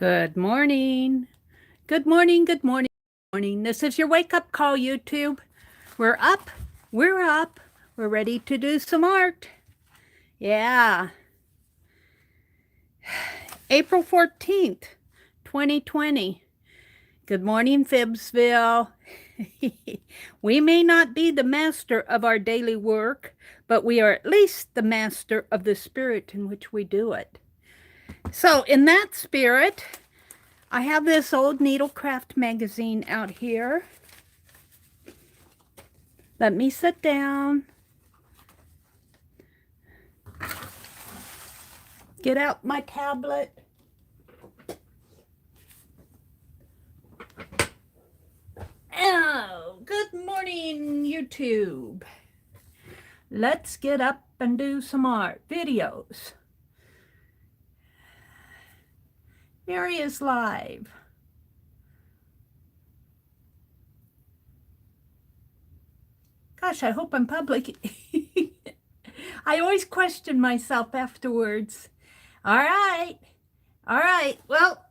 Good morning. Good morning. Good morning. Good morning. This is your wake up call, YouTube. We're up. We're up. We're ready to do some art. Yeah. April 14th, 2020. Good morning, Phibbsville. We may not be the master of our daily work, but we are at least the master of the spirit in which we do it. So, in that spirit, I have this old needlecraft magazine out here. Let me sit down. Get out my tablet. Oh, good morning, YouTube. Let's get up and do some art videos. Meri is live. Gosh, I hope I'm public. I always question myself afterwards. All right. Well,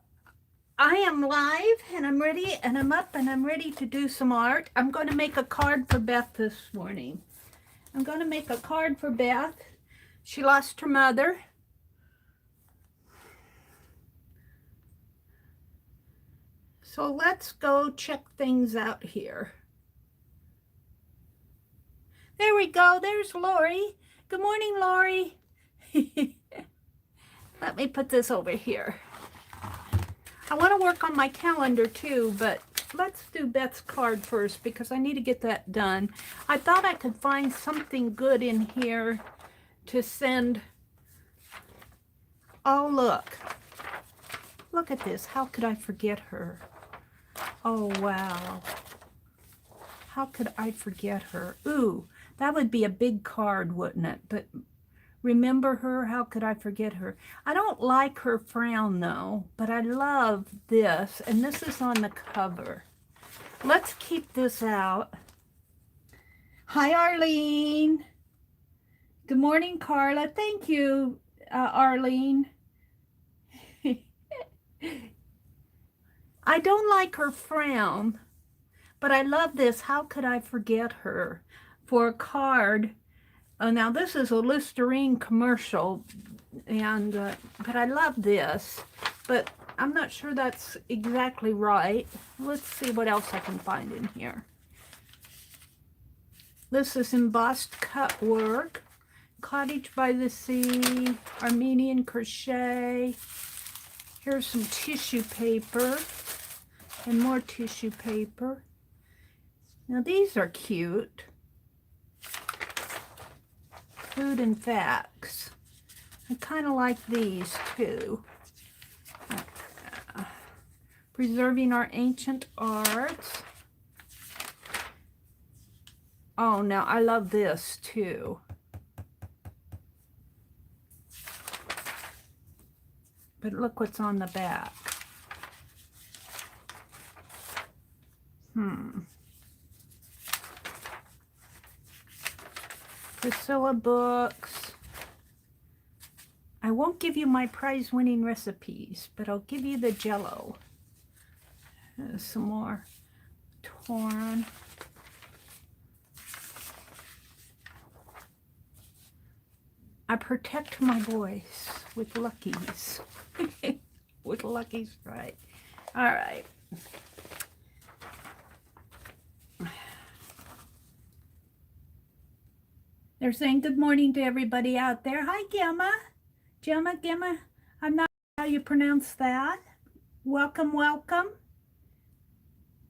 I am live and I'm ready and I'm up and I'm ready to do some art. I'm going to make a card for Beth this morning. I'm going to make a card for Beth. She lost her mother. So let's go check things out here. There we go. There's Lori. Good morning, Lori. Let me put this over here. I want to work on my calendar too, but let's do Beth's card first because I need to get that done. I thought I could find something good in here to send. Oh, look. Look at this. How could I forget her? Oh, wow. How could I forget her? Ooh, that would be a big card, wouldn't it? But remember her? How could I forget her? I don't like her frown, though, but I love this, and this is on the cover. Let's keep this out. Hi, Arlene. Good morning, Carla. Thank you, Arlene. I don't like her frown, but I love this. How could I forget her? For a card. Now this is a Listerine commercial, and but I love this, but I'm not sure that's exactly right. Let's see what else I can find in here. This is embossed cut work, cottage by the sea, Armenian crochet. Here's some tissue paper and more tissue paper. Now these are cute. Food and facts. I kind of like these too. Preserving our ancient arts. Oh, now I love this too. But look what's on the back. Priscilla books. I won't give you my prize-winning recipes, but I'll give you the Jell-O. Some more torn. I protect my voice with Lucky's. With Lucky's, right. All right. They're saying good morning to everybody out there. Hi, Gemma. Gemma. I'm not sure how you pronounce that. Welcome.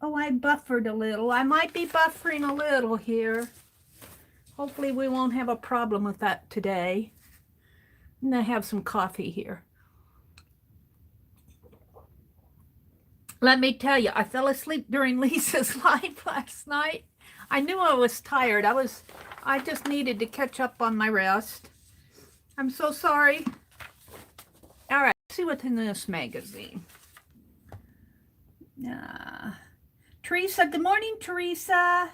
Oh, I buffered a little. I might be buffering a little here. Hopefully we won't have a problem with that today. I'm going to have some coffee here. Let me tell you, I fell asleep during Lisa's live last night. I knew I was tired. I just needed to catch up on my rest. I'm so sorry. All right, let's see what's in this magazine. Teresa, good morning, Teresa.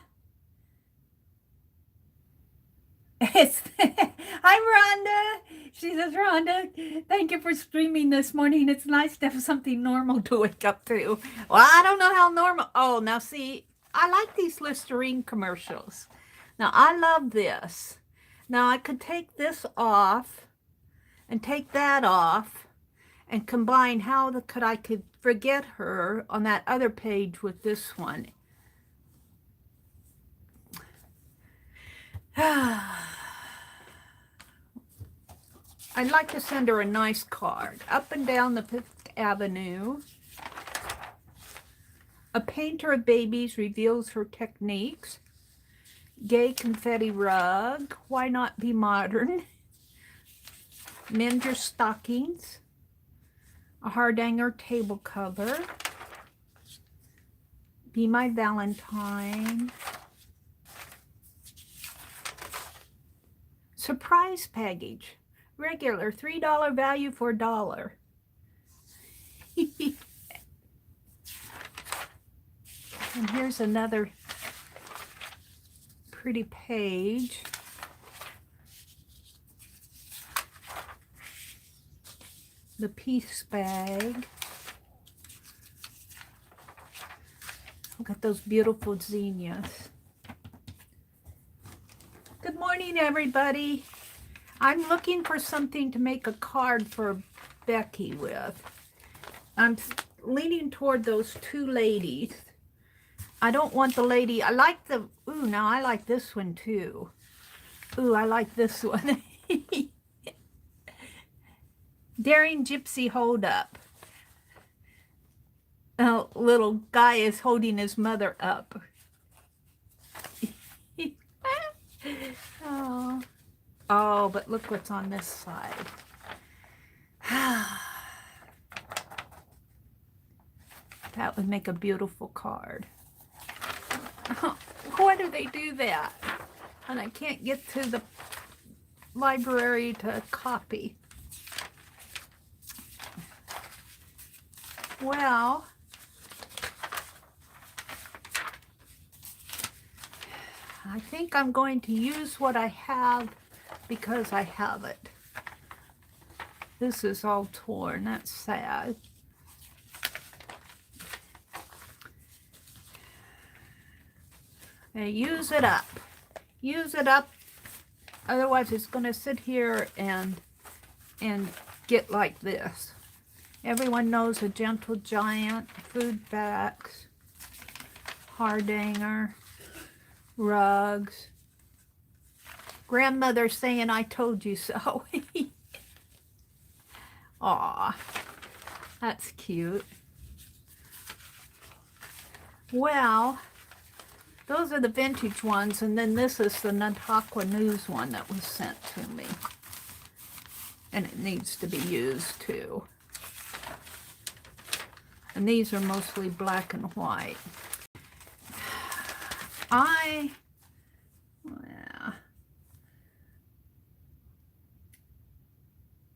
It's, hi, Rhonda. She says, Rhonda, thank you for streaming this morning. It's nice to have something normal to wake up to. Well, I don't know how normal. Oh, now see, I like these Listerine commercials. Now, I love this. Now, I could take this off and take that off and combine how I could forget her on that other page with this one. I'd like to send her a nice card. Up and down the Fifth Avenue, a painter of babies reveals her techniques. Gay confetti rug. Why not be modern? Mend your stockings. A hardanger table cover. Be my Valentine. Surprise package. Regular $3 value for $1. And here's another pretty page. The peace bag. Look at those beautiful zinnias. Good morning, everybody. I'm looking for something to make a card for Becky with. I'm leaning toward those two ladies. I don't want the lady, I like the, ooh, now I like this one too. Ooh, I like this one. Daring Gypsy Hold Up. A little guy is holding his mother up. Oh. Oh, but look what's on this side. That would make a beautiful card. Why do they do that? And I can't get to the library to copy. Well, I think I'm going to use what I have because I have it. This is all torn. That's sad. And use it up. Use it up. Otherwise, it's going to sit here and get like this. Everyone knows a gentle giant, food facts, hardanger, rugs. Grandmother saying, I told you so. Aw, that's cute. Well, those are the vintage ones, and then this is the Nataqua News one that was sent to me. And it needs to be used too. And these are mostly black and white.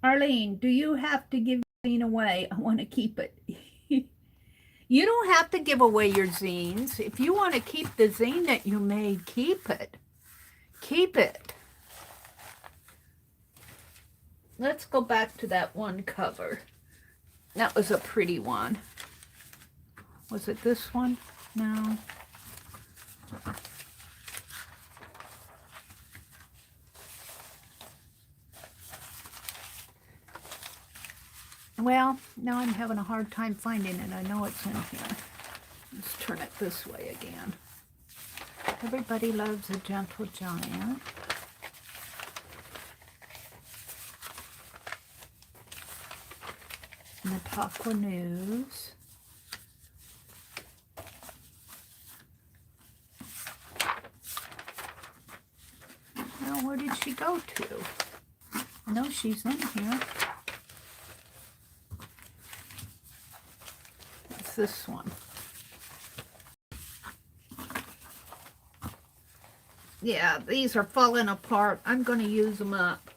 Arlene, do you have to give the zine away? I want to keep it. You don't have to give away your zines. If you want to keep the zine that you made, keep it. Keep it. Let's go back to that one cover. That was a pretty one. Was it this one? No. Well, now I'm having a hard time finding it. I know it's in here. Let's turn it this way again. Everybody loves a gentle giant. Nataqua News. Well, where did she go to? I know she's in here. It's this one. Yeah, these are falling apart. I'm going to use them up.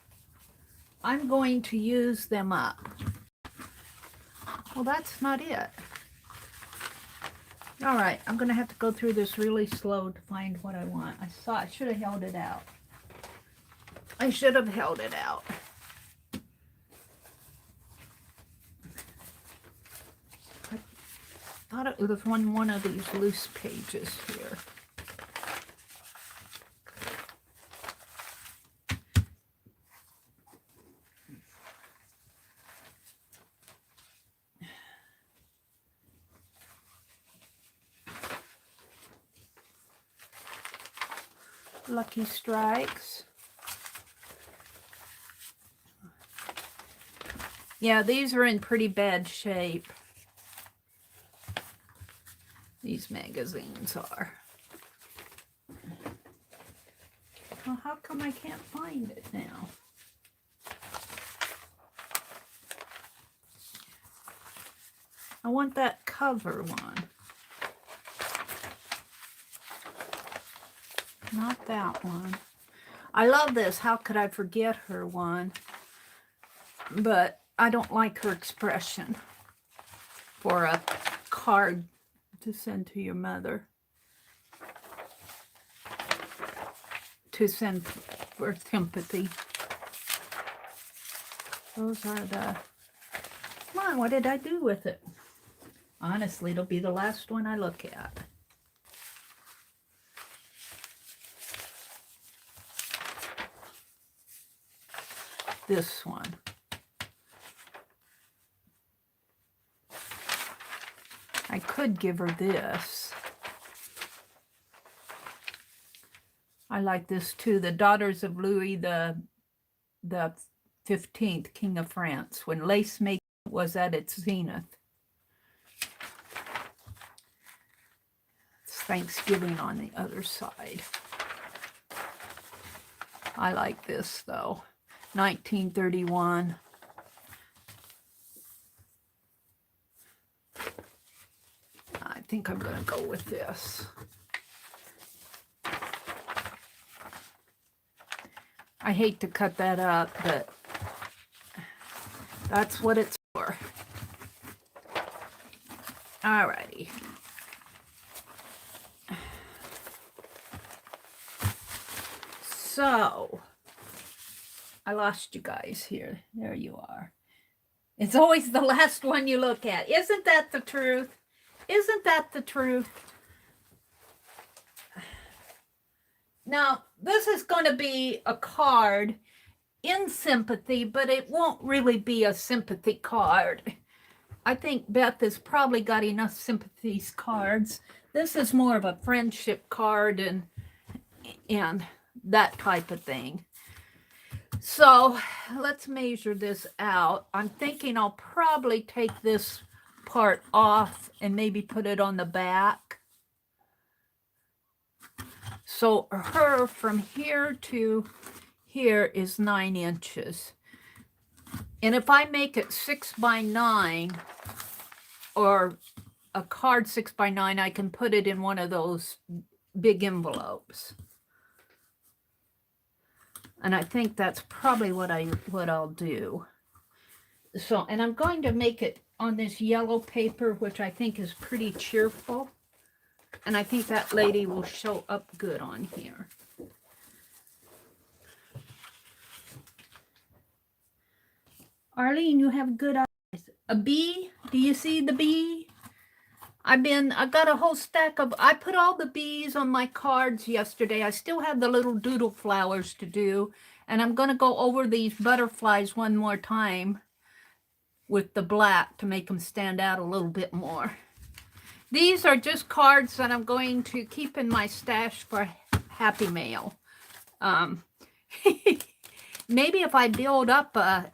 I'm going to use them up. Well, that's not it. All right, I'm going to have to go through this really slow to find what I want. I should have held it out. I should have held it out. I thought it was one of these loose pages here. Lucky Strikes. Yeah, these are in pretty bad shape. These magazines are. Well, how come I can't find it now? I want that cover one. Not that one. I love this How Could I Forget Her one, but I don't like her expression for a card to send to your mother. To send for sympathy. Those are the... Come on, what did I do with it? Honestly, it'll be the last one I look at. This one. I could give her this. I like this too. The Daughters of Louis the 15th, King of France, when lace making was at its zenith. It's Thanksgiving on the other side. I like this though. 1931. I think I'm going to go with this. I hate to cut that up, but that's what it's for. Alrighty. So, I lost you guys here. There you are. It's always the last one you look at. Isn't that the truth? Isn't that the truth? Now, this is going to be a card in sympathy, but it won't really be a sympathy card. I think Beth has probably got enough sympathies cards. This is more of a friendship card and that type of thing. So let's measure this out. I'm thinking I'll probably take this part off and maybe put it on the back. So her from here to here is 9 inches. And if I make it 6 by 9 or a card 6 by 9, I can put it in one of those big envelopes. And I think that's probably what I'll do. So, and I'm going to make it on this yellow paper, which I think is pretty cheerful. And I think that lady will show up good on here. Arlene, you have good eyes. A bee? Do you see the bee? I got a whole stack of, I put all the bees on my cards yesterday. I still have the little doodle flowers to do. And I'm going to go over these butterflies one more time with the black to make them stand out a little bit more. These are just cards that I'm going to keep in my stash for Happy Mail. Maybe if I build up a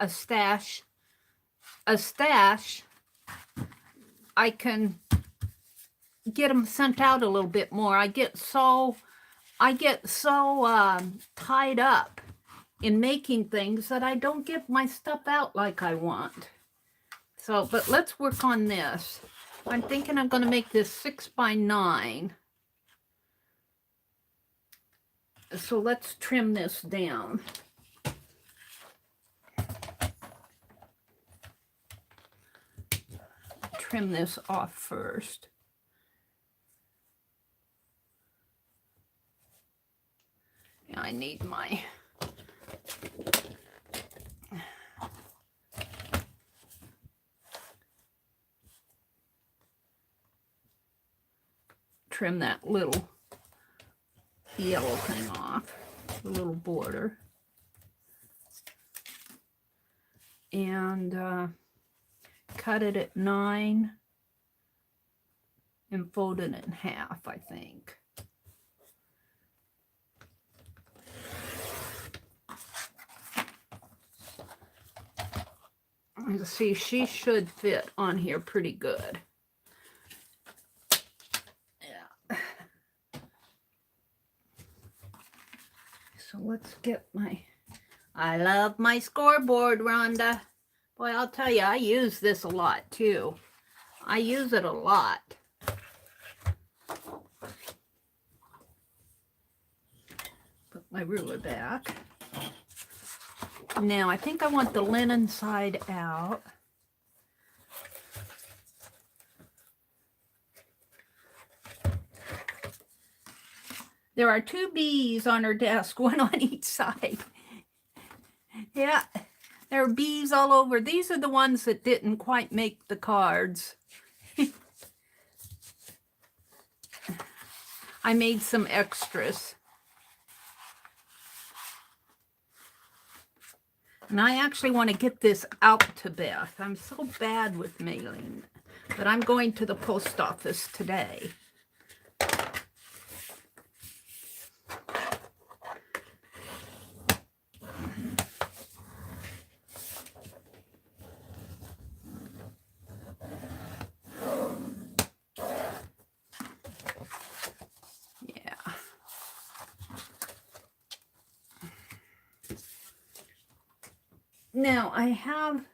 stash, I can get them sent out a little bit more. I get so tied up in making things that I don't get my stuff out like I want. So, but let's work on this. I'm thinking I'm going to make this 6 by 9. So let's trim this down. Trim this off first. I need my Trim that little yellow thing off, the little border. And cut it at 9 and fold it in half, I think. Let's see, she should fit on here pretty good. Yeah. So let's get my... I love my scoreboard, Rhonda. Boy, I'll tell you, I use this a lot, too. I use it a lot. Put my ruler back. Now, I think I want the linen side out. There are 2 bees on her desk, one on each side. Yeah, there are bees all over. These are the ones that didn't quite make the cards. I made some extras. And I actually want to get this out to Beth. I'm so bad with mailing, but I'm going to the post office today. Now I have,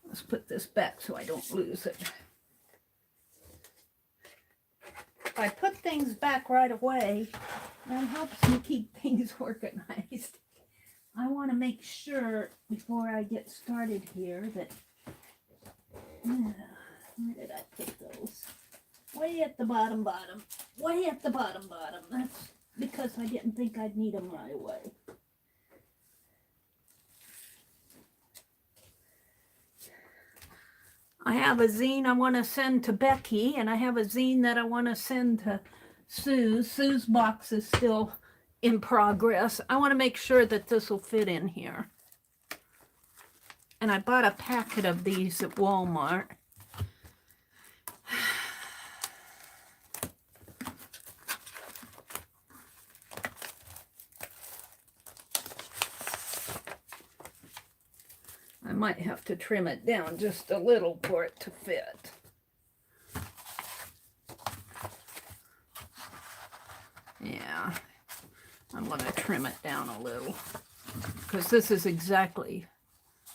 let's put this back so I don't lose it. If I put things back right away, that helps me keep things organized. I want to make sure before I get started here that, where did I put those? Way at the bottom, way at the bottom. That's because I didn't think I'd need them right away. I have a zine I want to send to Becky, and I have a zine that I want to send to Sue. Sue's box is still in progress. I want to make sure that this will fit in here. And I bought a packet of these at Walmart. I might have to trim it down just a little for it to fit. Yeah, I'm going to trim it down a little because this is exactly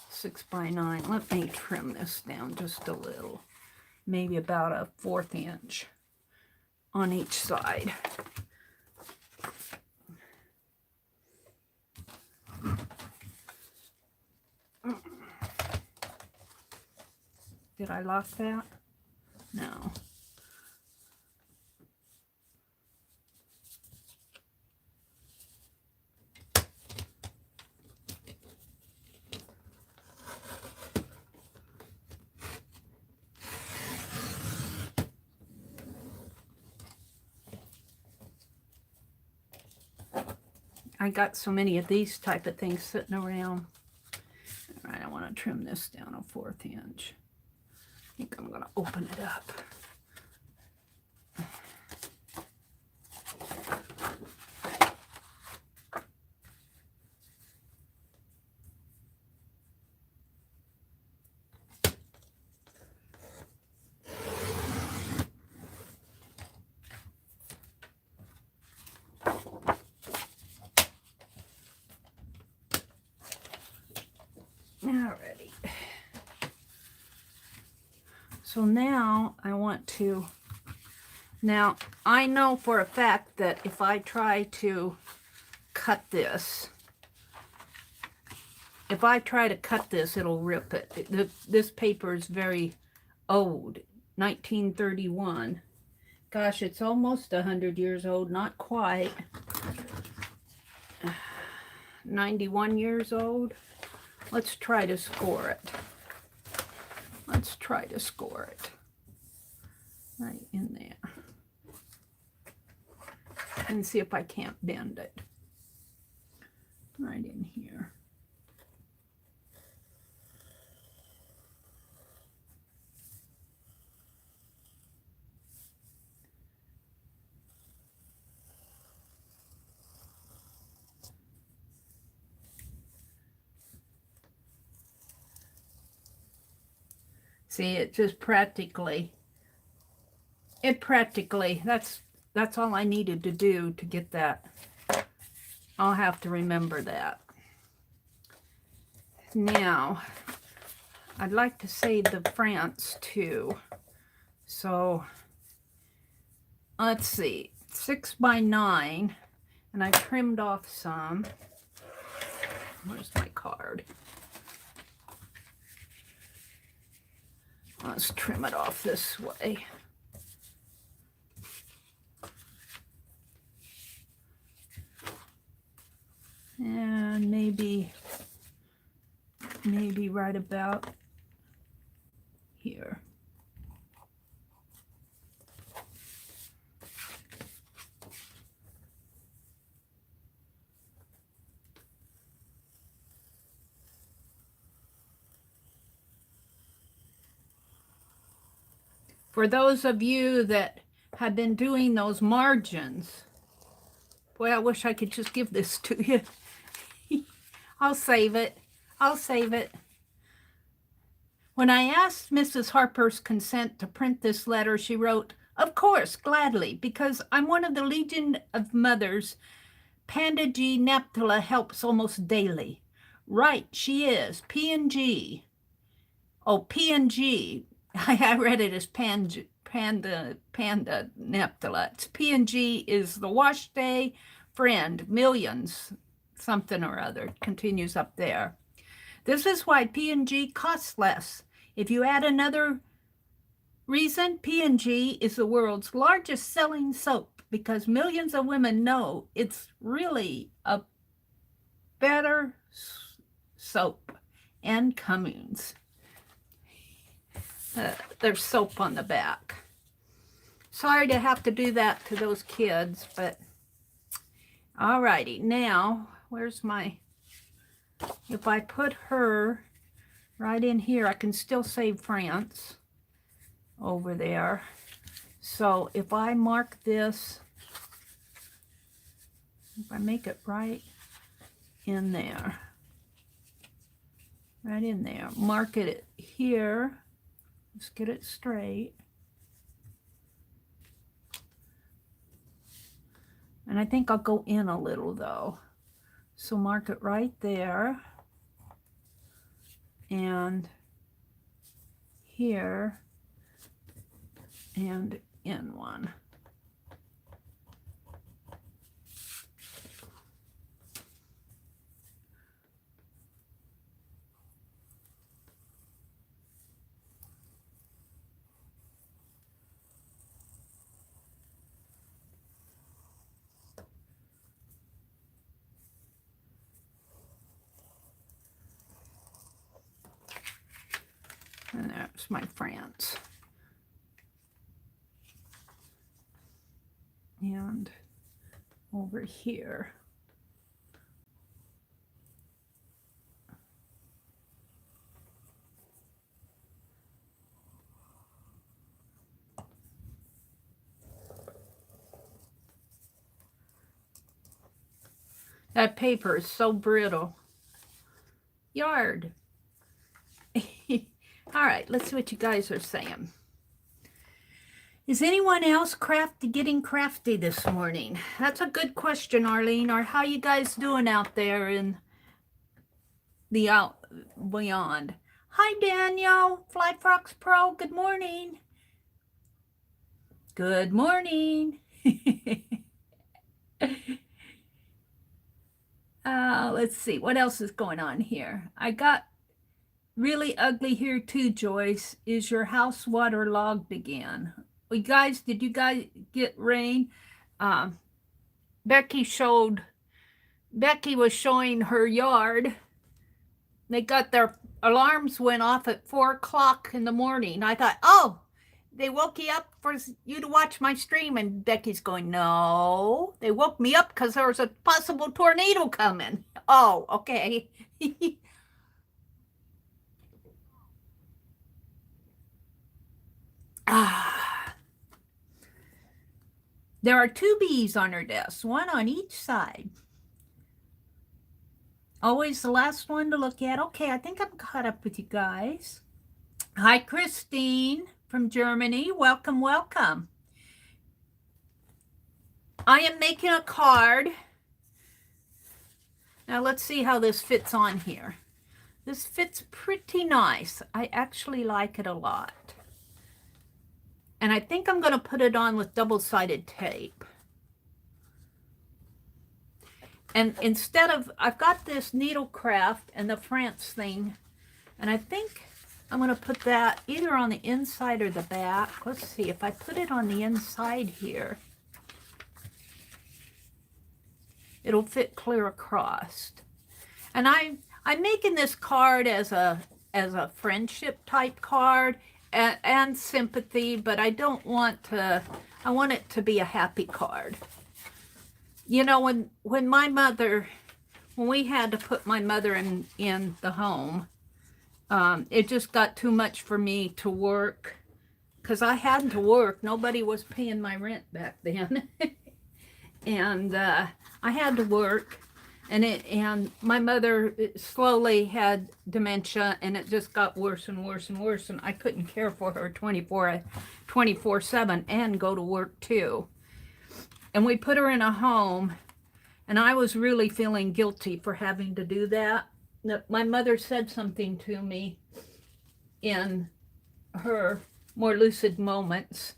6 by 9. Let me trim this down just a little, maybe about a 1/4 inch on each side. Did I lock that? No. I got so many of these type of things sitting around. All right, I want to trim this down a 1/4 inch. I think I'm going to open it up. Alrighty. So now I want to, now I know for a fact that if I try to cut this, it'll rip it. This paper is very old, 1931. Gosh, it's almost 100 years old, not quite. 91 years old. Let's try to score it. Let's try to score it. Right in there. And see if I can't bend it. Right in here. See, it just practically, that's all I needed to do to get that. I'll have to remember that. Now, I'd like to save the France too. So, let's see, 6 by 9, and I trimmed off some. Where's my card? Let's trim it off this way. And maybe right about here. For those of you that have been doing those margins, boy, I wish I could just give this to you. I'll save it. I'll save it. When I asked Mrs. Harper's consent to print this letter, she wrote, "Of course, gladly, because I'm one of the Legion of Mothers. Panda G. Naphtala helps almost daily." Right, she is. P&G. Oh, P&G. I read it as Panda Naphtala. It's P&G is the wash day friend, millions, something or other, continues up there. This is why P&G costs less. If you add another reason, P&G is the world's largest selling soap because millions of women know it's really a better soap. And Communes. There's soap on the back. Sorry to have to do that to those kids, but alrighty. Now, where's my, if I put her right in here, I can still save France over there. So if I mark this, if I make it right in there, mark it here. Let's get it straight. And I think I'll go in a little though. So mark it right there. And here. And in one. And there's my France. And over here. That paper is so brittle. Yard. All right, let's see what you guys are saying. Is anyone else getting crafty this morning? That's a good question, Arlene. Or how you guys doing out there in the out beyond? Hi, Daniel. Fly Fox Pro. Good morning. Good morning. Let's see. What else is going on here? I got really ugly here too, Joyce. Is your house waterlogged again? Well, did you guys get rain? Becky showed Becky was showing her yard. They got their alarms went off at 4 o'clock in the morning. I thought, oh, they woke you up for you to watch my stream. And Becky's going, no, they woke me up because there was a possible tornado coming. Oh, okay. There are 2 bees on her desk, one on each side. Always the last one to look at. Okay, I think I'm caught up with you guys. Hi, Christine from Germany. Welcome, welcome. I am making a card. Now let's see how this fits on here. This fits pretty nice. I actually like it a lot. And I think I'm going to put it on with double-sided tape. And instead of, I've got this Needlecraft and the France thing, and I think I'm going to put that either on the inside or the back. Let's see, if I put it on the inside here, it'll fit clear across. And I'm making this card as a friendship type card and sympathy, but I don't want to, I want it to be a happy card. You know, when my mother, when we had to put my mother in the home, it just got too much for me to work, because I had to work. Nobody was paying my rent back then. And I had to work, and my mother slowly had dementia, and it just got worse and worse and worse, and I couldn't care for her 24/7 and go to work too. And we put her in a home, and I was really feeling guilty for having to do that. My mother said something to me in her more lucid moments.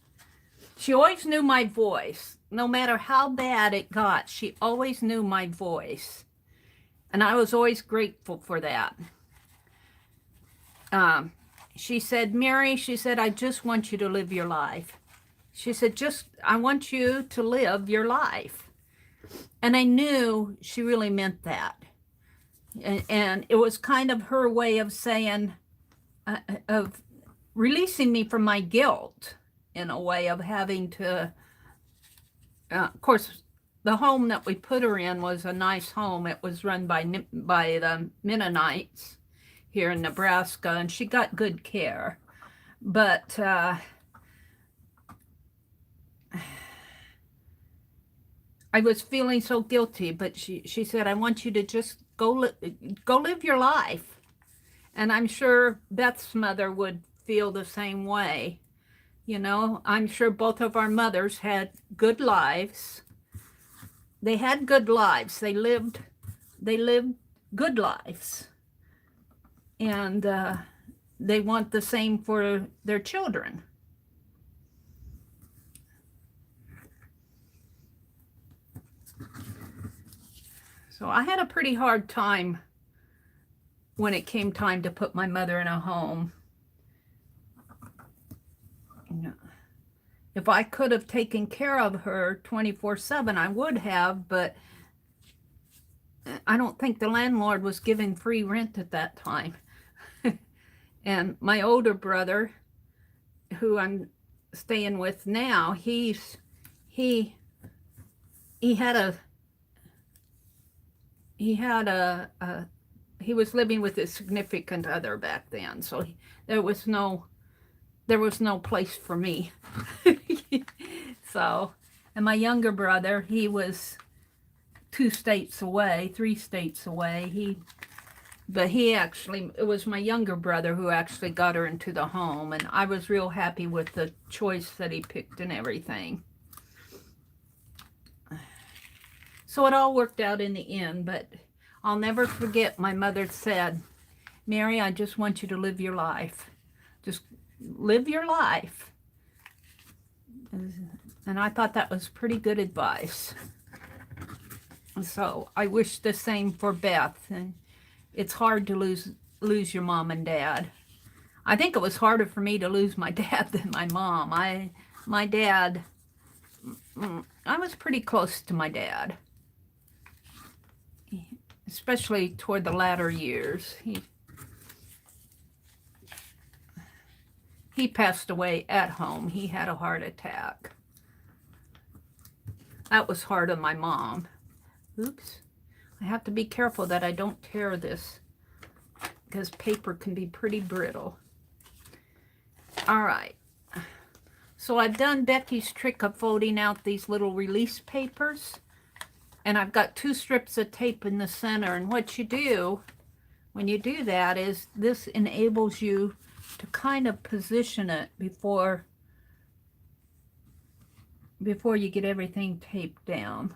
She always knew my voice. No matter how bad it got, she always knew my voice. And I was always grateful for that. She said, Mary, she said, I just want you to live your life. She said, I want you to live your life. And I knew she really meant that. And it was kind of her way of saying, of releasing me from my guilt, in a way of having to, of course, the home that we put her in was a nice home. It was run by the Mennonites here in Nebraska, and she got good care. But I was feeling so guilty, but she said, I want you to just go live your life. And I'm sure Beth's mother would feel the same way. You know, I'm sure both of our mothers had good lives. They had good lives. They lived good lives. And they want the same for their children. So I had a pretty hard time when it came time to put my mother in a home. If I could have taken care of her 24/7, I would have, but I don't think the landlord was giving free rent at that time. And my older brother, who I'm staying with now, he was living with his significant other back then, so there was no place for me. So, and my younger brother, he was 3 states away. It was my younger brother who actually got her into the home, and I was real happy with the choice that he picked and everything. So it all worked out in the end, but I'll never forget my mother said, Mary, I just want you to live your life. Just live your life. And I thought that was pretty good advice. So I wish the same for Beth. And it's hard to lose your mom and dad. I think it was harder for me to lose my dad than my mom. My dad, I was pretty close to my dad. especially toward the latter years. He passed away at home. He had a heart attack. That was hard on my mom. Oops. I have to be careful that I don't tear this because paper can be pretty brittle. All right. So I've done Becky's trick of folding out these little release papers. And I've got 2 strips of tape in the center. And what you do when you do that is this enables you to kind of position it before you get everything taped down.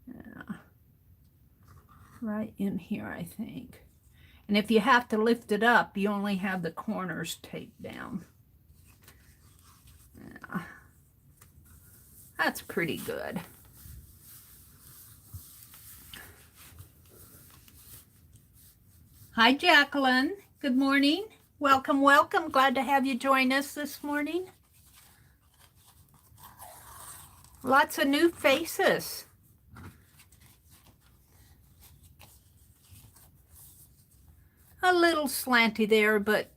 Yeah. Right in here, I think. And if you have to lift it up, you only have the corners taped down. Yeah. That's pretty good. Hi, Jacqueline. Good morning. Welcome, welcome. Glad to have you join us this morning. Lots of new faces. A little slanty there, but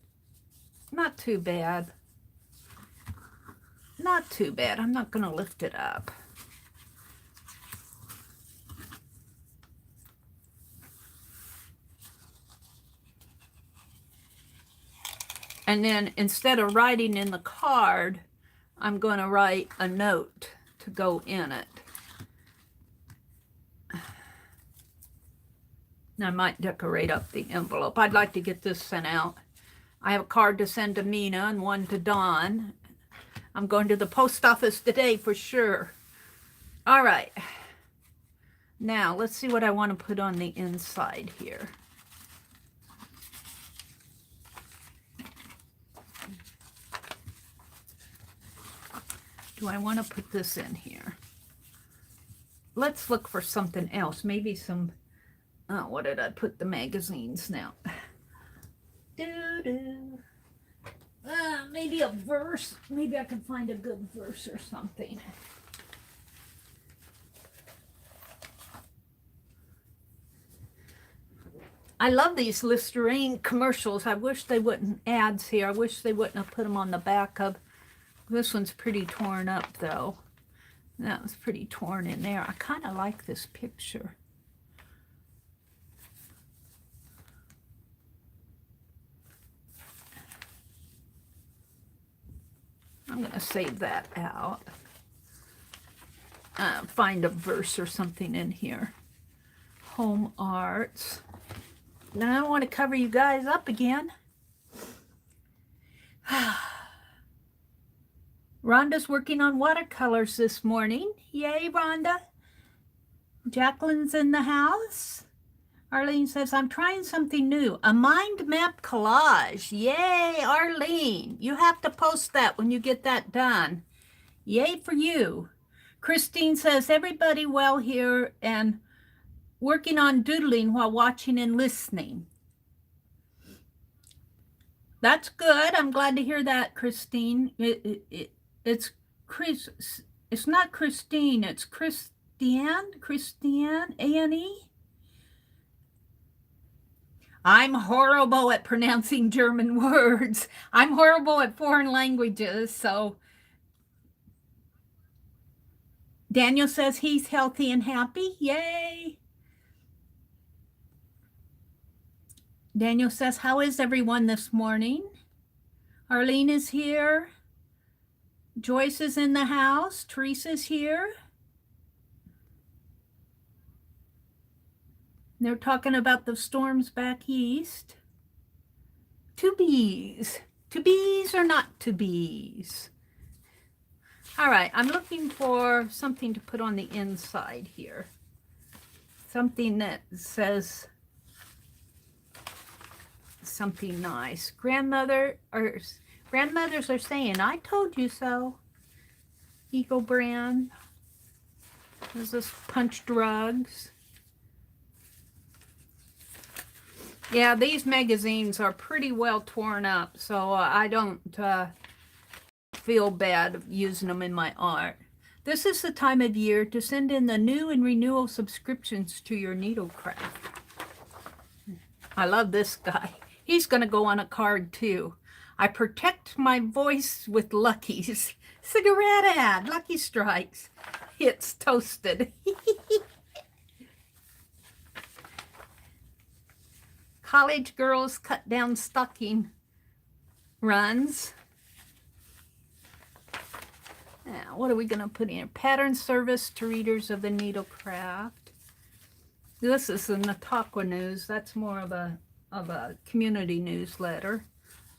not too bad. Not too bad. I'm not going to lift it up. And then instead of writing in the card, I'm going to write a note to go in it. I might decorate up the envelope. I'd like to get this sent out. I have a card to send to Mina and one to Dawn. I'm going to the post office today for sure. All right. Now, let's see what I want to put on the inside here. Do I want to put this in here? Let's look for something else. Maybe some... Oh, what did I put the magazines now? Maybe a verse. Maybe I can find a good verse or something. I love these Listerine commercials. I wish they wouldn't, ads here. I wish they wouldn't have put them on the back of. This one's pretty torn up though. That was pretty torn in there. I kind of like this picture. I'm going to save that out. Find a verse or something in here. Home Arts. Now I don't want to cover you guys up again. Rhonda's working on watercolors this morning. Yay, Rhonda. Jacqueline's in the house. Arlene says, I'm trying something new. A mind map collage. Yay, Arlene. You have to post that when you get that done. Yay for you. Christine says, everybody well here and working on doodling while watching and listening. That's good. I'm glad to hear that, Christine. It's Chris. It's not Christine. It's Christiane. Annie. I'm horrible at pronouncing German words. I'm horrible at foreign languages, so. Daniel says he's healthy and happy. Yay. Daniel says, how is everyone this morning? Arlene is here. Joyce is in the house. Teresa's here. They're talking about the storms back east. To bees. To bees or not to bees? All right, I'm looking for something to put on the inside here. Something that says something nice. Grandmothers are saying, I told you so. Eco brand. This is Punch Drugs. Yeah, these magazines are pretty well torn up, so I don't feel bad using them in my art. This is the time of year to send in the new and renewal subscriptions to your needlecraft. I love this guy. He's going to go on a card too. I protect my voice with Lucky's. Cigarette ad, Lucky Strikes. It's toasted. College girls cut down stocking runs. Now, what are we going to put in? Pattern service to readers of the needlecraft. This is the Nataqua News. That's more of a community newsletter.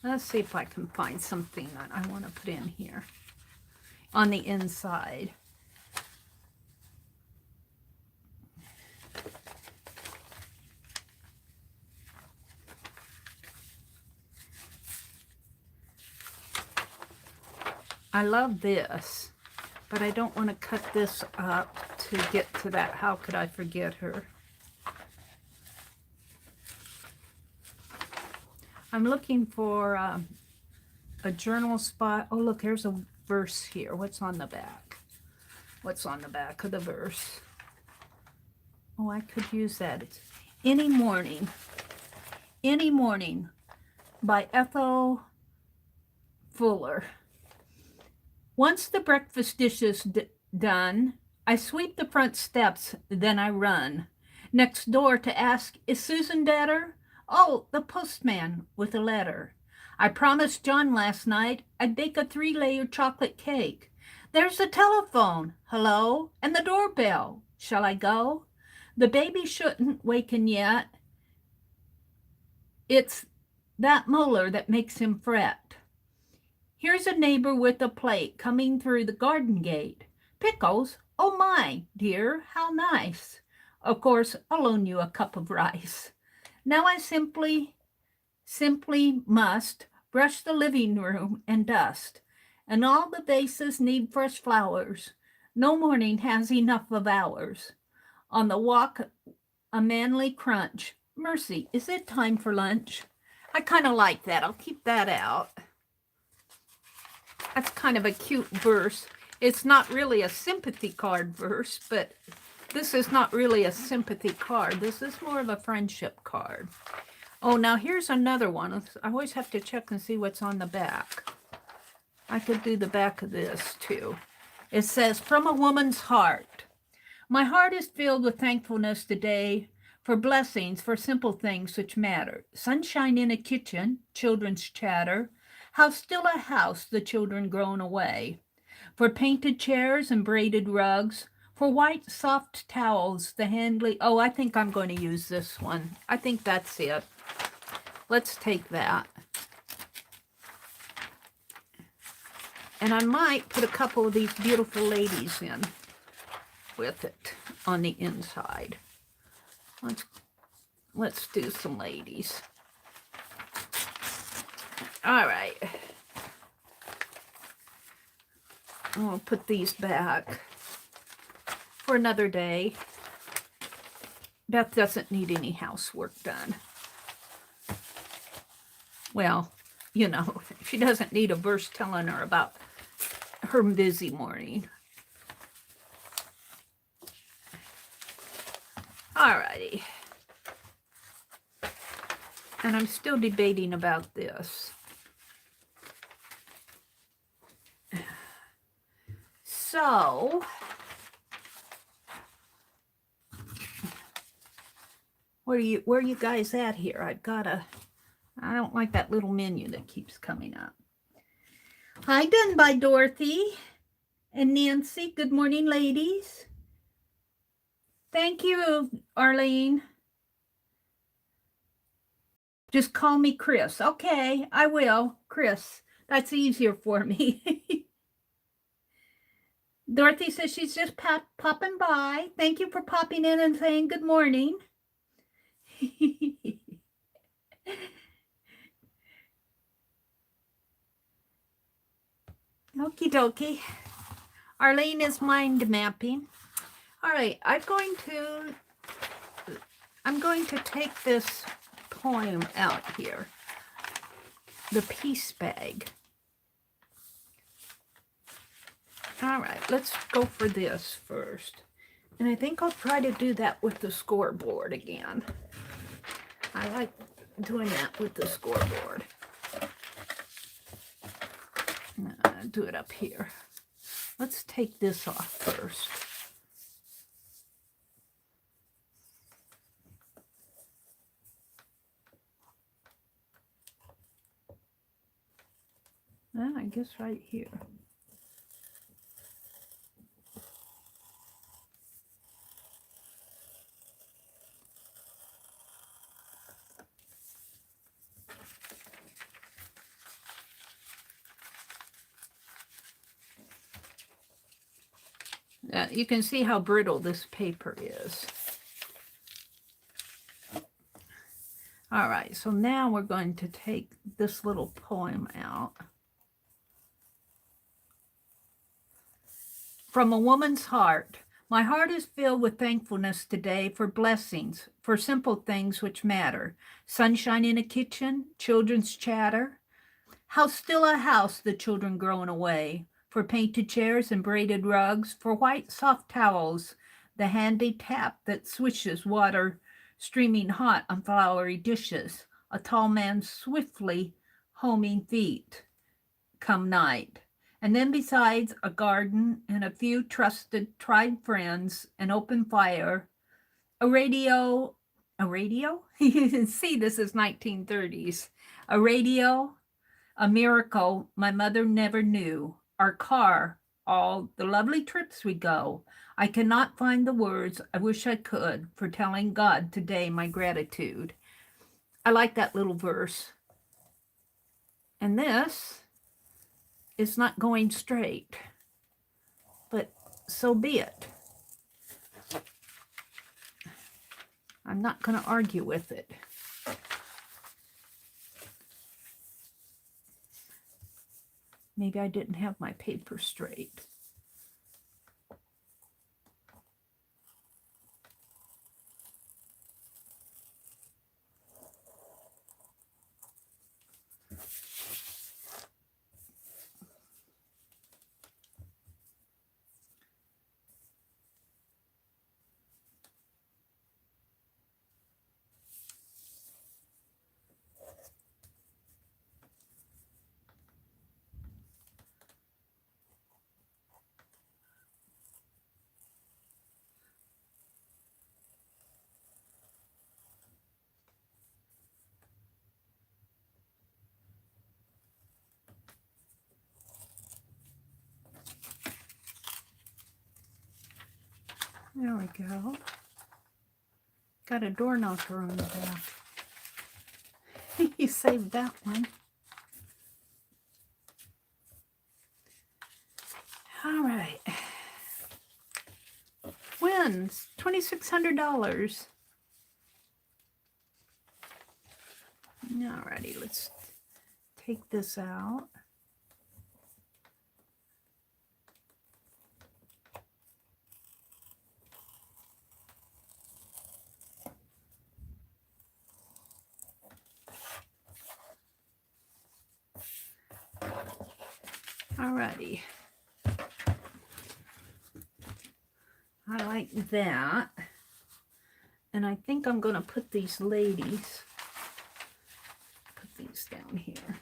Let's see if I can find something that I want to put in here on the inside. I love this, but I don't want to cut this up to get to that. How could I forget her? I'm looking for a journal spot. Oh, look, there's a verse here. What's on the back? What's on the back of the verse? Oh, I could use that. It's Any Morning by Ethel Fuller. Once the breakfast dish is done, I sweep the front steps, then I run next door to ask, is Susan better? Oh, the postman with a letter. I promised John last night I'd bake a 3-layer chocolate cake. There's the telephone. Hello? And the doorbell. Shall I go? The baby shouldn't waken yet. It's that molar that makes him fret. Here's a neighbor with a plate coming through the garden gate. Pickles? Oh my, dear, how nice. Of course, I'll loan you a cup of rice. Now I simply must brush the living room and dust, and all the vases need fresh flowers. No morning has enough of ours. On the walk, a manly crunch. Mercy, is it time for lunch? I kind of like that. I'll keep that out. That's kind of a cute verse. It's not really a sympathy card verse, but this is not really a sympathy card. This is more of a friendship card. Oh, now here's another one. I always have to check and see what's on the back. I could do the back of this too. It says, from a woman's heart. My heart is filled with thankfulness today for blessings, for simple things which matter. Sunshine in a kitchen, children's chatter. How still a house, the children grown away. For painted chairs and braided rugs. For white soft towels, the handly... Oh, I think I'm going to use this one. I think that's it. Let's take that. And I might put a couple of these beautiful ladies in with it on the inside. Let's do some ladies. All right. I'll put these back for another day. Beth doesn't need any housework done. Well, you know, she doesn't need a verse telling her about her busy morning. Alrighty. And I'm still debating about this. So, where are you guys at here? I don't like that little menu that keeps coming up. Hi, done by Dorothy and Nancy. Good morning, ladies. Thank you, Arlene. Just call me Chris. Okay, I will. Chris. That's easier for me. Dorothy says she's just popping by. Thank you for popping in and saying good morning. Okie dokie. Arlene is mind mapping. All right, I'm going to take this poem out here. The Peace Bag. All right, let's go for this first. And I think I'll try to do that with the scoreboard again. I like doing that with the scoreboard. Do it up here. Let's take this off first. I guess right here. You can see how brittle this paper is. All right, so now we're going to take this little poem out. From a woman's heart. My heart is filled with thankfulness today for blessings, for simple things which matter. Sunshine in a kitchen, children's chatter. How still a house, the children growing away. For painted chairs and braided rugs, for white soft towels, the handy tap that swishes water streaming hot on floury dishes, a tall man's swiftly homing feet come night. And then besides a garden and a few trusted, tried friends, an open fire, a radio? You can see this is 1930s. A radio, a miracle my mother never knew. Our car, all the lovely trips we go. I cannot find the words, I wish I could, for telling God today my gratitude. I like that little verse. And this is not going straight, but so be it. I'm not going to argue with it. Maybe I didn't have my paper straight. There we go. Got a door knocker on the back. You saved that one. All right. Wins $2,600. All righty, let's take this out. Alrighty. I like that. And I think I'm going to put these ladies, put these down here.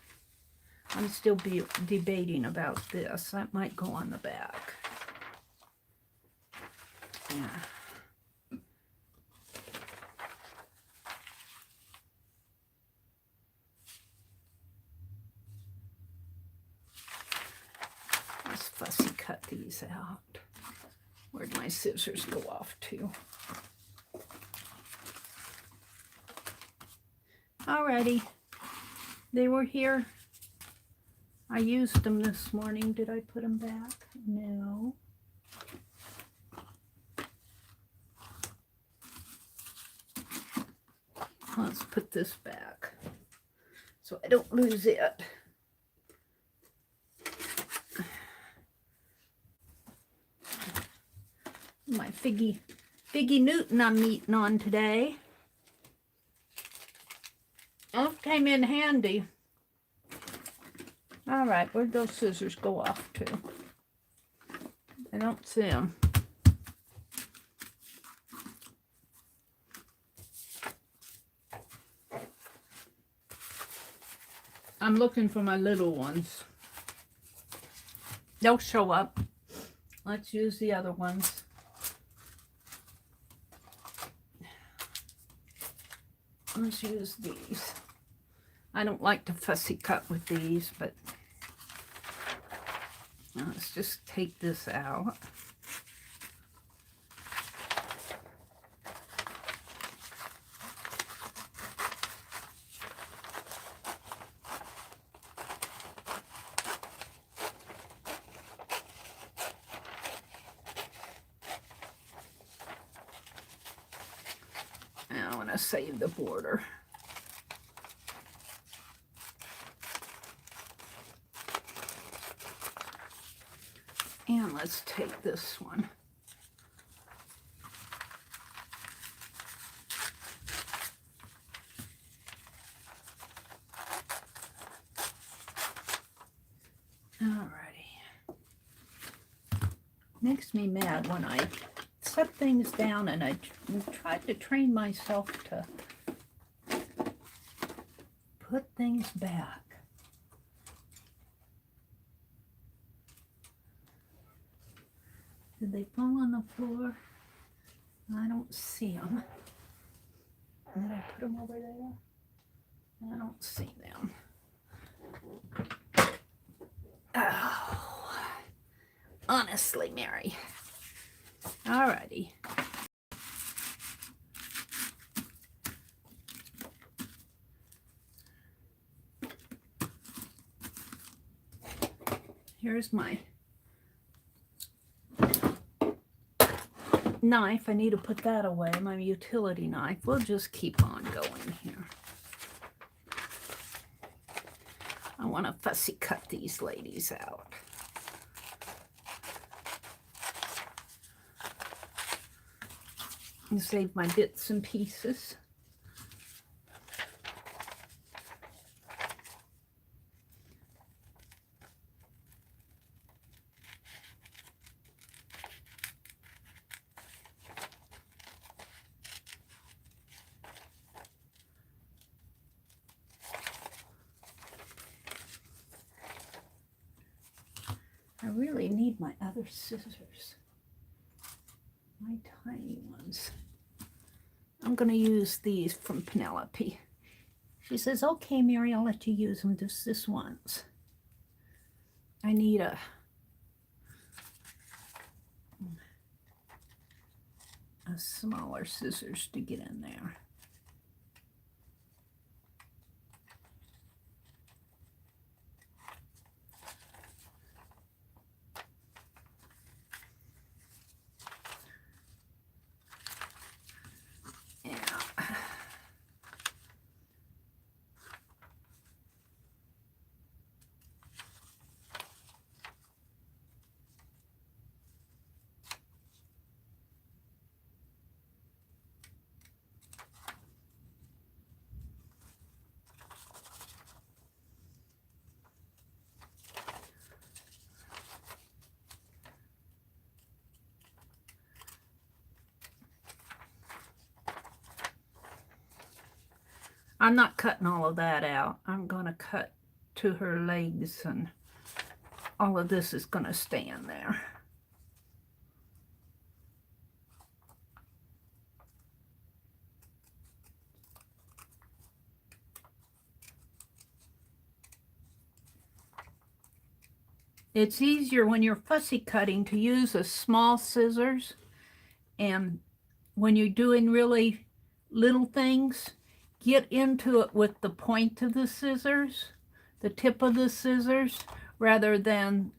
I'm still debating about this. That might go on the back. Yeah. Let's fussy cut these out. Where'd my scissors go off to? Alrighty. They were here. I used them this morning. Did I put them back? No. Let's put this back so I don't lose it. My figgy Newton I'm eating on today. Oh, came in handy. All right, where'd those scissors go off to? I don't see them. I'm looking for my little ones. They'll show up. Let's use the other ones. Let's use these. I don't like to fussy cut with these, but let's just take this out. I want to save the border. And let's take this one. Alrighty. Makes me mad when I set things down and I tried to train myself to put things back. Did they fall on the floor? I don't see them. Did I put them over there? I don't see them. Oh, honestly, Mary. Alrighty. Here's my knife. I need to put that away, my utility knife. We'll just keep on going here. I want to fussy cut these ladies out. And save my bits and pieces. I really need my other scissors. My tiny ones. I'm going to use these from Penelope. She says, okay, Mary, I'll let you use them just this once. I need a smaller scissors to get in there. I'm not cutting all of that out. I'm going to cut to her legs, and all of this is going to stay in there. It's easier when you're fussy cutting to use a small scissors, and when you're doing really little things, get into it with the point of the scissors, the tip of the scissors, rather than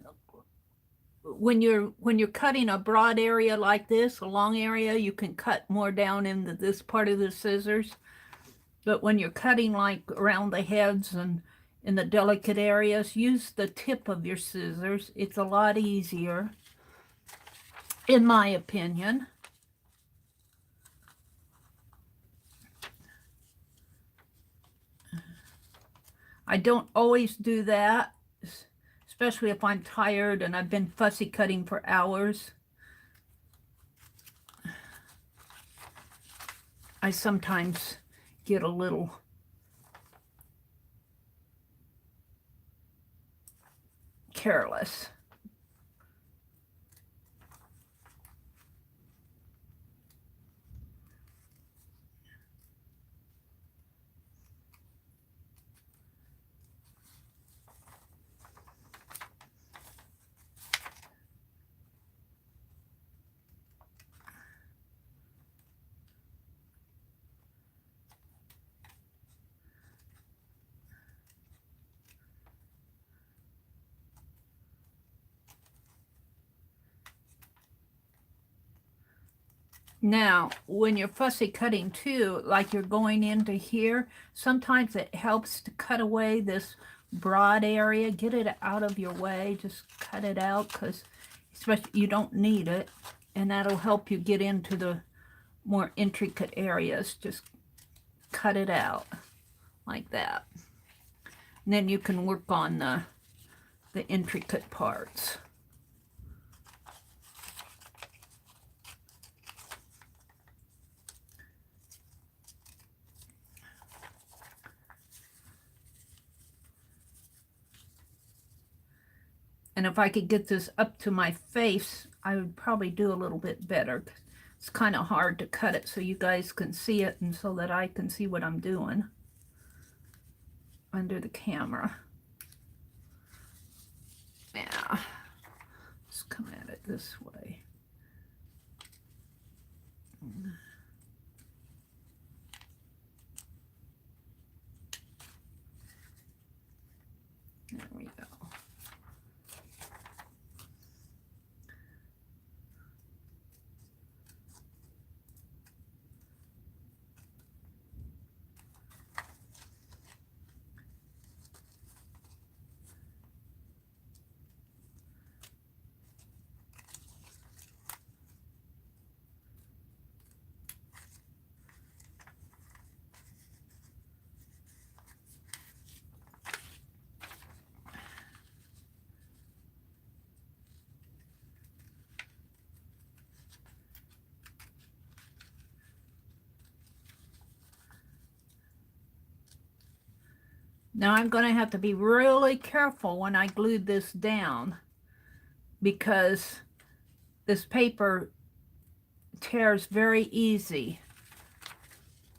when you're cutting a broad area like this, a long area, you can cut more down into this part of the scissors. But when you're cutting like around the heads and in the delicate areas, use the tip of your scissors. It's a lot easier, in my opinion. I don't always do that, especially if I'm tired and I've been fussy cutting for hours. I sometimes get a little careless. Now, when you're fussy cutting too, like you're going into here, sometimes it helps to cut away this broad area. Get it out of your way. Just cut it out, because especially you don't need it. And that'll help you get into the more intricate areas. Just cut it out like that. And then you can work on the intricate parts. And if I could get this up to my face, I would probably do a little bit better. It's kind of hard to cut it so you guys can see it and so that I can see what I'm doing under the camera. Yeah, let's come at it this way. There we go. Now I'm going to have to be really careful when I glue this down, because this paper tears very easy.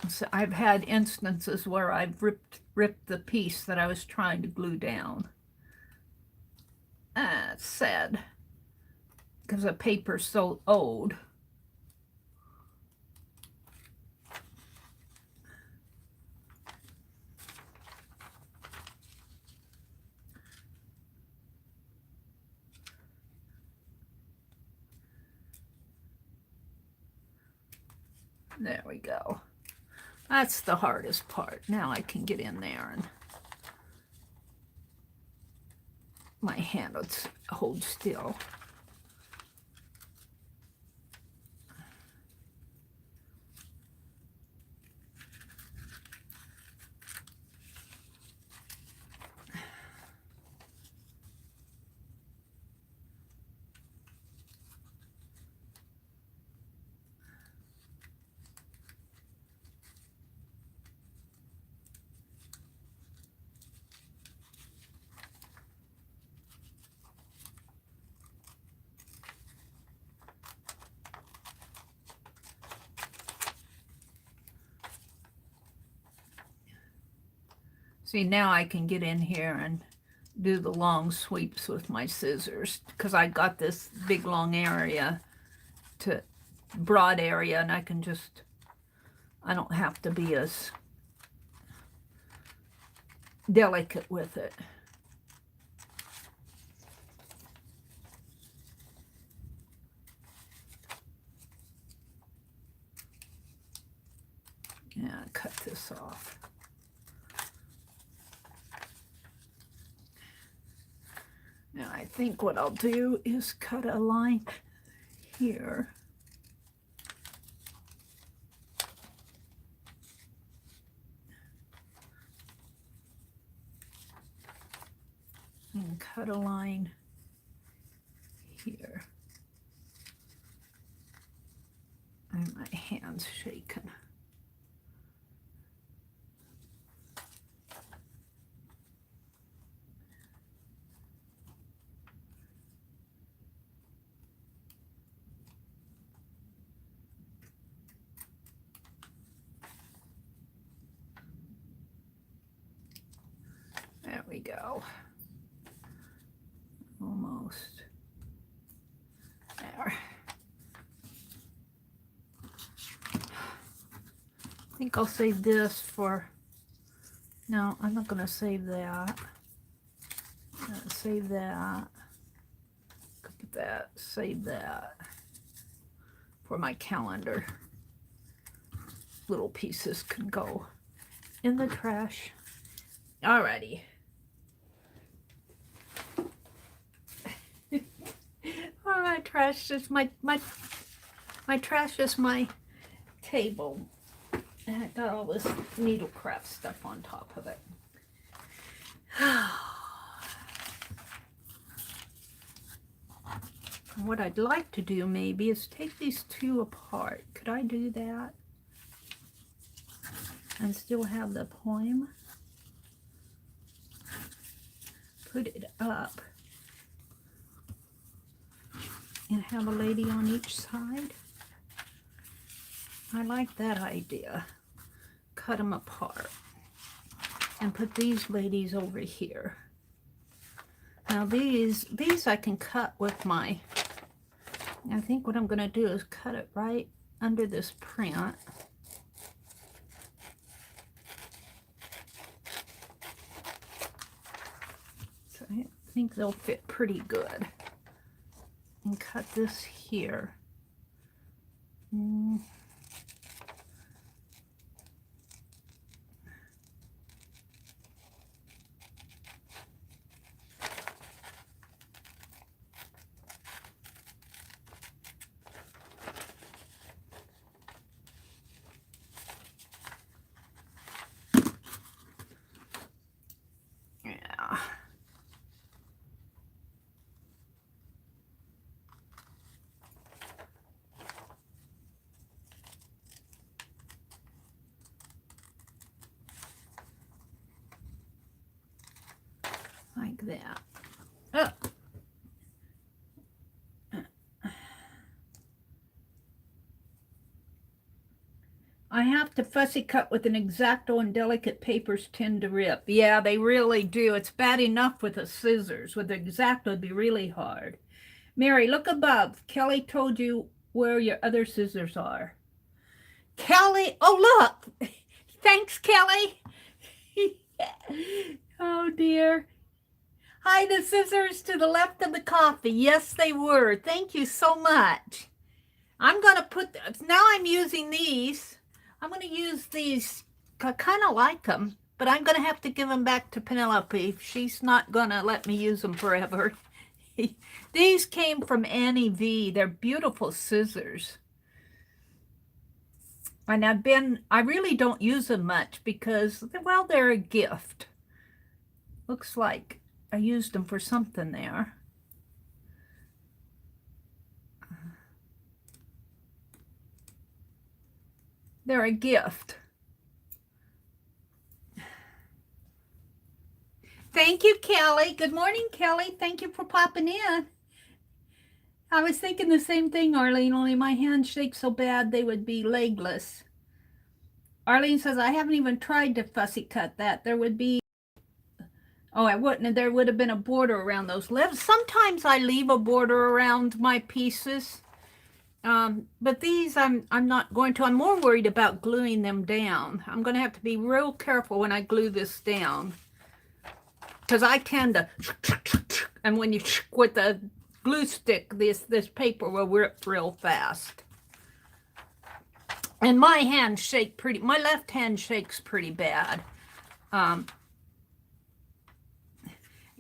So I've had instances where I've ripped the piece that I was trying to glue down. It's sad, because the paper's so old. There we go. That's the hardest part. Now I can get in there and my hand will hold still. See, now I can get in here and do the long sweeps with my scissors, because I got this big long area to broad area, and I can just, I don't have to be as delicate with it. Yeah, cut this off. Now I think what I'll do is cut a line here. And cut cut a line here. And my hand's shaking. There we go. Almost. There. I think I'll save this for... No, I'm not going to save that. Save that. Put that. Save that. For my calendar. Little pieces can go in the trash. Alrighty. Oh, my trash is my trash is my table. And I got all this needlecraft stuff on top of it. What I'd like to do maybe is take these two apart. Could I do that? And still have the poem? Put it up. And have a lady on each side. I like that idea. Cut them apart. And put these ladies over here. Now these I can cut with my... I think what I'm going to do is cut it right under this print. So I think they'll fit pretty good. And cut this here. Like that. Oh. I have to fussy cut with an X-Acto, and delicate papers tend to rip. Yeah, they really do. It's bad enough with the scissors. With the X-Acto, it'd be really hard. Mary, look above. Kelly told you where your other scissors are. Kelly, oh look. Thanks, Kelly. Oh dear. Hi, the scissors to the left of the coffee. Yes, they were. Thank you so much. I'm going to put, now I'm using these. I'm going to use these. I kind of like them, but I'm going to have to give them back to Penelope. She's not going to let me use them forever. These came from Annie V. They're beautiful scissors. And I really don't use them much because, well, they're a gift. Looks like I used them for something there. They're a gift. Thank you, Kelly. Good morning, Kelly. Thank you for popping in. I was thinking the same thing, Arlene, only my hands shake so bad they would be legless. Arlene says, I haven't even tried to fussy cut that. There would be... Oh, I wouldn't. There would have been a border around those lips. Sometimes I leave a border around my pieces. But these I'm not going to. I'm more worried about gluing them down. I'm going to have to be real careful when I glue this down. Because I tend to... And when you... With the glue stick, this paper will rip real fast. And my hands shake pretty... My left hand shakes pretty bad.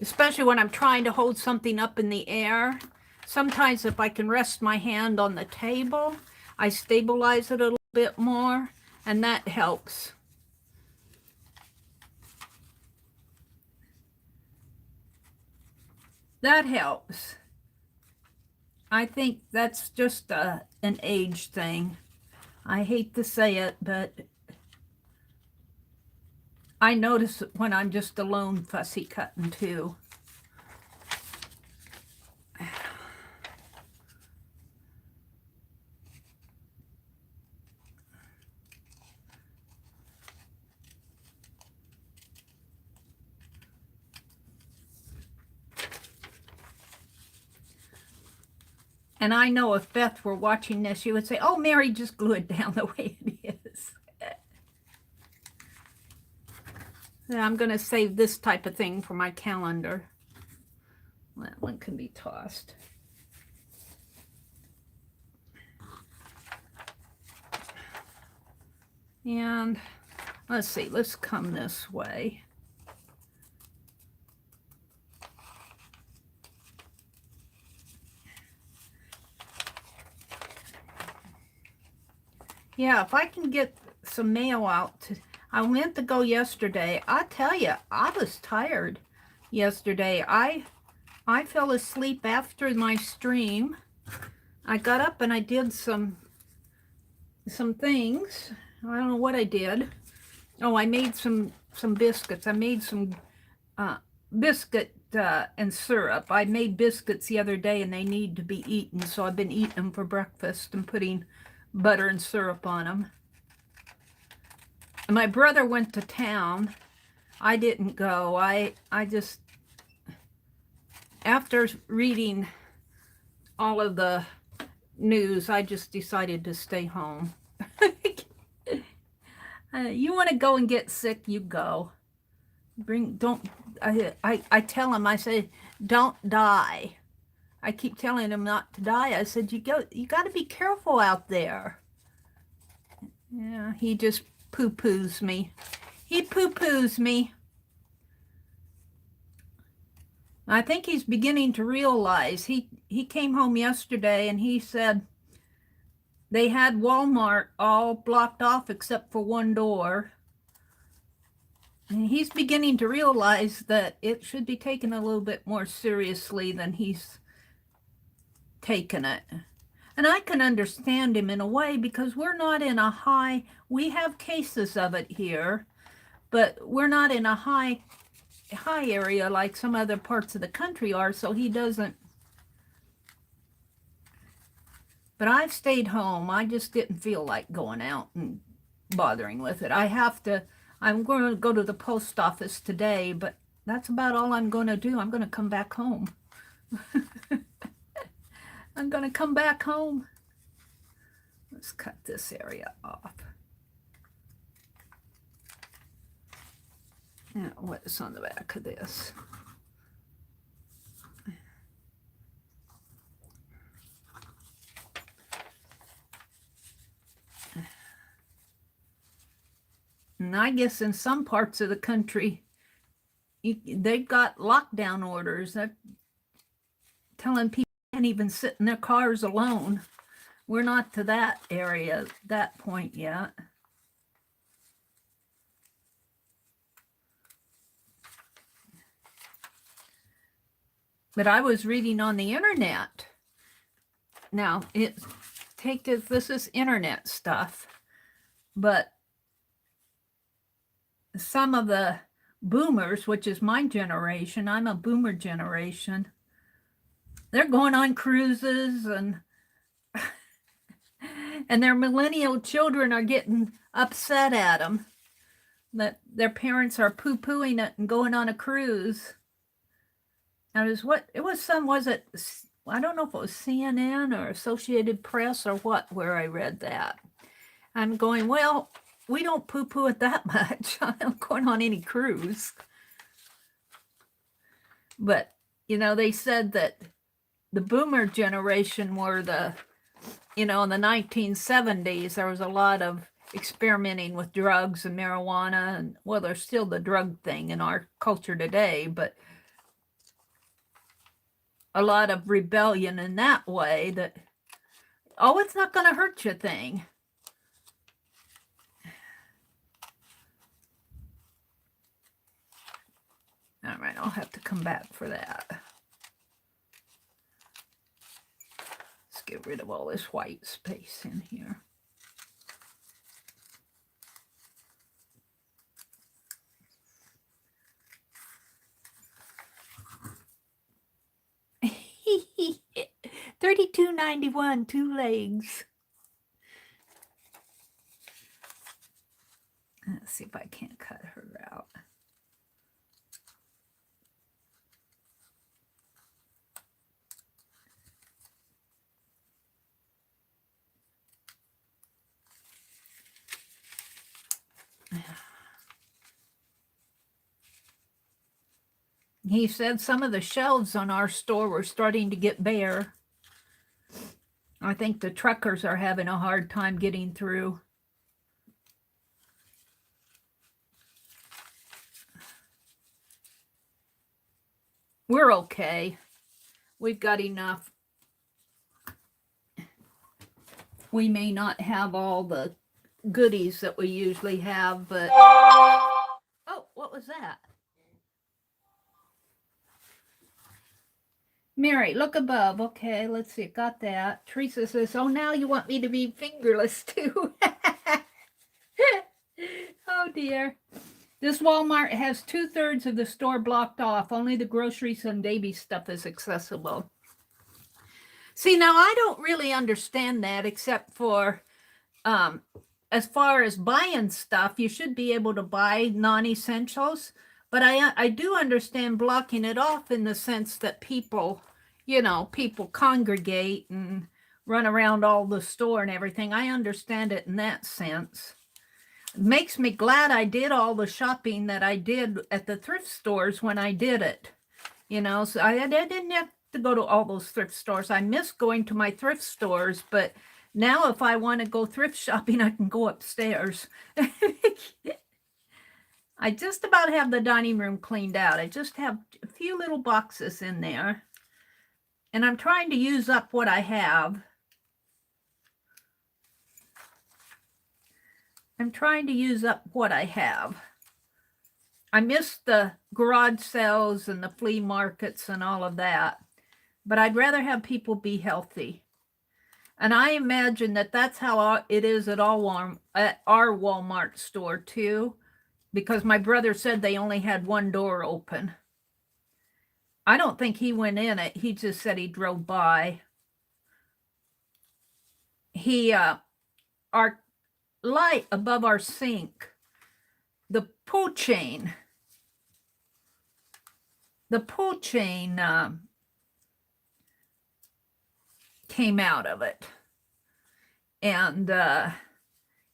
Especially when I'm trying to hold something up in the air. Sometimes if I can rest my hand on the table, I stabilize it a little bit more, and that helps. That helps. I think that's just an age thing. I hate to say it, but I notice it when I'm just alone fussy cutting too. And I know if Beth were watching this, she would say, oh, Mary, just glue it down the way it is. Yeah, I'm going to save this type of thing for my calendar. That one can be tossed. And let's see, let's come this way. Yeah, if I can get some mail out. I meant to go yesterday. I tell you, I was tired yesterday. I fell asleep after my stream. I got up and I did some things. I don't know what I did. Oh, I made some biscuits. I made some biscuit and syrup. I made biscuits the other day and they need to be eaten, so I've been eating them for breakfast and putting butter and syrup on them. And my brother went to town. I didn't go. I just, after reading all of the news, I just decided to stay home. You want to go and get sick, you go. I tell him, I say, don't die. I keep telling him not to die. I said, you got to be careful out there. Yeah, he just poo-poos me. He poo-poos me. I think he's beginning to realize. He came home yesterday and he said they had Walmart all blocked off except for one door. And he's beginning to realize that it should be taken a little bit more seriously than he's taken it. And I can understand him in a way because we're not in a high, we have cases of it here, but we're not in a high area like some other parts of the country are, so he doesn't. But I've stayed home. I just didn't feel like going out and bothering with it. I'm going to go to the post office today, but that's about all I'm going to do. I'm going to come back home. I'm going to come back home. Let's cut this area off. Now, what is on the back of this? And I guess in some parts of the country, they've got lockdown orders. They're telling people can't even sit in their cars alone. We're not to that area, that point yet. But I was reading on the internet. Now, this is internet stuff, but some of the boomers, which is my generation, I'm a boomer generation, they're going on cruises and their millennial children are getting upset at them that their parents are poo-pooing it and going on a cruise. Now, I don't know if it was CNN or Associated Press or what, where I read that. I'm going, well, we don't poo-poo it that much. I'm not going on any cruise. But, they said that the boomer generation were in the 1970s, there was a lot of experimenting with drugs and marijuana. And, well, there's still the drug thing in our culture today, but a lot of rebellion in that way that, oh, it's not going to hurt you thing. All right, I'll have to come back for that. rid of all this white space in here. $32.91, 2 legs. Let's see if I can't cut her out. He said some of the shelves on our store were starting to get bare. I think the truckers are having a hard time getting through. We're okay. We've got enough. We may not have all the goodies that we usually have, but... Oh, what was that? Mary, look above. Okay, let's see. Got that. Teresa says, oh, now you want me to be fingerless too. Oh, dear. This Walmart has 2/3 of the store blocked off. Only the groceries and baby stuff is accessible. See, now I don't really understand that, except for as far as buying stuff, you should be able to buy non-essentials. But I do understand blocking it off in the sense that people, you know, people congregate and run around all the store and everything. I understand it in that sense. It makes me glad I did all the shopping that I did at the thrift stores when I did it. You know, so I didn't have to go to all those thrift stores. I miss going to my thrift stores, but now if I want to go thrift shopping, I can go upstairs. I just about have the dining room cleaned out. I just have a few little boxes in there. And I'm trying to use up what I have. I'm trying to use up what I have. I miss the garage sales and the flea markets and all of that. But I'd rather have people be healthy. And I imagine that that's how it is at our Walmart store too. Because my brother said they only had one door open. I don't think he went in it. He just said he drove by. Our light above our sink, the pull chain came out of it. And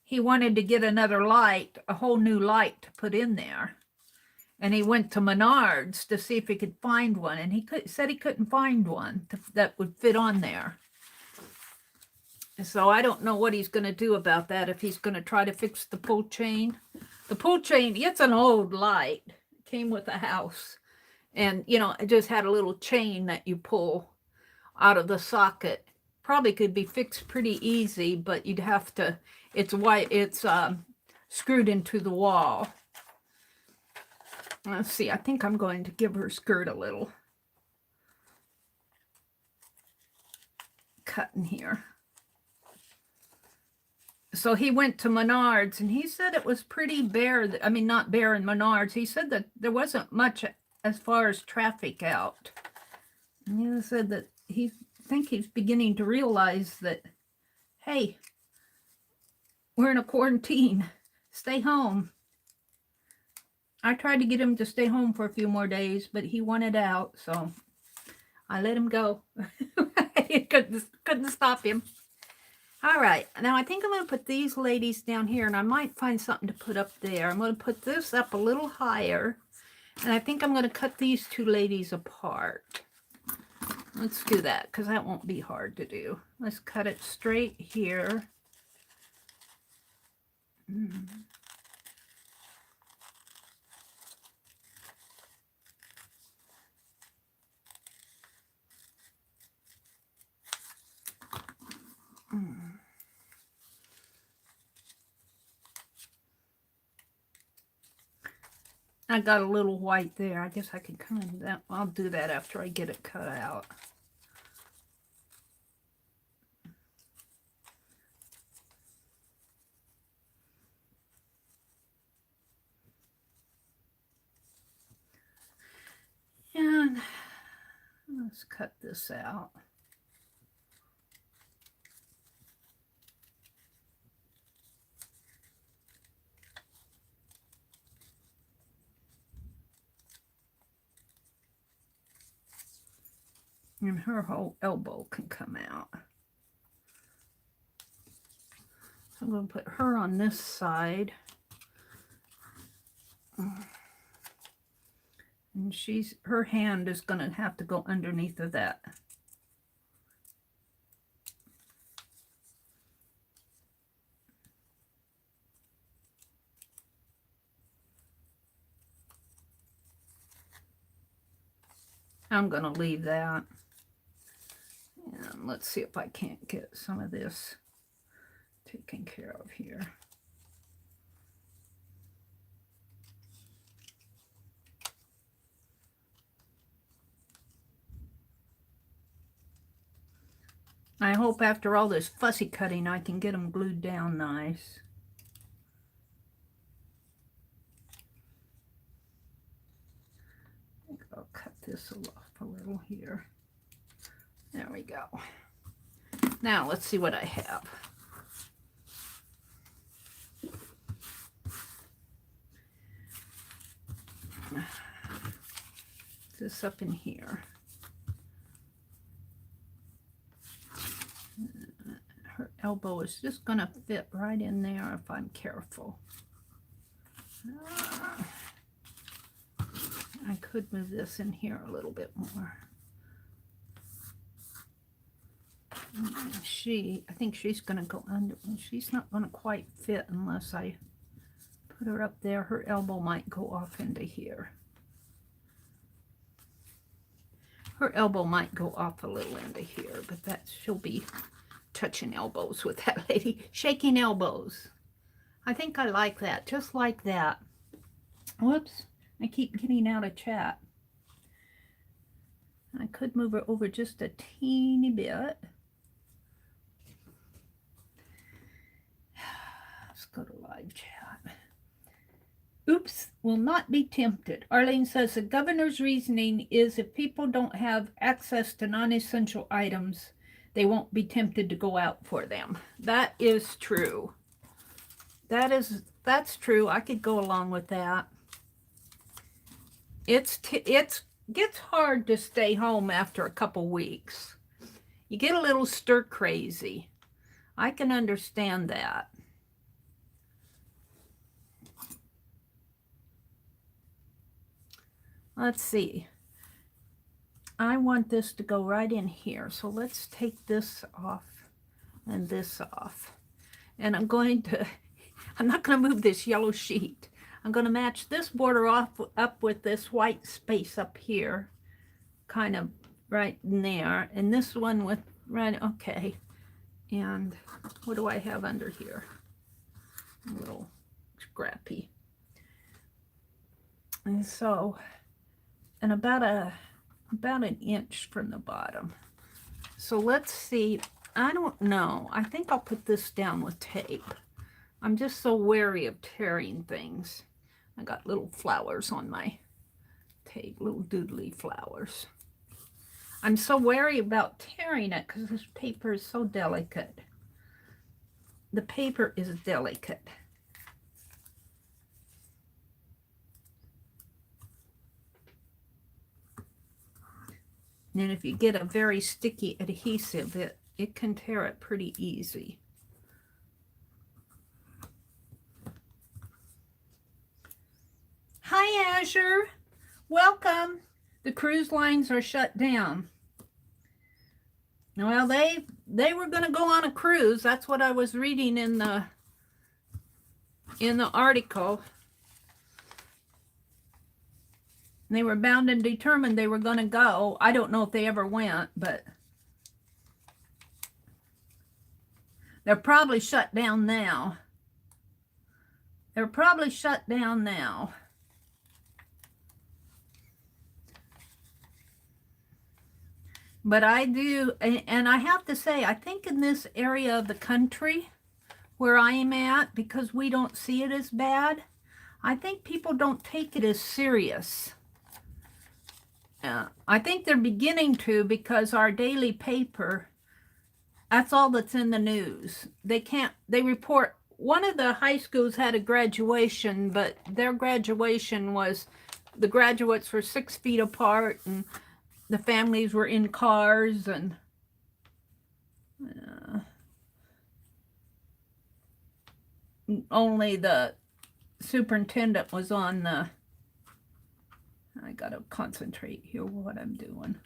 he wanted to get another light, a whole new light to put in there. And he went to Menards to see if he could find one. And he said he couldn't find one that would fit on there. So I don't know what he's going to do about that, if he's going to try to fix the pull chain. The pull chain, it's an old light. It came with the house. And, you know, it just had a little chain that you pull out of the socket. Probably could be fixed pretty easy, but you'd have to, it's screwed into the wall. Let's see, I think I'm going to give her skirt a little cut in here. So he went to Menards and he said it was pretty bare. I mean, not bare in Menards. He said that there wasn't much as far as traffic out. And he said that he think he's beginning to realize that, hey, we're in a quarantine. Stay home. I tried to get him to stay home for a few more days, but he wanted out, so I let him go. couldn't stop him. All right, now I think I'm going to put these ladies down here, and I might find something to put up there. I'm going to put this up a little higher, and I think I'm going to cut these two ladies apart. Let's do that, because that won't be hard to do. Let's cut it straight here. I got a little white there. I guess I can come in that. I'll do that after I get it cut out. Let's cut this out. And her whole elbow can come out. So I'm going to put her on this side. And her hand is going to have to go underneath of that. I'm going to leave that. And let's see if I can't get some of this taken care of here. I hope after all this fussy cutting I can get them glued down nice. I think I'll cut this off a little here. There we go. Now let's see what I have. This up in here. Her elbow is just going to fit right in there if I'm careful. I could move this in here a little bit more. I think she's going to go under. She's not going to quite fit unless I put her up there. Her elbow might go off into here. Her elbow might go off a little into here, but she'll be touching elbows with that lady. Shaking elbows. I think I like that, just like that. Whoops, I keep getting out of chat. I could move her over just a teeny bit. Let's go to live chat. Oops, will not be tempted. Arlene says the governor's reasoning is if people don't have access to non-essential items, they won't be tempted to go out for them. That is true. That's true. I could go along with that. It gets hard to stay home after a couple weeks. You get a little stir crazy. I can understand that. Let's see. I want this to go right in here. So let's take this off and this off. And I'm not going to move this yellow sheet. I'm going to match this border up with this white space up here. Kind of right in there. And this one with, right, okay. And what do I have under here? A little scrappy. And so, and about an inch from the bottom. So let's see. I don't know. I think I'll put this down with tape. I'm just so wary of tearing things. I got little flowers on my tape, little doodly flowers. I'm so wary about tearing it because this paper is so delicate. The paper is delicate. And if you get a very sticky adhesive, it can tear it pretty easy. Hi, Azure. Welcome. The cruise lines are shut down. Well, they were going to go on a cruise. That's what I was reading in the article. They were bound and determined they were going to go. I don't know if they ever went, but they're probably shut down now. They're probably shut down now. But I do, and I have to say, I think in this area of the country where I am at, because we don't see it as bad, I think people don't take it as serious I think they're beginning to, because our daily paper, that's all that's in the news. They report, one of the high schools had a graduation, but their graduation was, the graduates were 6 feet apart and the families were in cars, and only the superintendent was on the, I gotta concentrate here what I'm doing.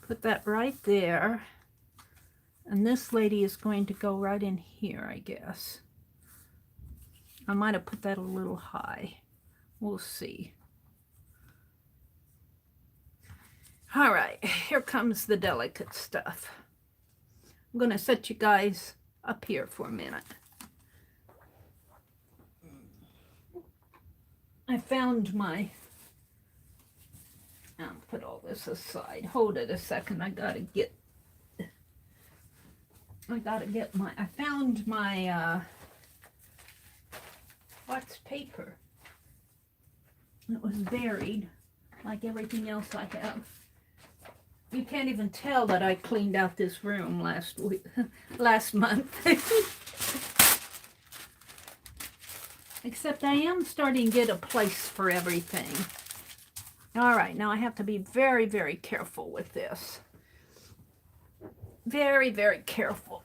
Put that right there. And this lady is going to go right in here, I guess. I might have put that a little high. We'll see. All right, here comes the delicate stuff. I'm going to set you guys up here for a minute. I found my, I'll put all this aside. Hold it a second. I found my, what's paper? It was buried like everything else I have. You can't even tell that I cleaned out this room last month. Except I am starting to get a place for everything. All right, now I have to be very, very careful with this. Very, very careful.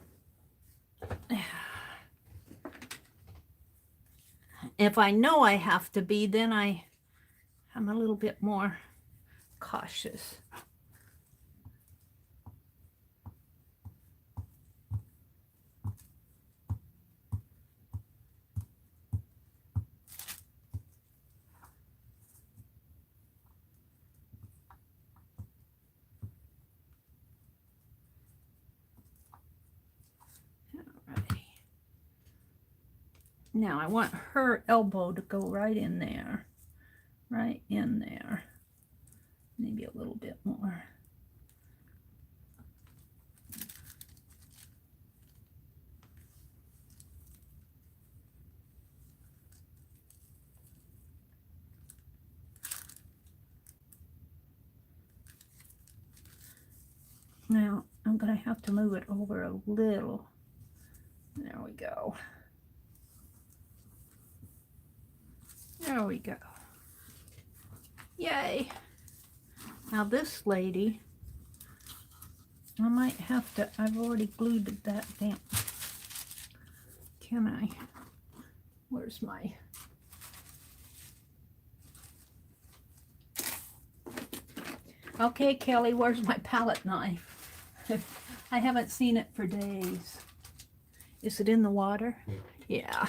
If I know I have to be, then I'm a little bit more cautious. Now I want her elbow to go right in there. Right in there. Maybe a little bit more. Now I'm going to have to move it over a little. There we go. There we go. Yay. Now this lady, I might have to, I've already glued that down. Can I? Where's my? Okay, Kelly, where's my palette knife? I haven't seen it for days. Is it in the water? Yeah.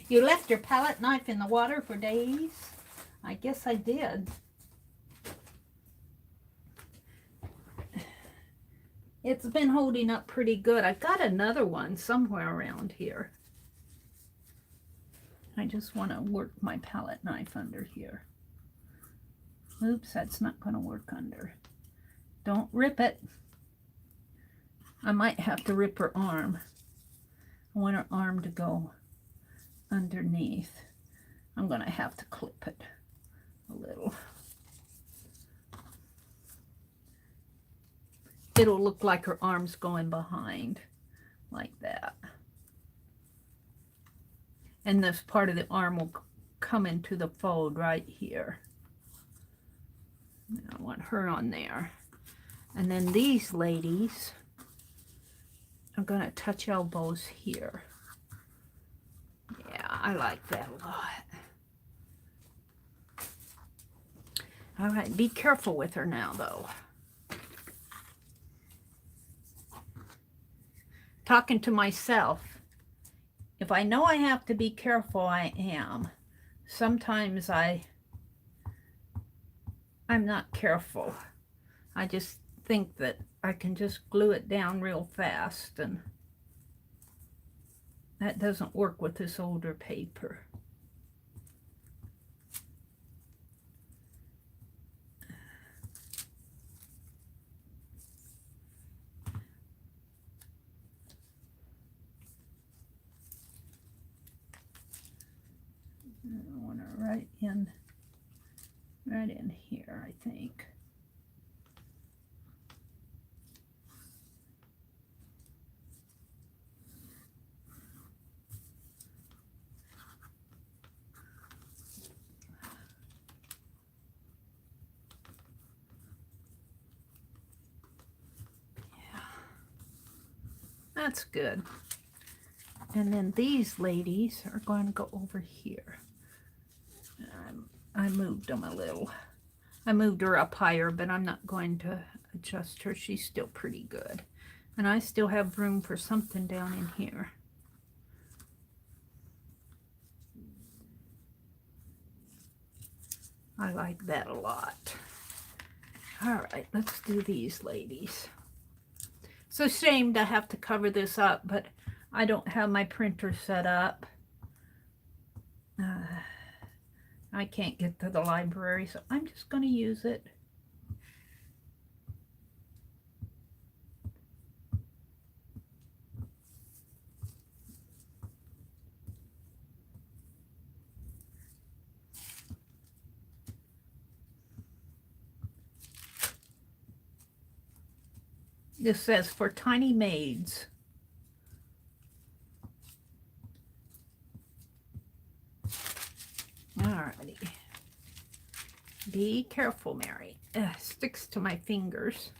You left your palette knife in the water for days? I guess I did. It's been holding up pretty good. I got another one somewhere around here. I just want to work my palette knife under here. Oops, that's not going to work under. Don't rip it. I might have to rip her arm. I want her arm to go underneath. I'm going to have to clip it a little. It'll look like her arm's going behind, like that. And this part of the arm will come into the fold right here. I want her on there. And then these ladies, I'm going to touch elbows here. Yeah, I like that a lot. All right, be careful with her now, though. Talking to myself. If I know I have to be careful, I am. Sometimes I'm not careful. I just think that I can just glue it down real fast, and that doesn't work with this older paper. I want to right in here, I think. That's good. And then these ladies are going to go over here. I moved them a little. I moved her up higher, but I'm not going to adjust her. She's still pretty good. And I still have room for something down in here. I like that a lot. All right, let's do these ladies. It's a shame to have to cover this up, but I don't have my printer set up. I can't get to the library, so I'm just going to use it. This says for tiny maids. Alrighty. Be careful, Mary. Sticks to my fingers.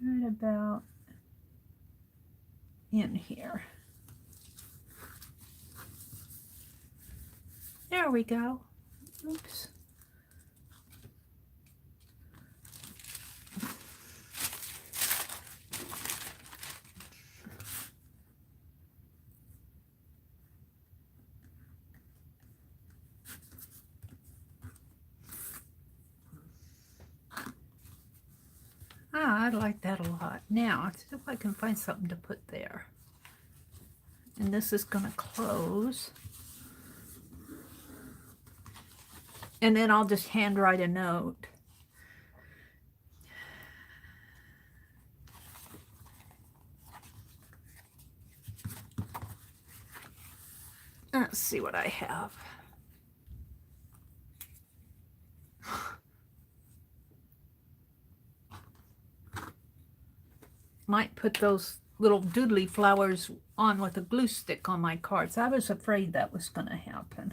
Right about in here. There we go. Oops. I like that a lot. Now, let's see if I can find something to put there. And this is going to close. And then I'll just handwrite a note. Let's see what I have. Might put those little doodly flowers on with a glue stick on my cards. I was afraid that was going to happen.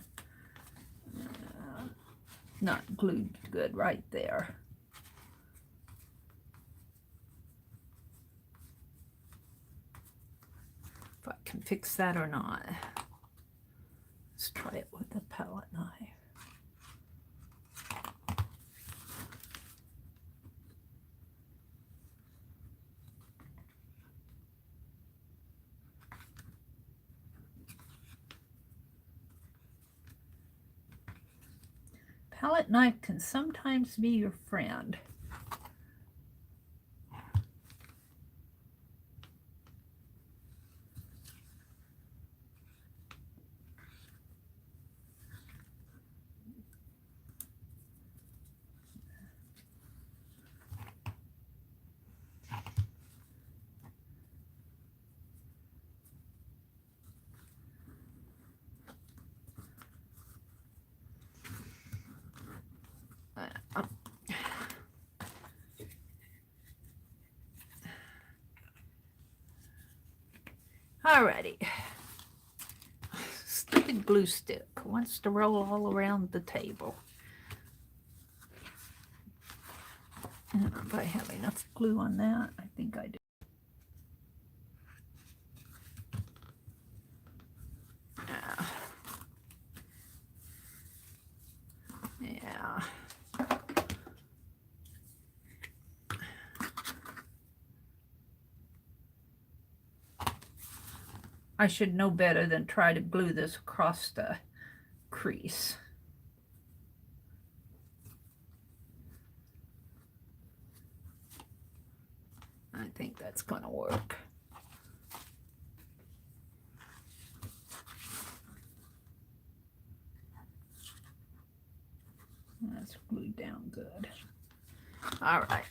Not glued good right there. If I can fix that or not. Let's try it with a palette knife. Palette knife can sometimes be your friend. Alrighty. Stupid glue stick wants to roll all around the table. I don't know if I have enough glue on that. I think I do. Yeah. I should know better than try to glue this across the crease. I think that's going to work. That's glued down good. All right.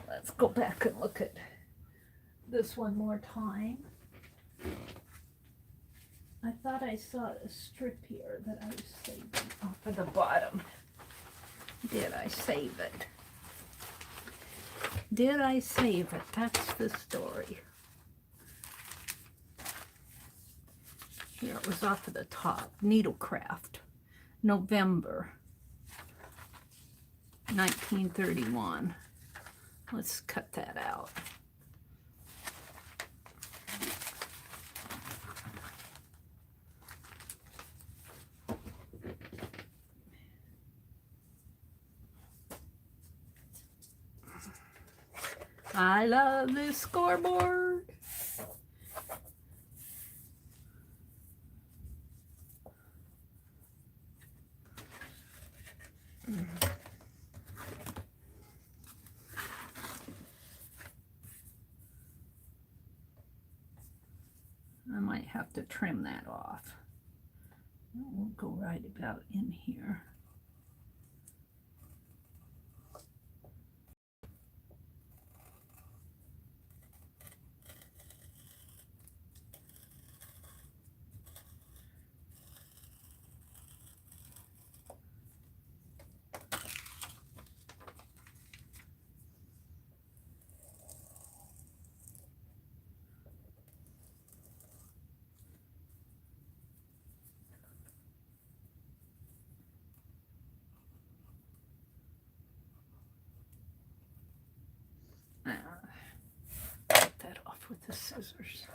Let's go back and look at this one more time. I thought I saw a strip here that I was saving off of the bottom. Did I save it? Did I save it? That's the story. Here it was off of the top. Needlecraft. November 1931. Let's cut that out. I love this scoreboard. I might have to trim that off. We'll go right about in here. Cut that off with the scissors.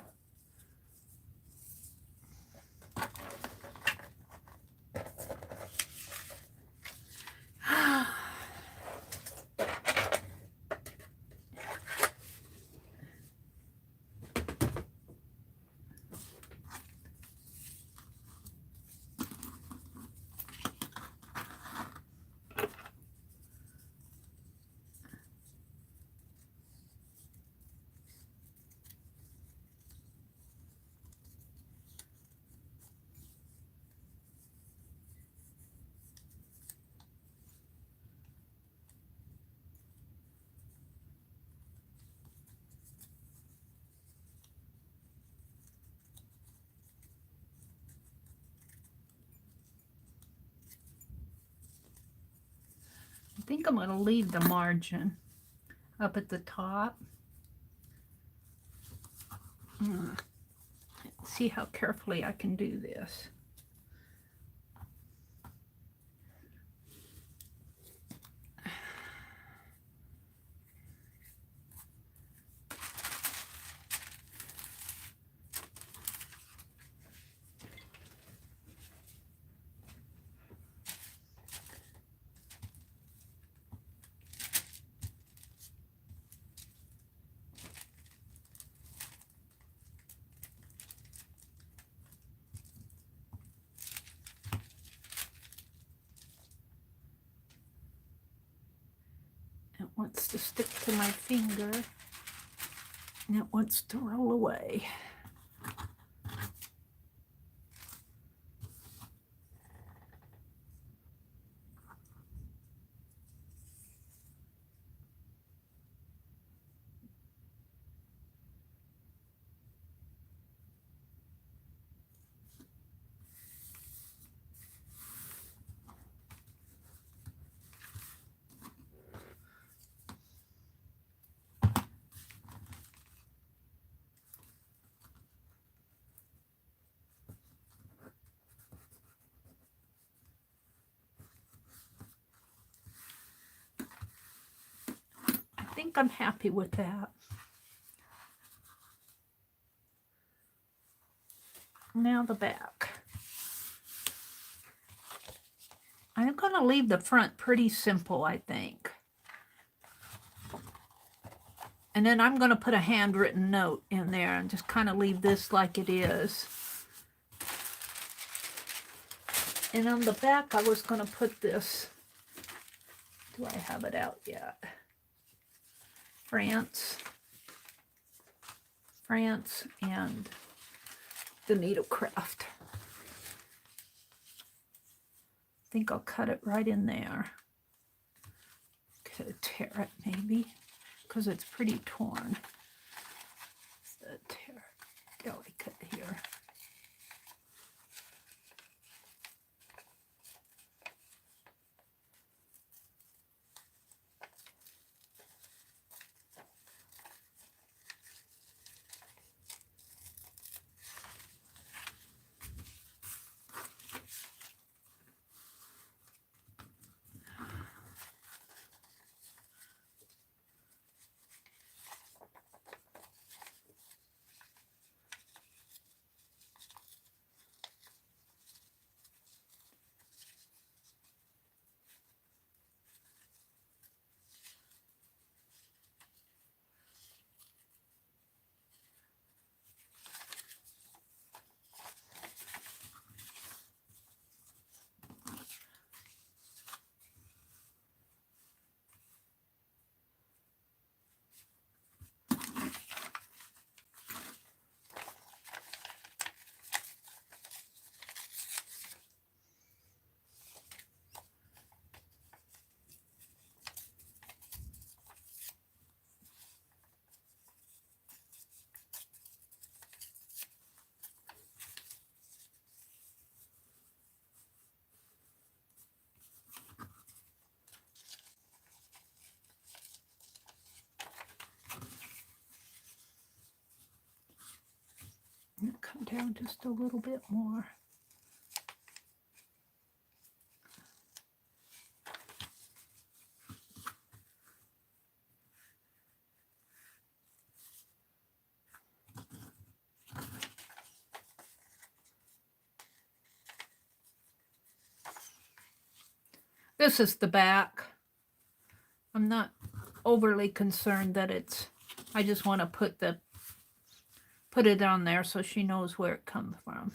I think I'm going to leave the margin up at the top. See how carefully I can do this. It wants to stick to my finger, and it wants to roll away. I think I'm happy with that. Now the back. I'm going to leave the front pretty simple, I think. And then I'm going to put a handwritten note in there and just kind of leave this like it is. And on the back, I was going to put this. Do I have it out yet? France France and the needlecraft. I think I'll cut it right in there. Could tear it maybe, because it's pretty torn. Tear delicate here. Come down just a little bit more. This is the back. I'm not overly concerned that it's, I just want to put it on there so she knows where it comes from.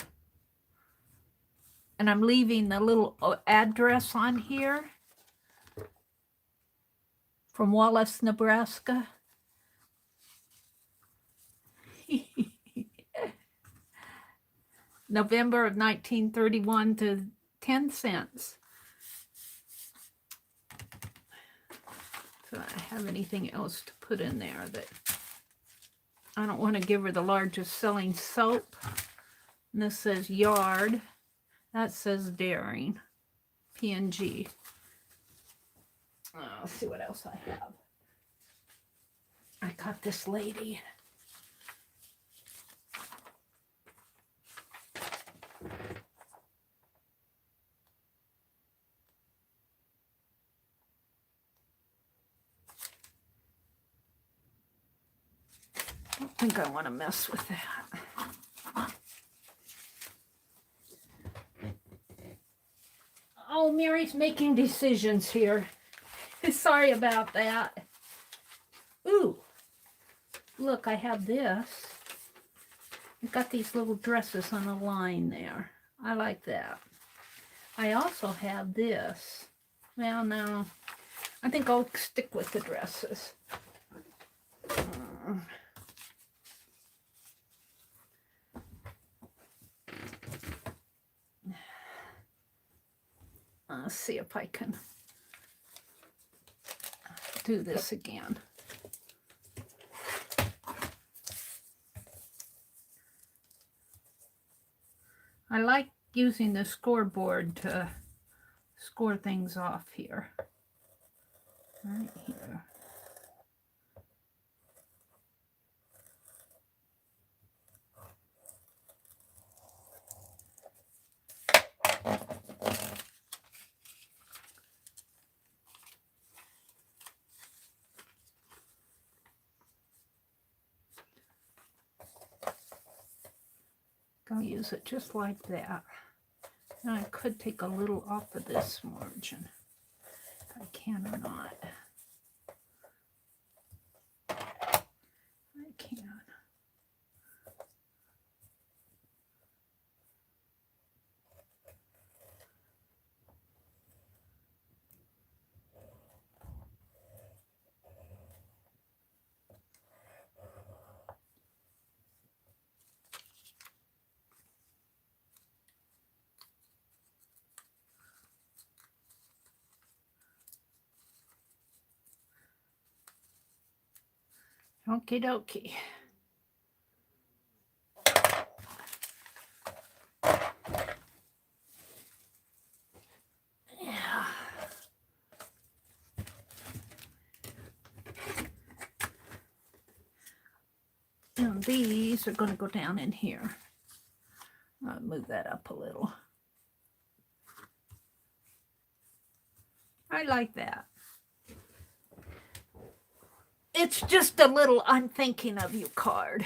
And I'm leaving the little address on here from Wallace, Nebraska. November of 1931 to 10 cents. So I have anything else to put in there that I don't want to give her the largest selling soap. And this says yard. That says daring. PNG. Let's see what else I have. I got this lady. I don't think I want to mess with that. Oh, Mary's making decisions here. Sorry about that. Ooh, look, I have this. I've got these little dresses on a line there. I like that. I also have this. Well, no, I think I'll stick with the dresses. Let's see if I can do this again. I like using the scoreboard to score things off here. Right here. I'll use it just like that. And I could take a little off of this margin, if I can or not. I can. Okie dokie. Yeah. And these are going to go down in here. I'll move that up a little. I like that. It's just a little I'm thinking of you card.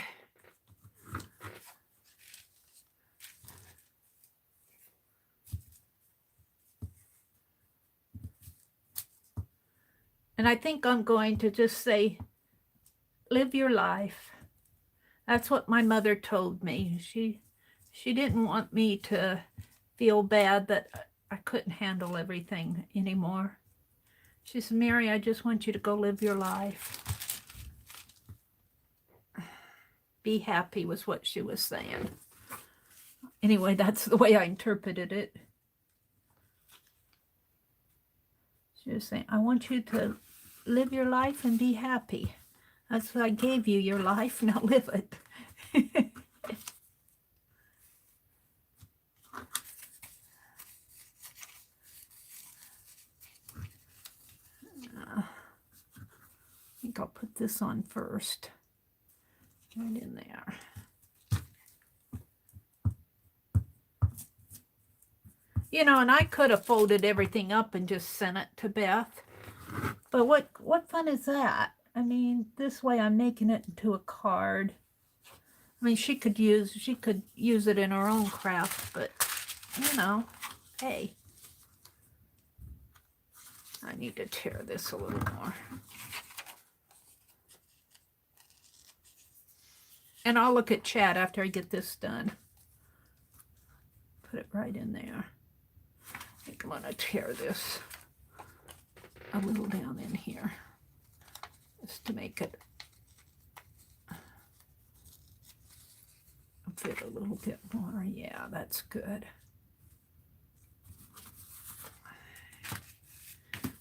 And I think I'm going to just say, live your life. That's what my mother told me. She didn't want me to feel bad that I couldn't handle everything anymore. She said, Mary, I just want you to go live your life. Be happy was what she was saying. Anyway, that's the way I interpreted it. She was saying, I want you to live your life and be happy. That's what I gave you, your life. Now live it. I think I'll put this on first. Right in there. You know, and I could have folded everything up and just sent it to Beth. But what fun is that? I mean, this way I'm making it into a card. I mean, she could use it in her own craft, but you know, hey. I need to tear this a little more. And I'll look at chat after I get this done. Put it right in there. I think I'm going to tear this a little down in here just to make it fit a little bit more. Yeah, that's good.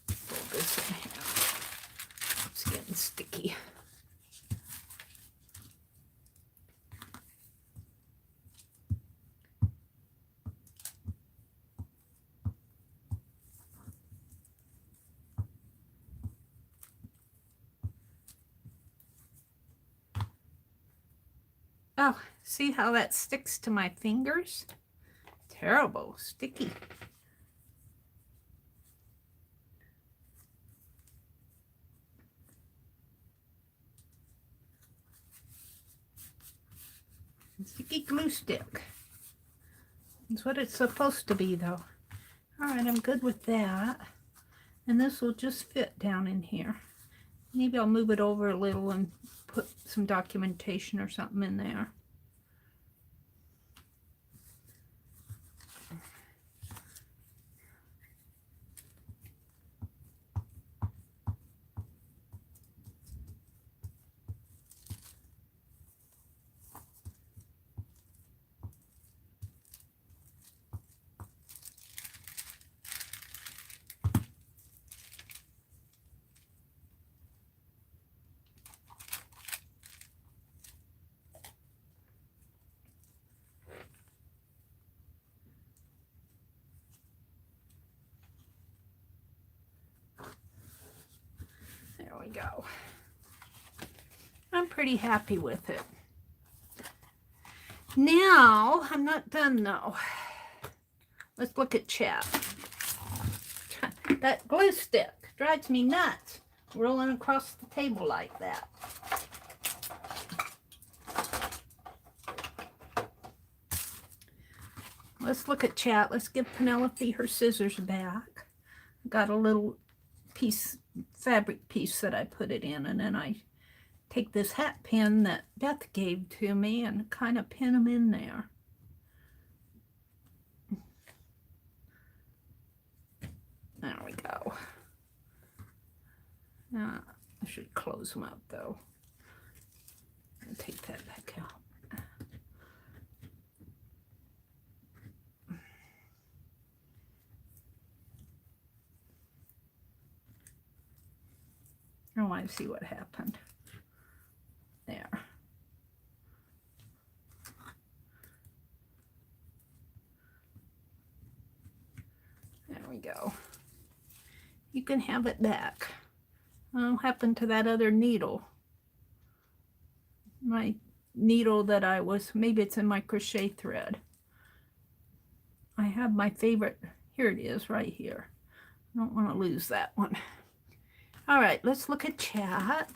Fold this in here. It's getting sticky. Oh, see how that sticks to my fingers? Terrible, sticky. Sticky glue stick. That's what it's supposed to be, though. All right, I'm good with that. And this will just fit down in here. Maybe I'll move it over a little and put some documentation or something in there. There we go. I'm pretty happy with it. Now, I'm not done though. Let's look at chat. That glue stick drives me nuts, rolling across the table like that. Let's look at chat. Let's give Penelope her scissors back. Got a little piece, fabric piece that I put it in, and then I take this hat pin that Beth gave to me and kind of pin them in there. There we go. Now, I should close them up though. And take that back out. I want to see what happened. There we go. You can have it back. What happened to that other needle? My needle that I was, maybe it's in my crochet thread. I have my favorite, here it is right here. I don't want to lose that one. All right, let's look at chat.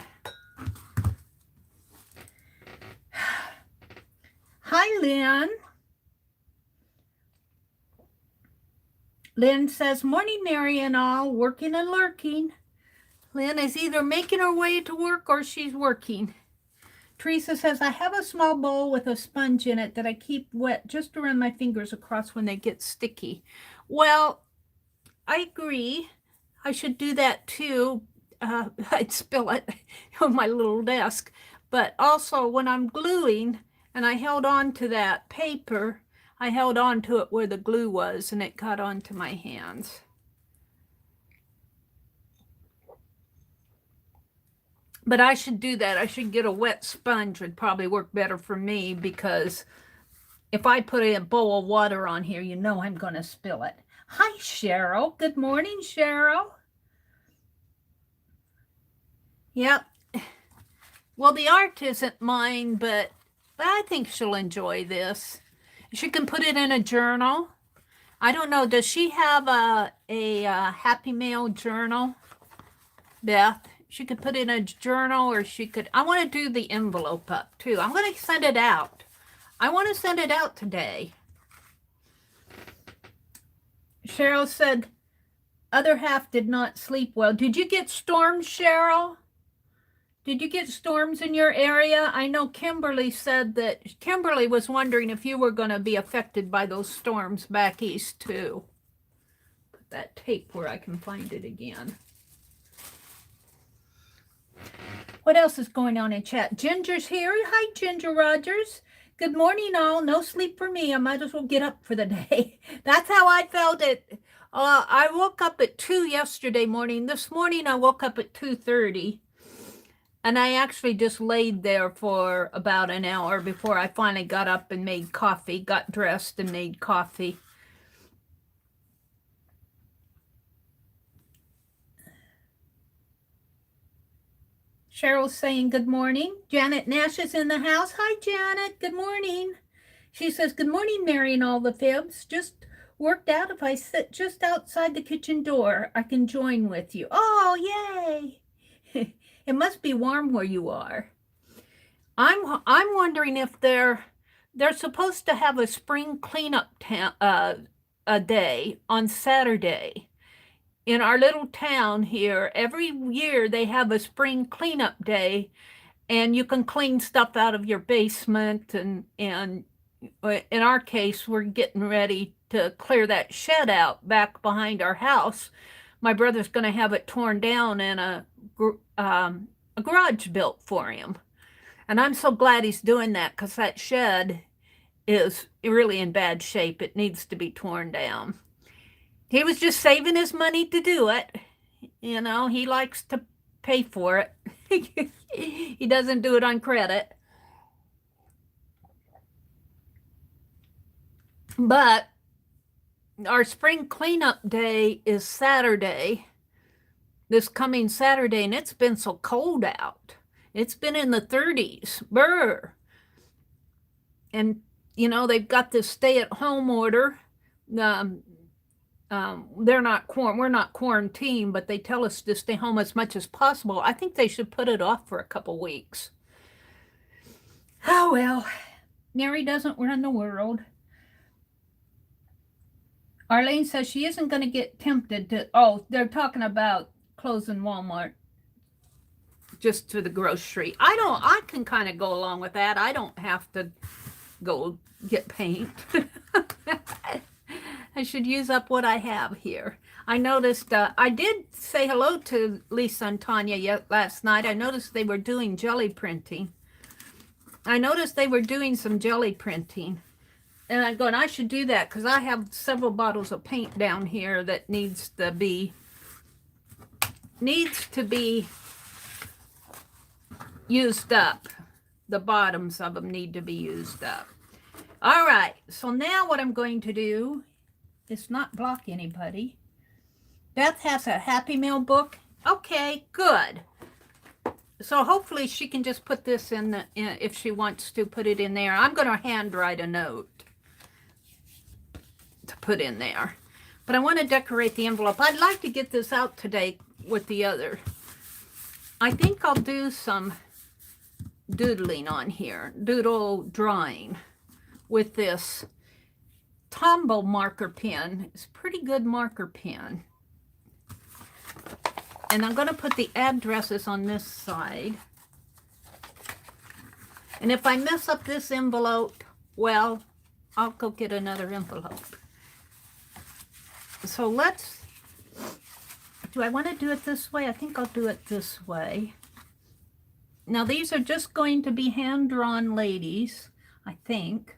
Hi, Lynn. Lynn says, morning, Mary and all, working and lurking. Lynn is either making her way to work or she's working. Teresa says, I have a small bowl with a sponge in it that I keep wet just around my fingers across when they get sticky. Well, I agree. I should do that too. I'd spill it on my little desk. But also when I'm gluing and I held on to that paper, I held on to it where the glue was and it got onto my hands. But I should do that. I should get a wet sponge. Would probably work better for me, because if I put a bowl of water on here, you know I'm going to spill it. Hi, Cheryl. Good morning, Cheryl. Yep. Well, the art isn't mine, but I think she'll enjoy this. She can put it in a journal. I don't know. Does she have a Happy Mail journal, Beth? She could put it in a journal, or she could, I want to do the envelope up too. I'm going to send it out. I want to send it out today. Cheryl said, other half did not sleep well. Did you get storms, Cheryl? Did you get storms in your area? I know Kimberly said that, Kimberly was wondering if you were going to be affected by those storms back east too. Put that tape where I can find it again. What else is going on in chat? Ginger's here. Hi, Ginger Rogers. Good morning, all. No sleep for me. I might as well get up for the day. That's how I felt it. I woke up at 2 yesterday morning. This morning, I woke up at 2:30. And I actually just laid there for about an hour before I finally got up and made coffee, got dressed and made coffee. Cheryl's saying good morning. Janet Nash is in the house. Hi, Janet. Good morning. She says, good morning, Mary and all the fibs. Just worked out. If I sit just outside the kitchen door, I can join with you. Oh, yay. It must be warm where you are. I'm wondering if they're supposed to have a spring cleanup a day on Saturday. In our little town here, every year they have a spring cleanup day, and you can clean stuff out of your basement. And in our case, we're getting ready to clear that shed out back behind our house. My brother's going to have it torn down and a garage built for him. And I'm so glad he's doing that, because that shed is really in bad shape. It needs to be torn down. He was just saving his money to do it. You know, he likes to pay for it. He doesn't do it on credit. But our spring cleanup day is Saturday, this coming Saturday, and it's been so cold out. It's been in the 30s. Brr. And, you know, they've got this stay-at-home order. We're not quarantined, but they tell us to stay home as much as possible. I think they should put it off for a couple weeks. Oh, well, Mary doesn't run the world. Arlene says she isn't going to get tempted to, oh, they're talking about closing Walmart just to the grocery. I can kind of go along with that. I don't have to go get paint. I should use up what I have here. I noticed, I did say hello to Lisa and Tanya last night. I noticed they were doing jelly printing. I noticed they were doing some jelly printing. And I'm going, I should do that, because I have several bottles of paint down here that needs to be used up. The bottoms of them need to be used up. All right, so now what I'm going to do is not block anybody. Beth has a Happy Mail book. Okay, good. So hopefully she can just put this if she wants to put it in there. I'm going to handwrite a note to put in there. But I want to decorate the envelope. I'd like to get this out today with the other. I think I'll do some doodling on here, doodle drawing with this Tombow marker pen. It's a pretty good marker pen. And I'm going to put the addresses on this side. And if I mess up this envelope, well, I'll go get another envelope. So do I want to do it this way? I think I'll do it this way. Now these are just going to be hand-drawn ladies, I think.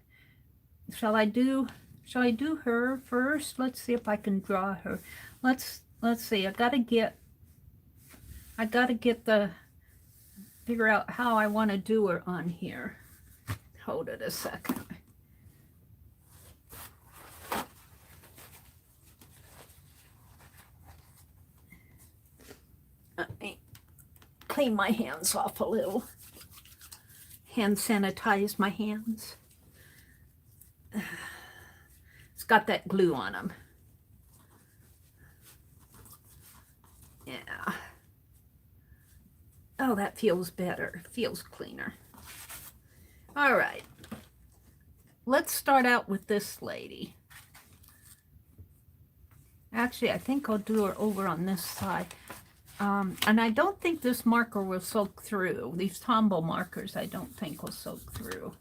Shall I do her first? Let's see if I can draw her. Let's see. I gotta figure out how I want to do her on here. Hold it a second. Let me clean my hands off a little. Hand sanitize my hands. It's got that glue on them. Yeah. Oh, that feels better. Feels cleaner. All right. Let's start out with this lady. Actually, I think I'll do her over on this side. And I don't think this marker will soak through. These Tombow markers, I don't think will soak through.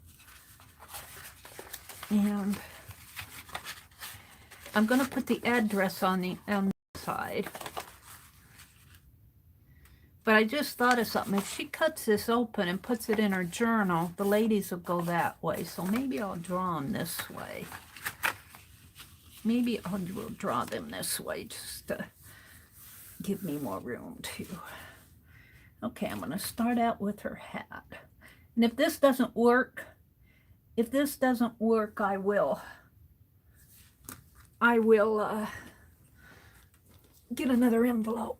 And I'm going to put the address on the side. But I just thought of something. If she cuts this open and puts it in her journal, the ladies will go that way. So maybe I'll draw them this way. Maybe I'll draw them this way just to give me more room too. Okay, I'm going to start out with her hat. And if this doesn't work, I will get another envelope.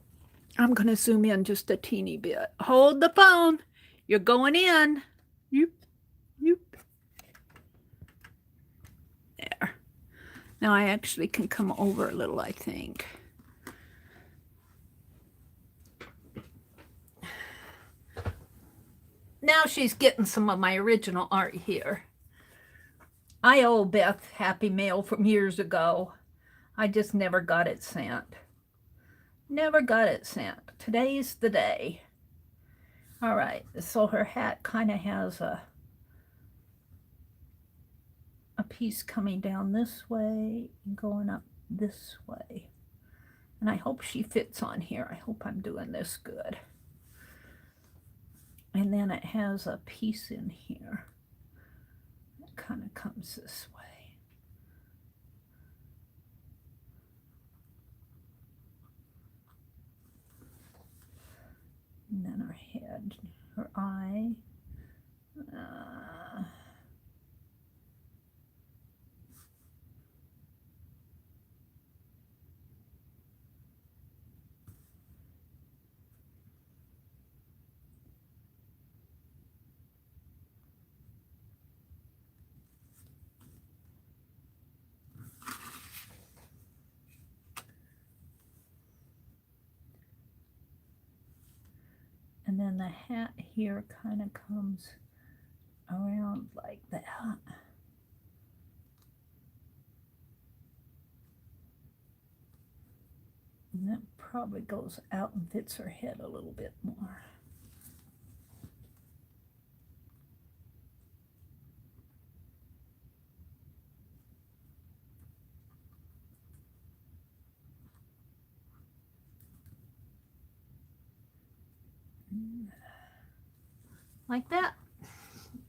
I'm going to zoom in just a teeny bit. Hold the phone. You're going in. Yoop, yoop. There. Now I actually can come over a little, I think. Now she's getting some of my original art here. I owe Beth Happy Mail from years ago. I just never got it sent. Never got it sent. Today's the day. All right, so her hat kind of has a piece coming down this way and going up this way. And I hope she fits on here. I hope I'm doing this good. And then it has a piece in here that kind of comes this way. And then her head, her eye. And then the hat here kind of comes around like that. And that probably goes out and fits her head a little bit more. Like that.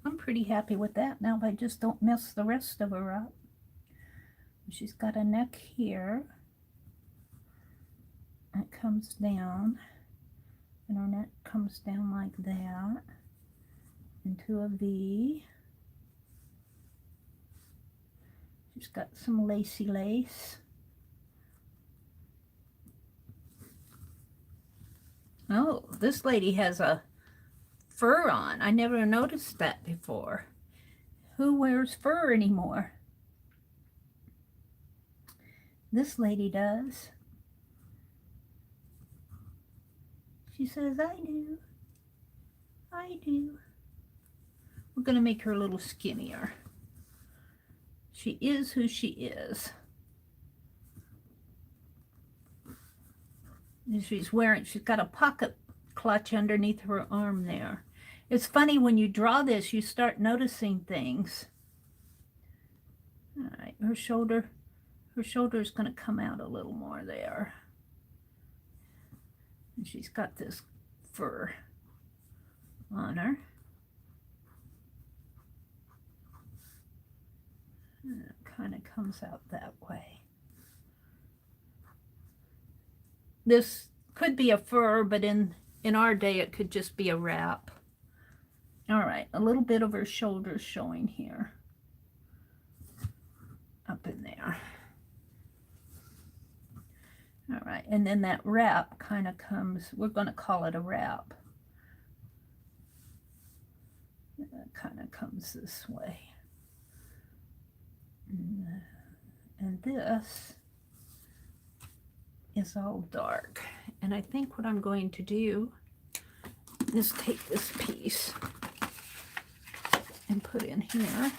I'm pretty happy with that. Now if I just don't mess the rest of her up. She's got a neck here. It comes down. And her neck comes down like that. Into a V. She's got some lacy lace. Oh, this lady has a fur on. I never noticed that before. Who wears fur anymore? This lady does. She says, I do. I do. We're going to make her a little skinnier. She is who she is. And she's got a pocket clutch underneath her arm there. It's funny when you draw this, you start noticing things. All right, her shoulder is going to come out a little more there. And she's got this fur on her. And it kind of comes out that way. This could be a fur, but in our day it could just be a wrap. All right, a little bit of her shoulders showing here. Up in there. All right, and then that wrap kind of comes, we're going to call it a wrap. And that kind of comes this way. And this is all dark. And I think what I'm going to do is take this piece and put in here.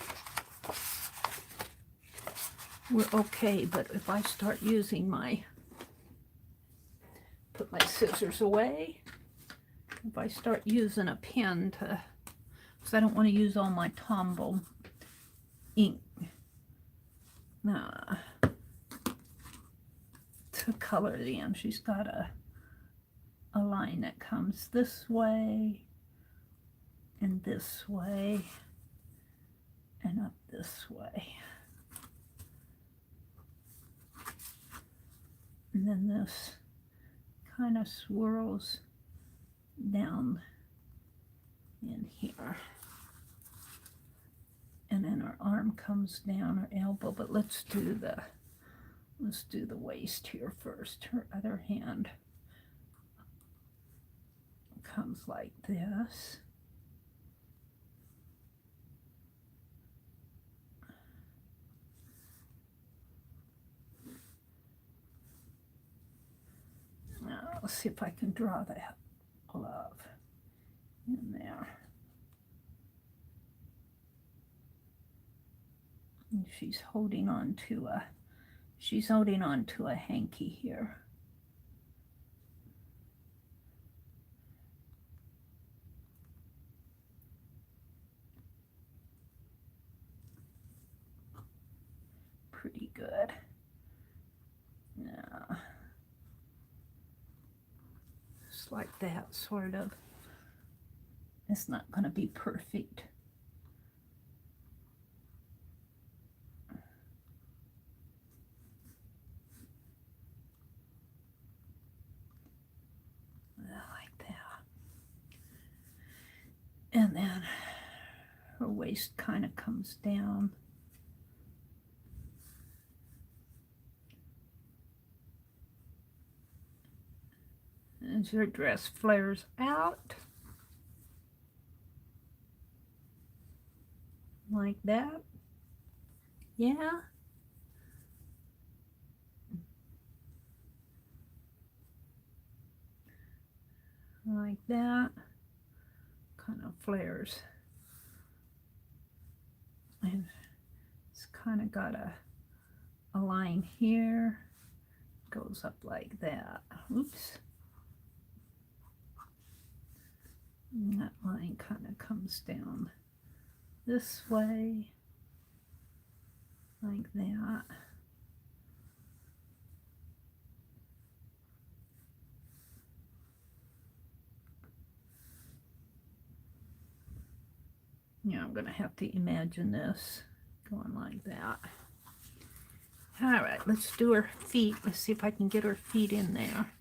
We're okay, but if I start using put my scissors away, if I start using a pen because I don't want to use all my Tombow ink to color it in. She's got a line that comes this way and this way and up this way. And then this kind of swirls down in here. And then her arm comes down, her elbow, but let's do the waist here first. Her other hand comes like this. Now, let's see if I can draw that glove in there. And she's holding on to a hanky here. Pretty good. Now, just like that, sort of. It's not going to be perfect. Like that. And then her waist kind of comes down. And her dress flares out. Like that. Yeah. Like that. Kind of flares. And it's kind of got a line here. Goes up like that. Oops. And that line kind of comes down this way, like that. Yeah, I'm going to have to imagine this going like that. All right, let's do her feet. Let's see if I can get her feet in there.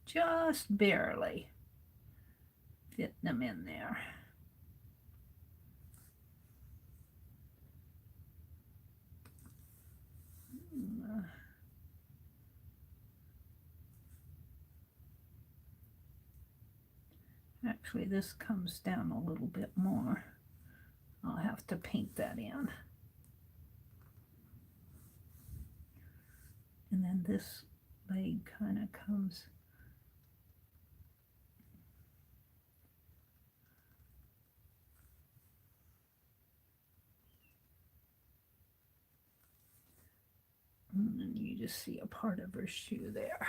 Just barely fitting them in there. Actually, this comes down a little bit more. I'll have to paint that in. And then this leg kind of comes. And then you just see a part of her shoe there.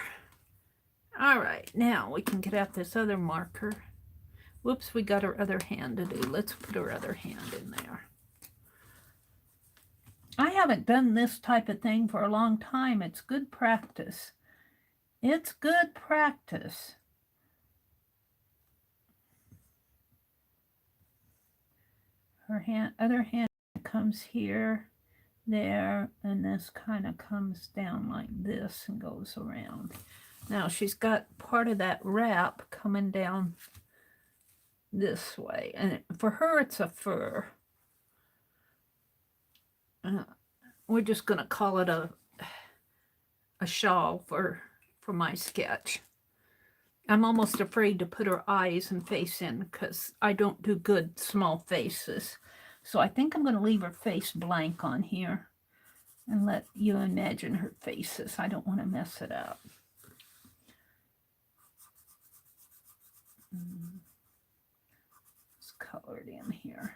All right, now we can get out this other marker. Whoops, we got her other hand to do. Let's put her other hand in there. I haven't done this type of thing for a long time. It's good practice. It's good practice. Her hand, other hand comes here, there, and this kind of comes down like this and goes around. Now she's got part of that wrap coming down this way, and for her it's a fur. We're just gonna call it a shawl for my sketch. I'm almost afraid to put her eyes and face in because I don't do good small faces. So I think I'm going to leave her face blank on here and let you imagine her faces. I don't want to mess it up. It's colored in here.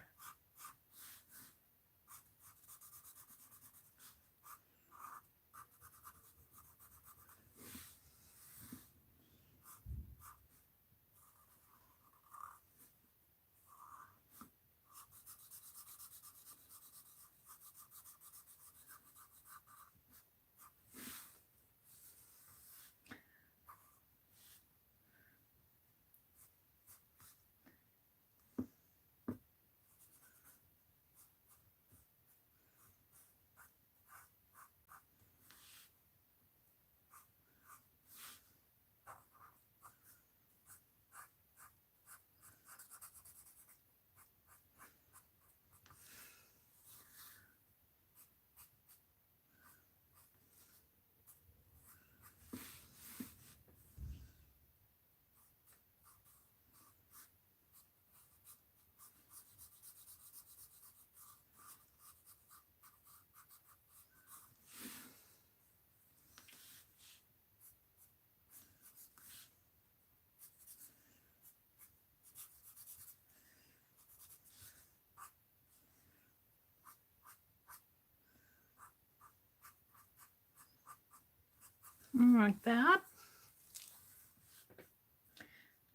Like that.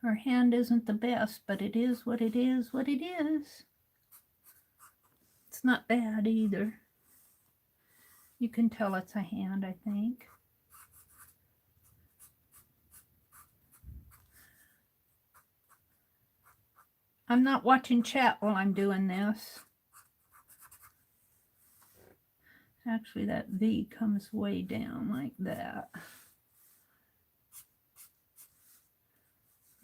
Her hand isn't the best, but it is what it is, what it is. It's not bad either. You can tell it's a hand, I think. I'm not watching chat while I'm doing this. Actually, that V comes way down like that.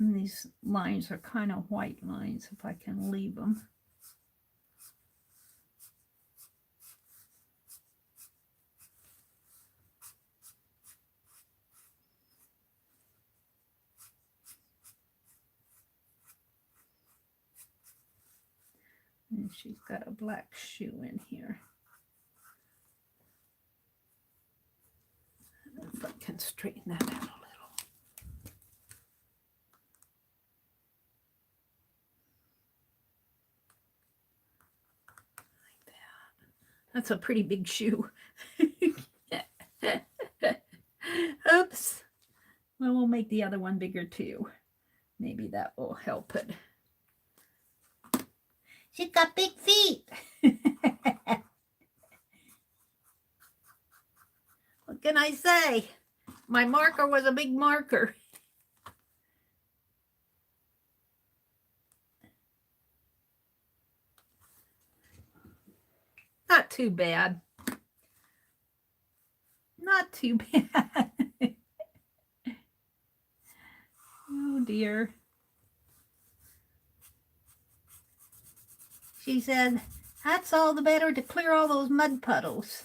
And these lines are kind of white lines, if I can leave them. And she's got a black shoe in here. If I can straighten that out a little. Like that. That's a pretty big shoe. Oops. Well, we'll make the other one bigger too. Maybe that will help it. She's got big feet. What can I say? My marker was a big marker. Not too bad. Not too bad. dear. She said, that's all the better to clear all those mud puddles.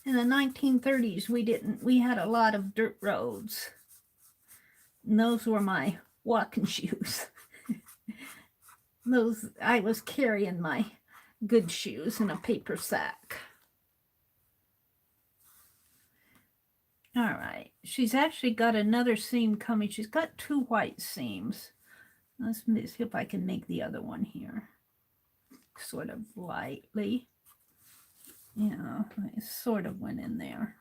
In the 1930s, we had a lot of dirt roads. And those were my walking shoes. I was carrying my good shoes in a paper sack. All right, she's actually got another seam coming. She's got 2 white seams. Let's see if I can make the other one here. Sort of lightly. Yeah, it sort of went in there.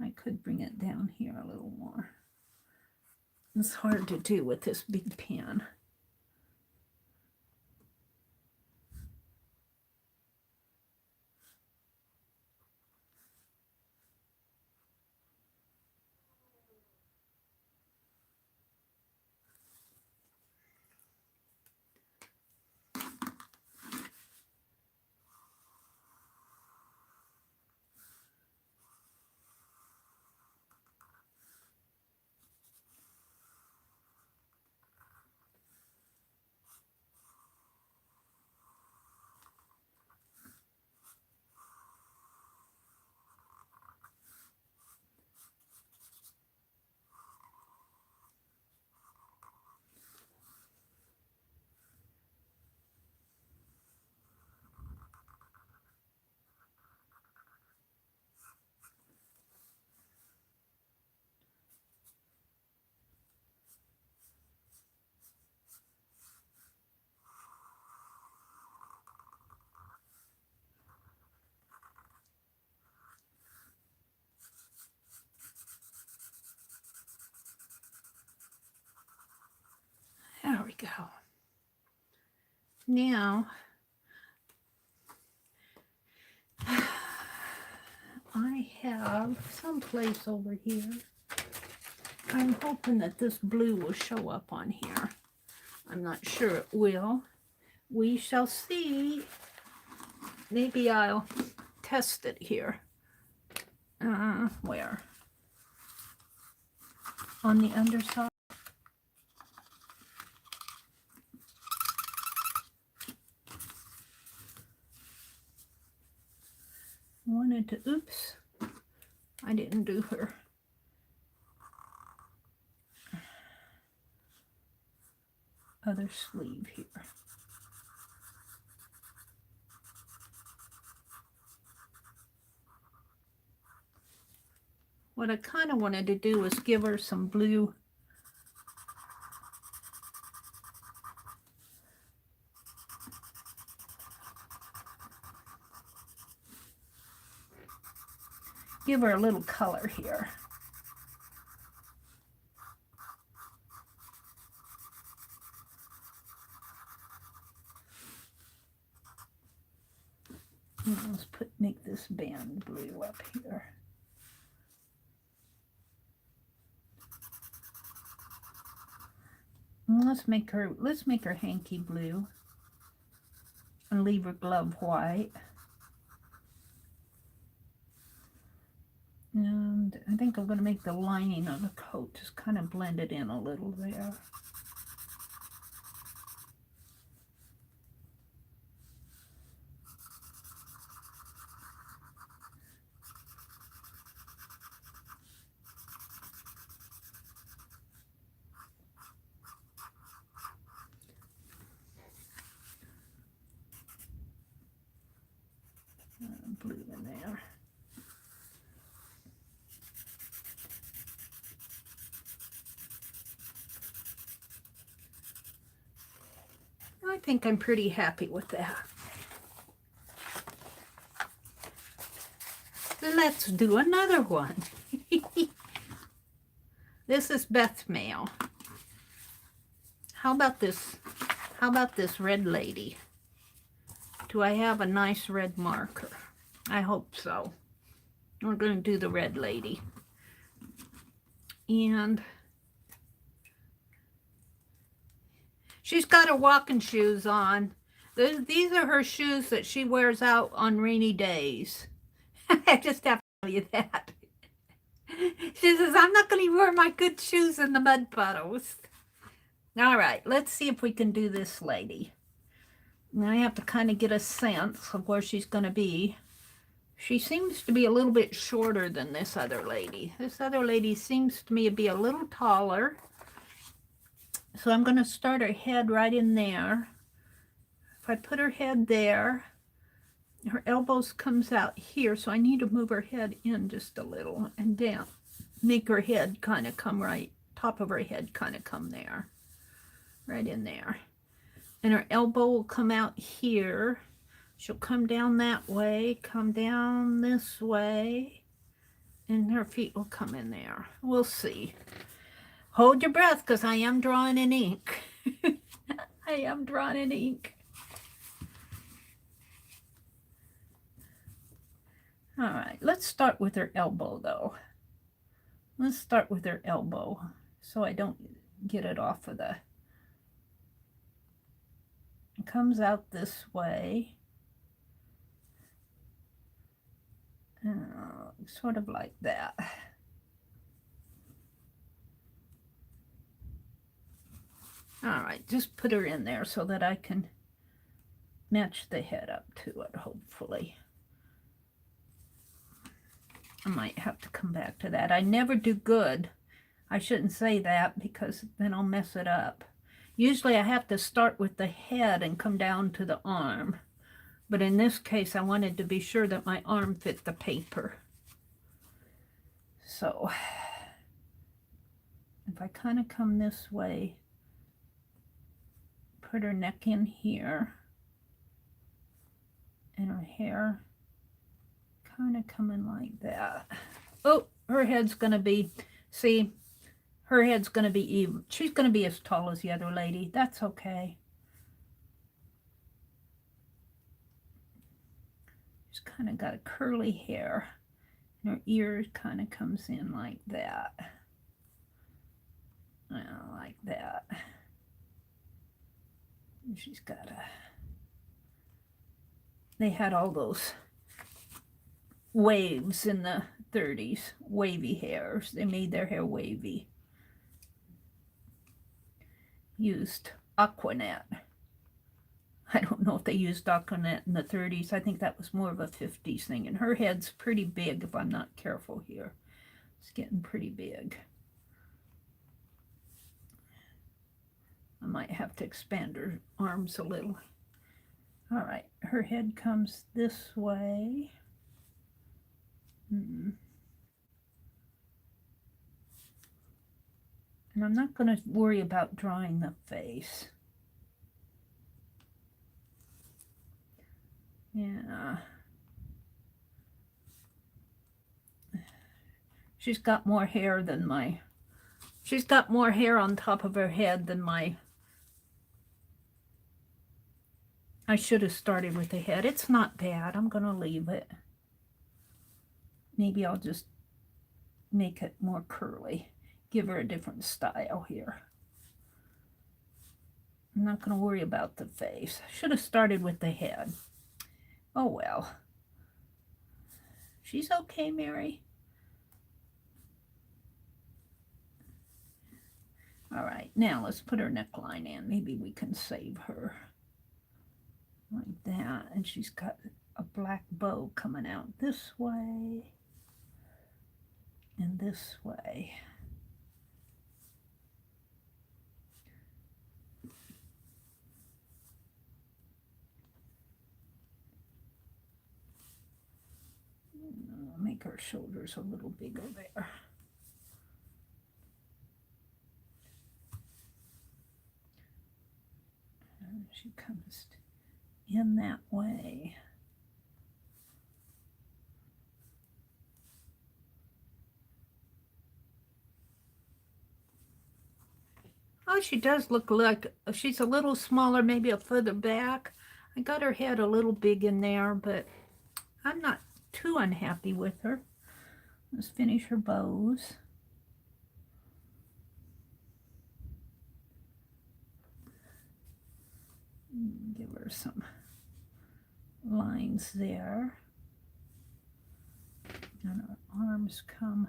I could bring it down here a little more. It's hard to do with this big pen. There we go. Now, I have someplace over here. I'm hoping that this blue will show up on here. I'm not sure it will. We shall see. Maybe I'll test it here. Where? On the underside. Wanted to, oops, I didn't do her. Other sleeve here. What I kind of wanted to do was give her some blue. Give her a little color here. Let's make this band blue up here. And let's make her hanky blue and leave her glove white. And I think I'm going to make the lining of the coat just kind of blend it in a little there. Blue in there. I think I'm pretty happy with that. Let's do another one. This is Beth's mail. How about this? How about this red lady? Do I have a nice red marker? I hope so. We're going to do the red lady. And she's got her walking shoes on. These are her shoes that she wears out on rainy days. I just have to tell you that. She says, I'm not going to wear my good shoes in the mud puddles. All right, let's see if we can do this lady. Now I have to kind of get a sense of where she's going to be. She seems to be a little bit shorter than this other lady. This other lady seems to me to be a little taller. So I'm going to start her head right in there. If I put her head there, her elbows comes out here, so I need to move her head in just a little and down. Make her head kind of come right, top of her head kind of come there. Right in there. And her elbow will come out here. She'll come down that way, come down this way, and her feet will come in there. We'll see. Hold your breath, because I am drawing in ink. I am drawing in ink. All right, let's start with her elbow, though. Let's start with her elbow, so I don't get it off of the... It comes out this way. Sort of like that. All right, just put her in there so that I can match the head up to it, hopefully. I might have to come back to that. I never do good. I shouldn't say that because then I'll mess it up. Usually I have to start with the head and come down to the arm. But in this case, I wanted to be sure that my arm fit the paper. So, if I kind of come this way, put her neck in here, and her hair kind of coming like that. Oh, her head's going to be, see, her head's going to be even. She's going to be as tall as the other lady. That's okay. She's kind of got a curly hair. And her ear kind of comes in like that. Like that. And she's got a... They had all those waves in the 30s. Wavy hairs. They made their hair wavy. Used Aquanet. I don't know if they used Aquanet in the 30s. I think that was more of a 50s thing. And her head's pretty big if I'm not careful here. It's getting pretty big. I might have to expand her arms a little. All right, her head comes this way. And I'm not going to worry about drawing the face. Yeah. She's got more hair than my... She's got more hair on top of her head than my... I should have started with the head. It's not bad. I'm going to leave it. Maybe I'll just make it more curly. Give her a different style here. I'm not going to worry about the face. I should have started with the head. Oh, well. She's okay, Mary. All right, now let's put her neckline in. Maybe we can save her. Like that. And she's got a black bow coming out this way. And this way. Make her shoulders a little bigger there. And she comes in that way. Oh, she does look like she's a little smaller, maybe a further back. I got her head a little big in there, but I'm not too unhappy with her. Let's finish her bows. Give her some lines there. And her arms come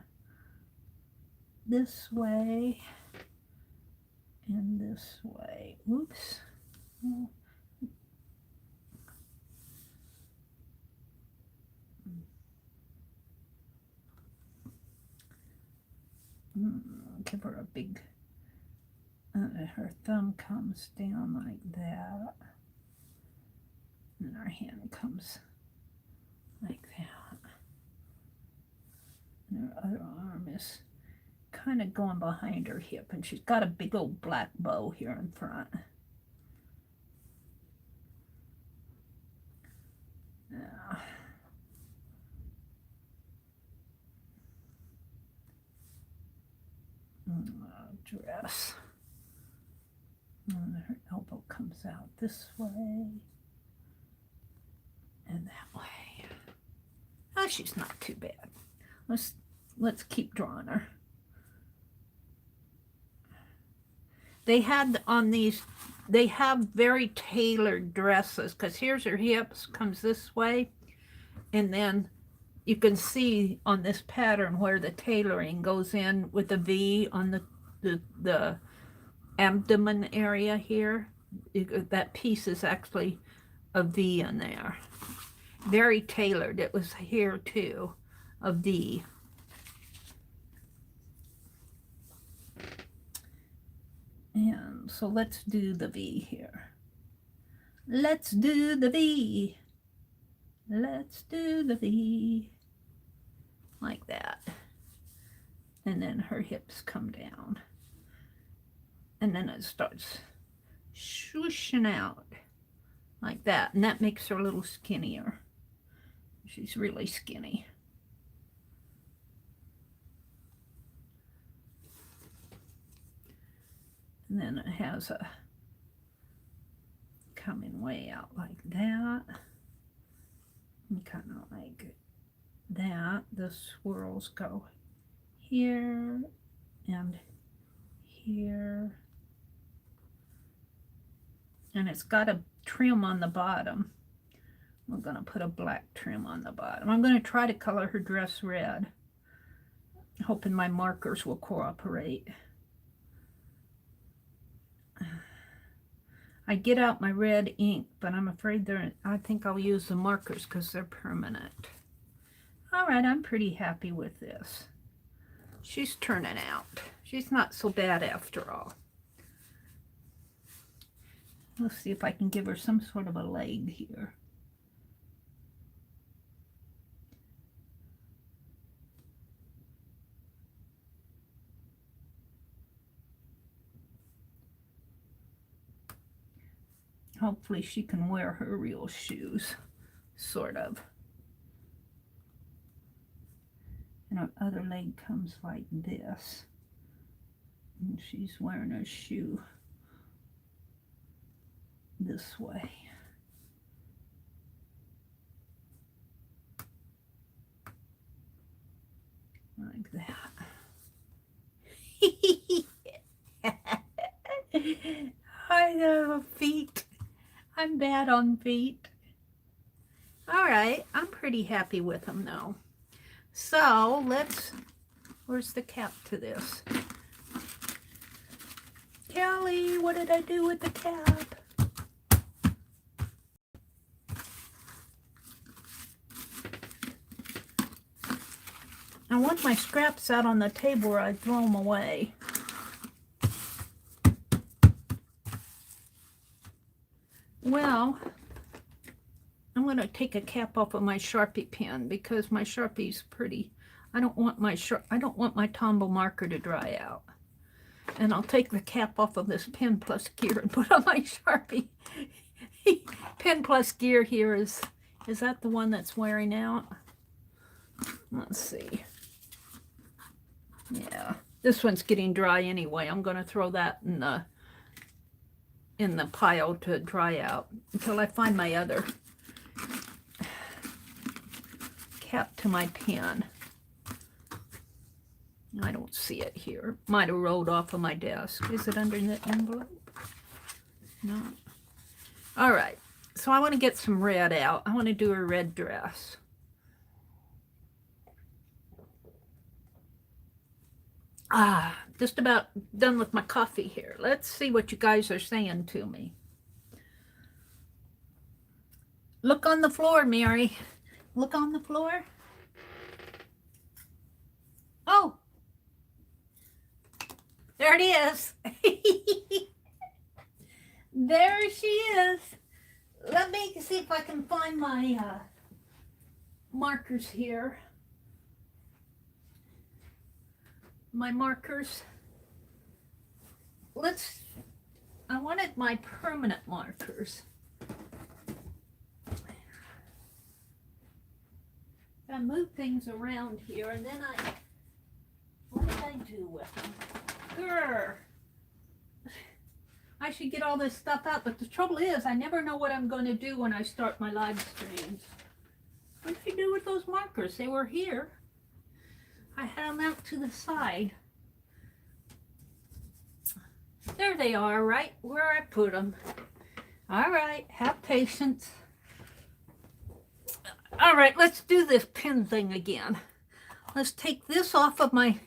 this way and this way. Oops. Give her a big, her thumb comes down like that, and her hand comes like that, and her other arm is kind of going behind her hip, and she's got a big old black bow here in front. Now, dress. And her elbow comes out this way and that way. Oh, she's not too bad. Let's keep drawing her. They had on these, they have very tailored dresses, because here's her hips, comes this way, and then you can see on this pattern where the tailoring goes in with the V on the abdomen area here. That piece is actually a V in there. Very tailored. It was here too, a V. And so let's do the V here. Let's do the V. Let's do the V. Like that. And then her hips come down. And then it starts swooshing out like that. And that makes her a little skinnier. She's really skinny. And then it has a coming way out like that. And kind of like that. The swirls go here and here. And it's got a trim on the bottom. We're going to put a black trim on the bottom. I'm going to try to color her dress red, hoping my markers will cooperate. I get out my red ink, but I'm afraid I think I'll use the markers because they're permanent. All right, I'm pretty happy with this. She's turning out. She's not so bad after all. Let's see if I can give her some sort of a leg here. Hopefully she can wear her real shoes, sort of. And her other leg comes like this. And she's wearing her shoe this way. Like that. I know, feet. I'm bad on feet. All right, I'm pretty happy with them though. So where's the cap to this? Kelly, what did I do with the cap? I want my scraps out on the table or I'd throw them away. Well, I'm going to take a cap off of my Sharpie pen because my Sharpie's pretty. I don't want my Tombow marker to dry out. And I'll take the cap off of this Pen Plus Gear and put on my Sharpie. Pen Plus Gear here is that the one that's wearing out? Let's see. Yeah, this one's getting dry anyway. I'm going to throw that in the pile to dry out until I find my other cap to my pen. I don't see it here. Might have rolled off of my desk. Is it under the envelope? No. All right. So I want to get some red out. I want to do a red dress. Just about done with my coffee here. Let's see what you guys are saying to me. Look on the floor, Mary. Look on the floor. Oh, there it is. There she is. Let me see if I can find my markers here. My markers. I wanted my permanent markers. I moved things around here, and then what did I do with them? Grr. I should get all this stuff out, but the trouble is I never know what I'm going to do when I start my live streams. What did you do with those markers? They were here. I had them out to the side. There they are, right where I put them. All right, have patience. All right, let's do this pen thing again. Let's take this off of my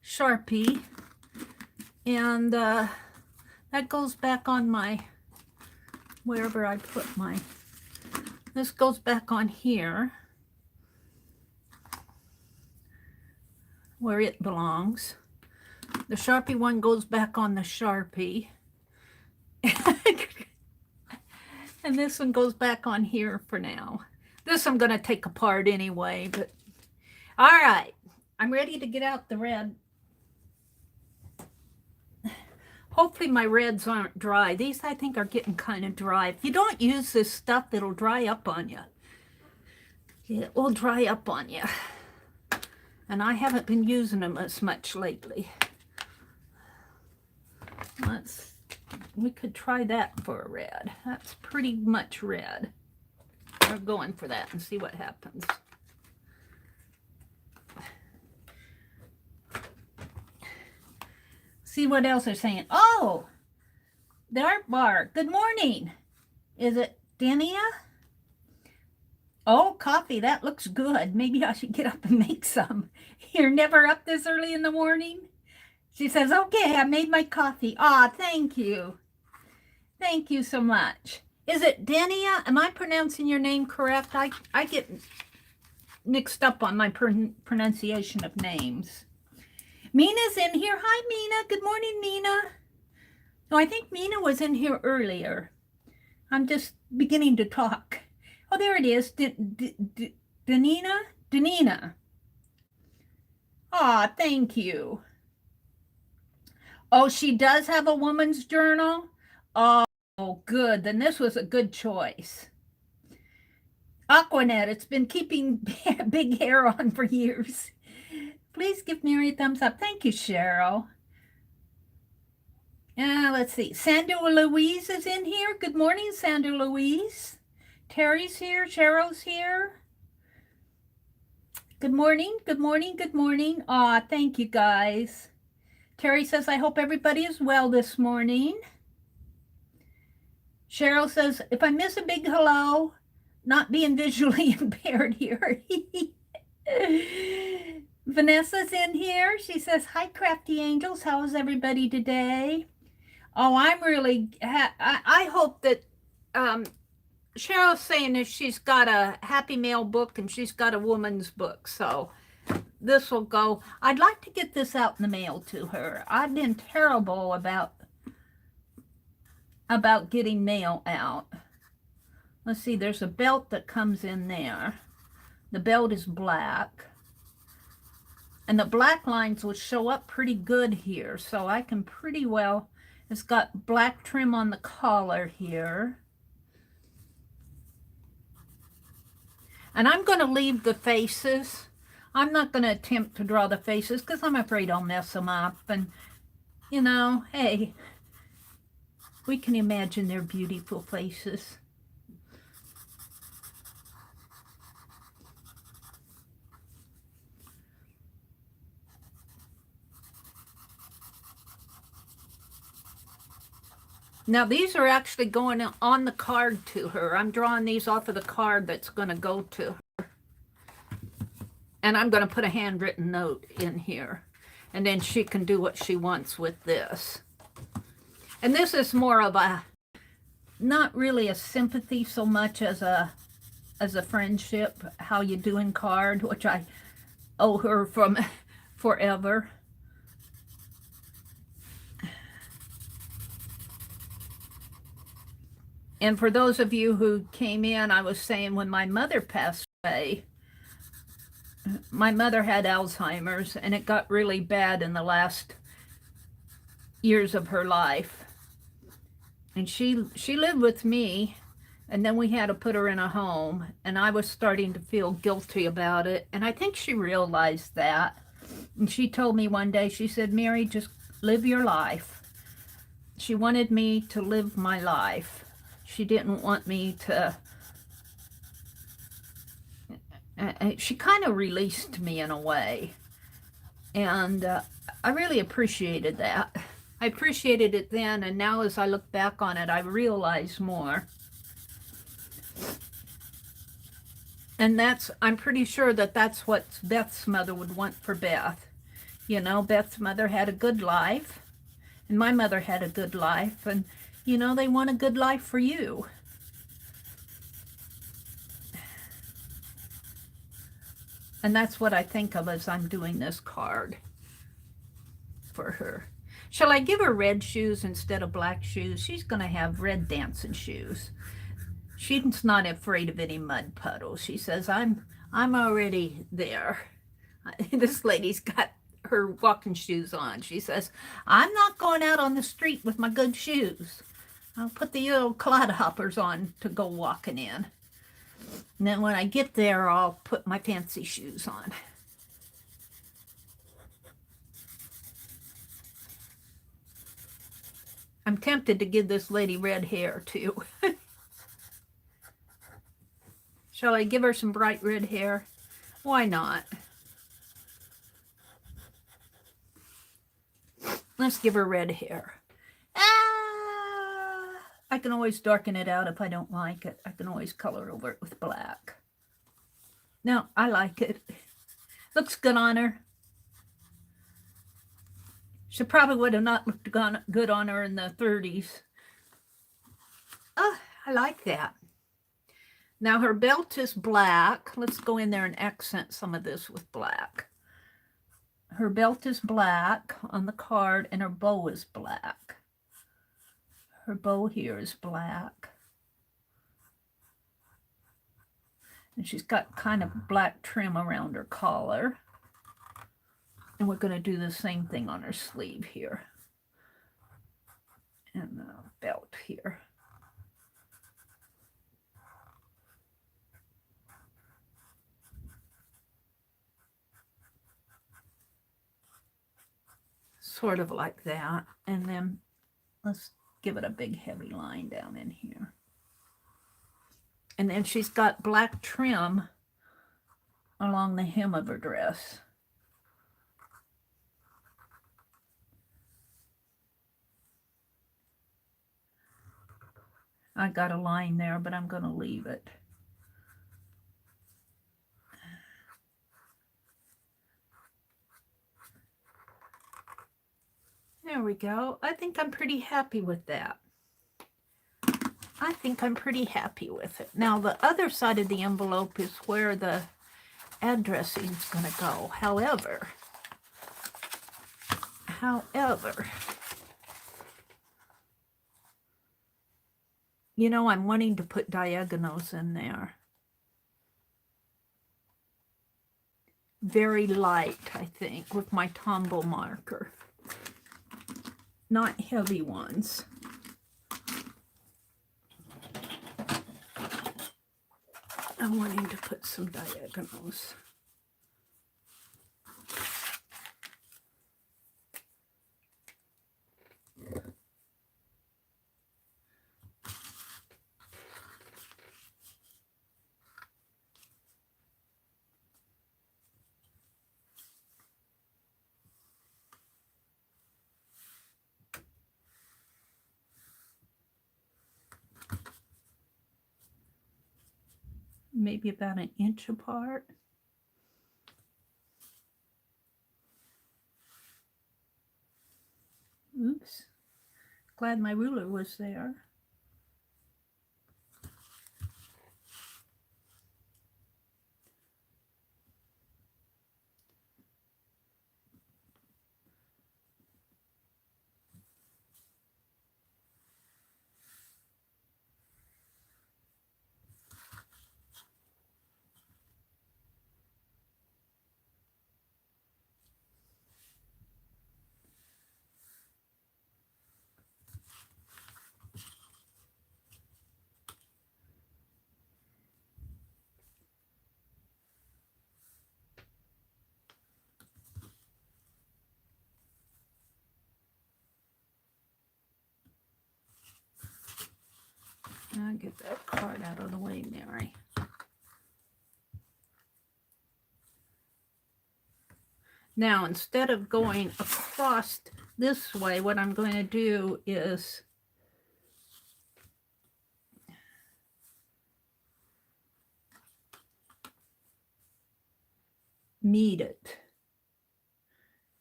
Sharpie, and that goes back on my wherever I put my. This goes back on here where it belongs. The Sharpie one goes back on the Sharpie. And this one goes back on here for now. This I'm going to take apart anyway, but all right. I'm ready to get out the red. Hopefully my reds aren't dry. These I think are getting kind of dry. If you don't use this stuff, it'll dry up on you. It will dry up on you. And I haven't been using them as much lately. We could try that for a red. That's pretty much red. We're going for that and see what happens. See what else they're saying. Oh, the art bar. Good morning. Is it Dania? Oh, coffee. That looks good. Maybe I should get up and make some. You're never up this early in the morning? She says, okay, I made my coffee. Ah, thank you. Thank you so much. Is it Dania? Am I pronouncing your name correct? I get mixed up on my pronunciation of names. Mina's in here. Hi, Mina. Good morning, Mina. No, I think Mina was in here earlier. I'm just beginning to talk. Oh, there it is. Danina? Danina. Ah, thank you. Oh, she does have a woman's journal? Oh, good. Then this was a good choice. Aquanet, it's been keeping big hair on for years. Please give Mary a thumbs up. Thank you, Cheryl. Let's see. Sandra Louise is in here. Good morning, Sandra Louise. Terry's here. Cheryl's here. Good morning. Good morning. Good morning. Aw, thank you, guys. Terry says, I hope everybody is well this morning. Cheryl says, if I miss a big hello, not being visually impaired here. Vanessa's in here. She says, hi, Crafty Angels. How is everybody today? Oh, I'm really, I hope that Cheryl's saying that she's got a Happy Mail book and she's got a woman's book. So this will go. I'd like to get this out in the mail to her. I've been terrible about getting mail out. Let's see, there's a belt that comes in there. The belt is black. And the black lines will show up pretty good here. So I can pretty well, it's got black trim on the collar here. And I'm going to leave the faces. I'm not going to attempt to draw the faces because I'm afraid I'll mess them up. And, you know, hey, we can imagine their beautiful faces. Now, these are actually going on the card to her. I'm drawing these off of the card that's going to go to her. And I'm going to put a handwritten note in here. And then she can do what she wants with this. And this is more of a, not really a sympathy so much as a friendship, how you doing card, which I owe her from forever. And for those of you who came in, I was saying when my mother passed away, my mother had Alzheimer's, and it got really bad in the last years of her life. And she lived with me, and then we had to put her in a home, and I was starting to feel guilty about it. And I think she realized that. And she told me one day, she said, "Mary, just live your life." She wanted me to live my life. She didn't want me to, she kind of released me in a way. And I really appreciated that. I appreciated it then, and now as I look back on it, I realize more. And I'm pretty sure that's what Beth's mother would want for Beth. You know, Beth's mother had a good life, and my mother had a good life, and, you know, they want a good life for you. And that's what I think of as I'm doing this card for her. Shall I give her red shoes instead of black shoes? She's going to have red dancing shoes. She's not afraid of any mud puddles. She says, I'm already there. This lady's got her walking shoes on. She says, "I'm not going out on the street with my good shoes. I'll put the little clodhoppers on to go walking in. And then when I get there, I'll put my fancy shoes on." I'm tempted to give this lady red hair too. Shall I give her some bright red hair? Why not? Let's give her red hair. I can always darken it out if I don't like it. I can always color over it with black. No, I like it. Looks good on her. She probably would have not looked good on her in the 30s. Oh, I like that. Now her belt is black. Let's go in there and accent some of this with black. Her belt is black on the card, and her bow is black. Her bow here is black. And she's got kind of black trim around her collar. And we're going to do the same thing on her sleeve here. And the belt here. Sort of like that. And then let's give it a big heavy line down in here. And then she's got black trim along the hem of her dress. I got a line there, but I'm going to leave it. There we go. I think I'm pretty happy with that. I think I'm pretty happy with it. Now, the other side of the envelope is where the addressing is going to go. However, you know, I'm wanting to put diagonals in there. Very light, I think, with my Tombow marker. Not heavy ones. I'm wanting to put some diagonals. Maybe about an inch apart. Glad my ruler was there. I'll get that card out of the way, Mary. Now, instead of going across this way, what I'm going to do is meet it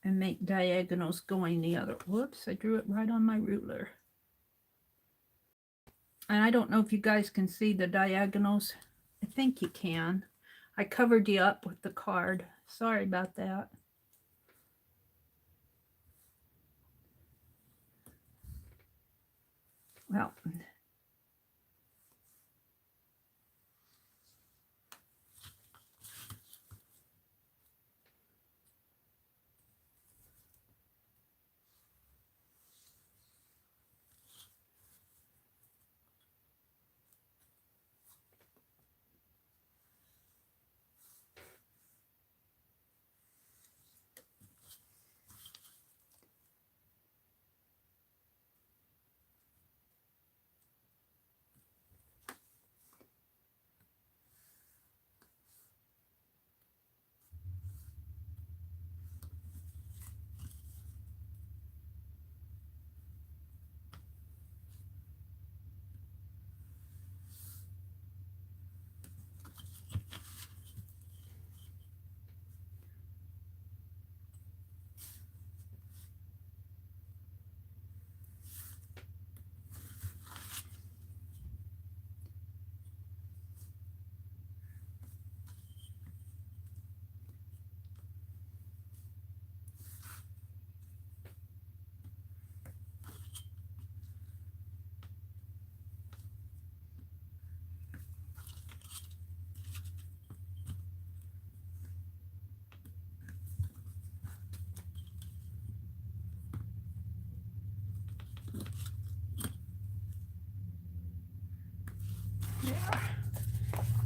and make diagonals going the other. Whoops, I drew it right on my ruler. And I don't know if you guys can see the diagonals. I think you can. I covered you up with the card. Sorry about that. Well, there.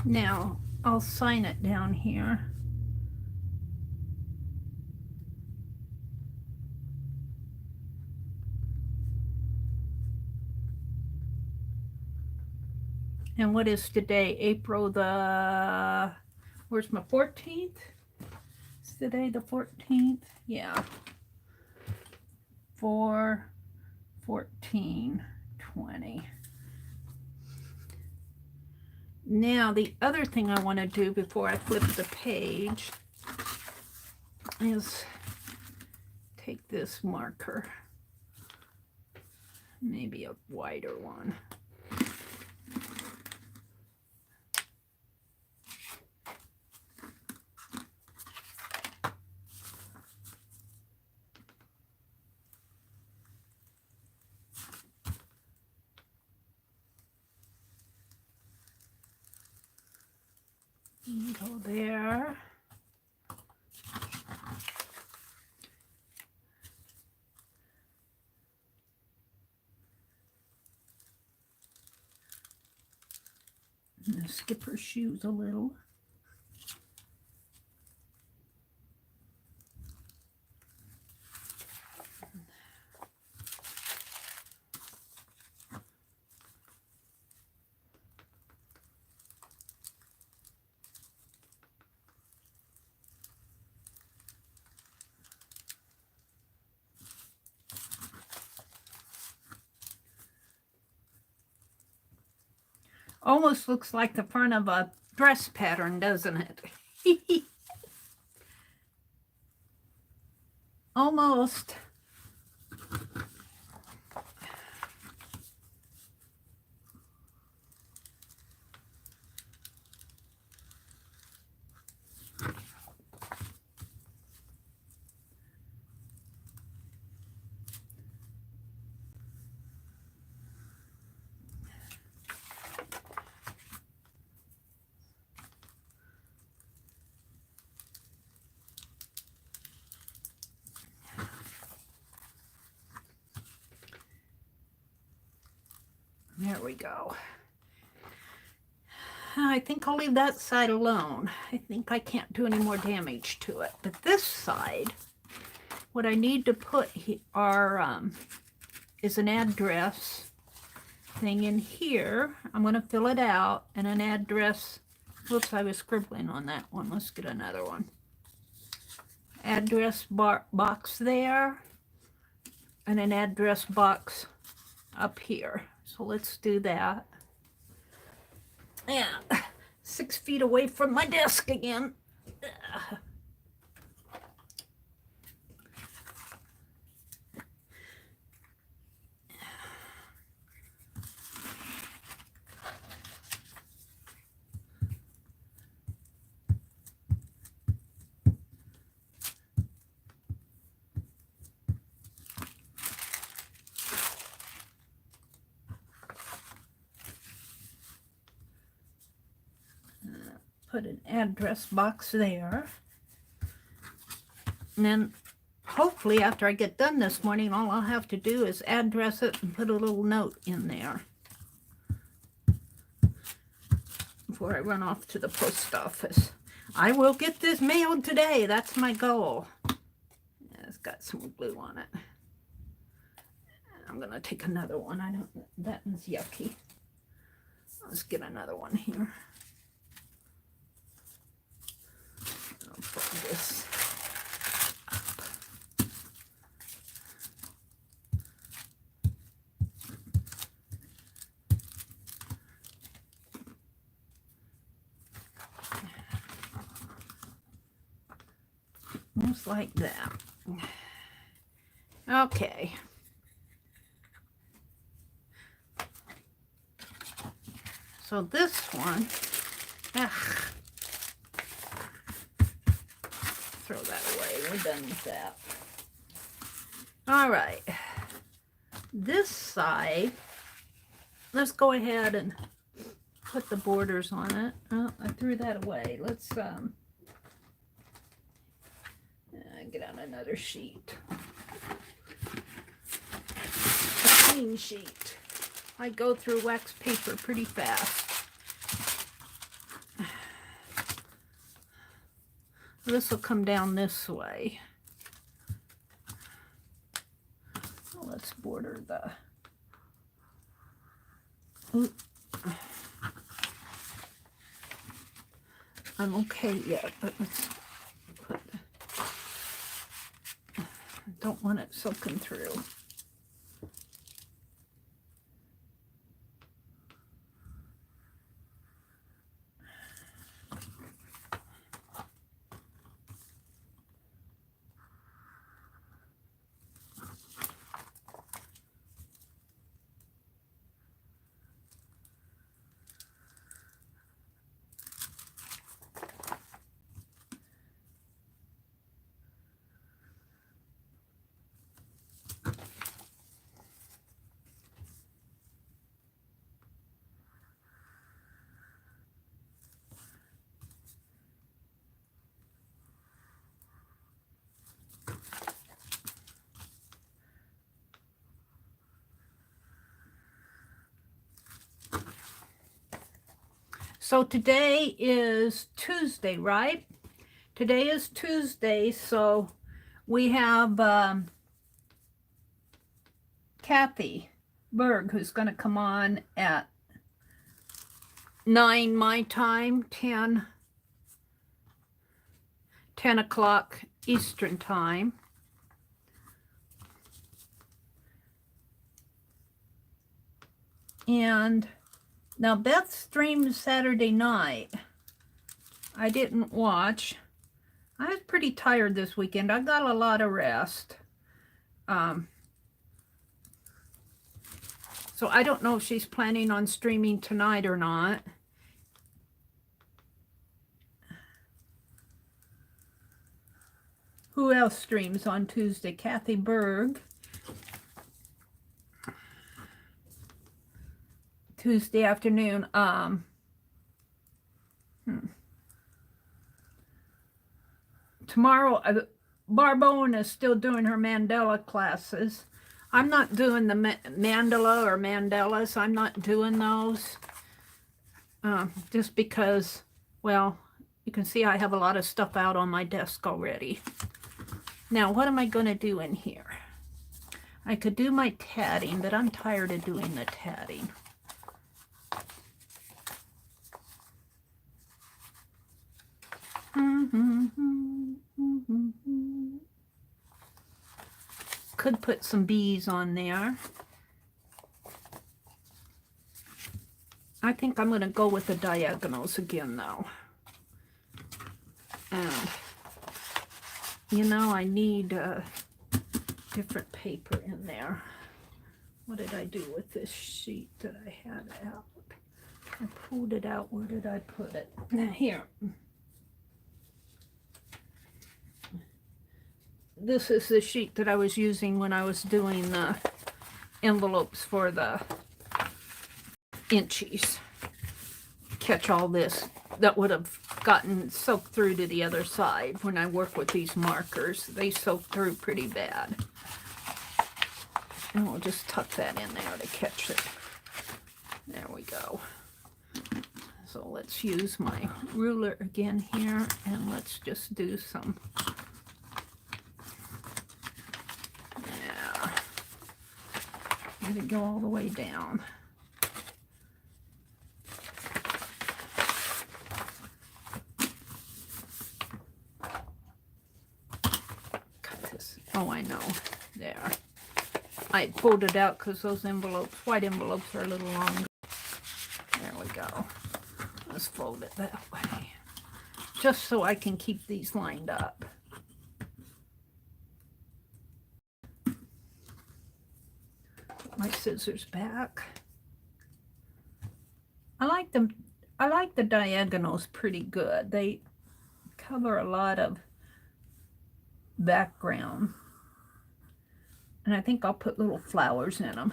Now, I'll sign it down here. And what is today? April the, where's my 14th? Is today the 14th? Yeah. 4/14/20. Now, the other thing I want to do before I flip the page is take this marker, maybe a wider one. Go there. I'm going to skip her shoes a little. Almost looks like the front of a dress pattern, doesn't it? Almost. There we go. I think I'll leave that side alone. I think I can't do any more damage to it. But this side, what I need to put is an address thing in here. I'm going to fill it out, and an address. Whoops, I was scribbling on that one. Let's get another one. Address box there, and an address box up here. So let's do that. Yeah, 6 feet away from my desk again. Put an address box there. And then hopefully after I get done this morning, all I'll have to do is address it and put a little note in there before I run off to the post office. I will get this mailed today. That's my goal. Yeah, it's got some glue on it. I'm going to take another one. That one's yucky. Let's get another one here. Put this up. Just like that. Okay. So this one, throw that away. We're done with that. All right. This side, let's go ahead and put the borders on it. Oh, I threw that away. Let's get out another sheet. A clean sheet. I go through wax paper pretty fast. This will come down this way. So let's border the... Ooh. I'm okay yet, but let's put... I don't want it soaking through. So today is Tuesday, right? Today is Tuesday, so we have Kathy Berg, who's going to come on at 9 my time, 10 o'clock Eastern time. And now Beth streamed Saturday night. I didn't watch. I was pretty tired this weekend. I got a lot of rest. So I don't know if she's planning on streaming tonight or not. Who else streams on Tuesday? Kathy Berg. Tuesday afternoon. Tomorrow, Barbone is still doing her Mandela classes. I'm not doing the mandala or mandalas. I'm not doing those. Just because, well, you can see I have a lot of stuff out on my desk already. Now, what am I going to do in here? I could do my tatting, but I'm tired of doing the tatting. Could put some bees on there. I think I'm going to go with the diagonals again, though. And, you know, I need different paper in there. What did I do with this sheet that I had out? I pulled it out. Where did I put it? Here. This is the sheet that I was using when I was doing the envelopes for the inchies. Catch all this that would have gotten soaked through to the other side. When I work with these markers, they soak through pretty bad. And we'll just tuck that in there to catch it. There we go. So let's use my ruler again here, and let's just do some. Yeah. Let it go all the way down. Oh, I know. There. I pulled it out because those envelopes, white envelopes, are a little longer. There we go. Let's fold it that way. Just so I can keep these lined up. Put my scissors back. I like them. I like the diagonals pretty good. They cover a lot of background. And I think I'll put little flowers in them.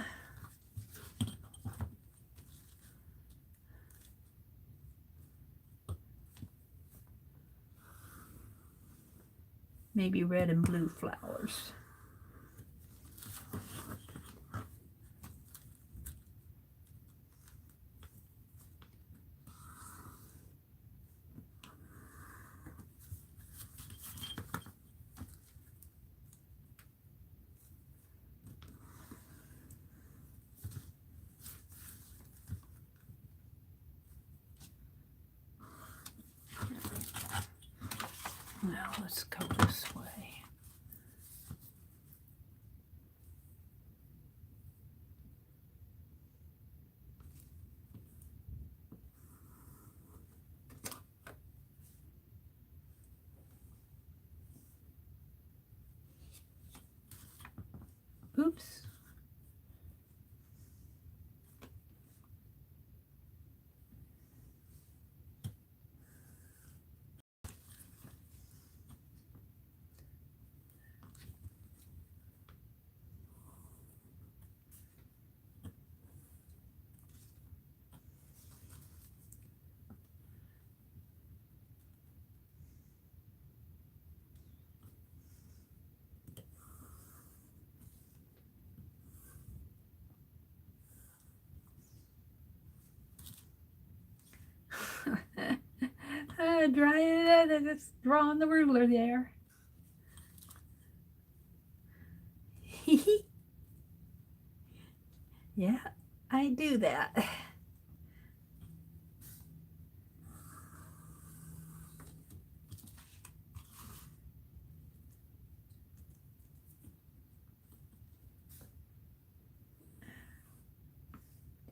Maybe red and blue flowers. Now let's go this way. Oops. Dry it and just draw on the ruler there. Yeah, I do that.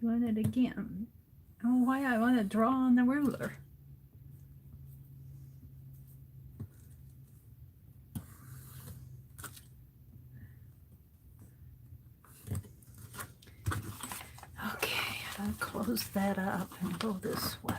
Doing it again. Oh, why I want to draw on the ruler. Okay, I'll close that up and go this way.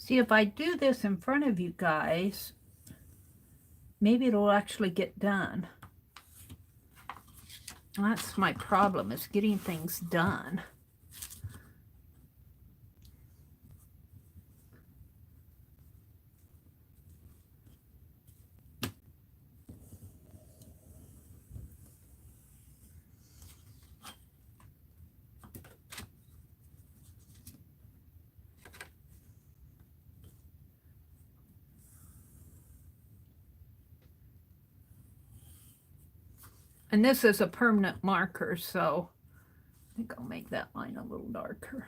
See, if I do this in front of you guys, maybe it'll actually get done. That's my problem, is getting things done. And this is a permanent marker, so I think I'll make that line a little darker.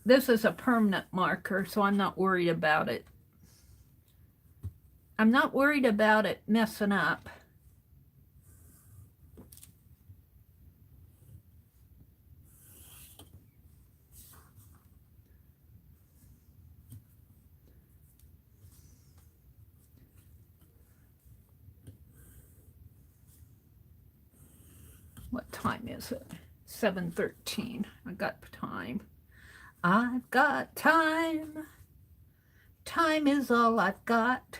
This is a permanent marker, so I'm not worried about it. I'm not worried about it messing up. What time is it? 7:13. I got time. I've got time. Time is all I've got,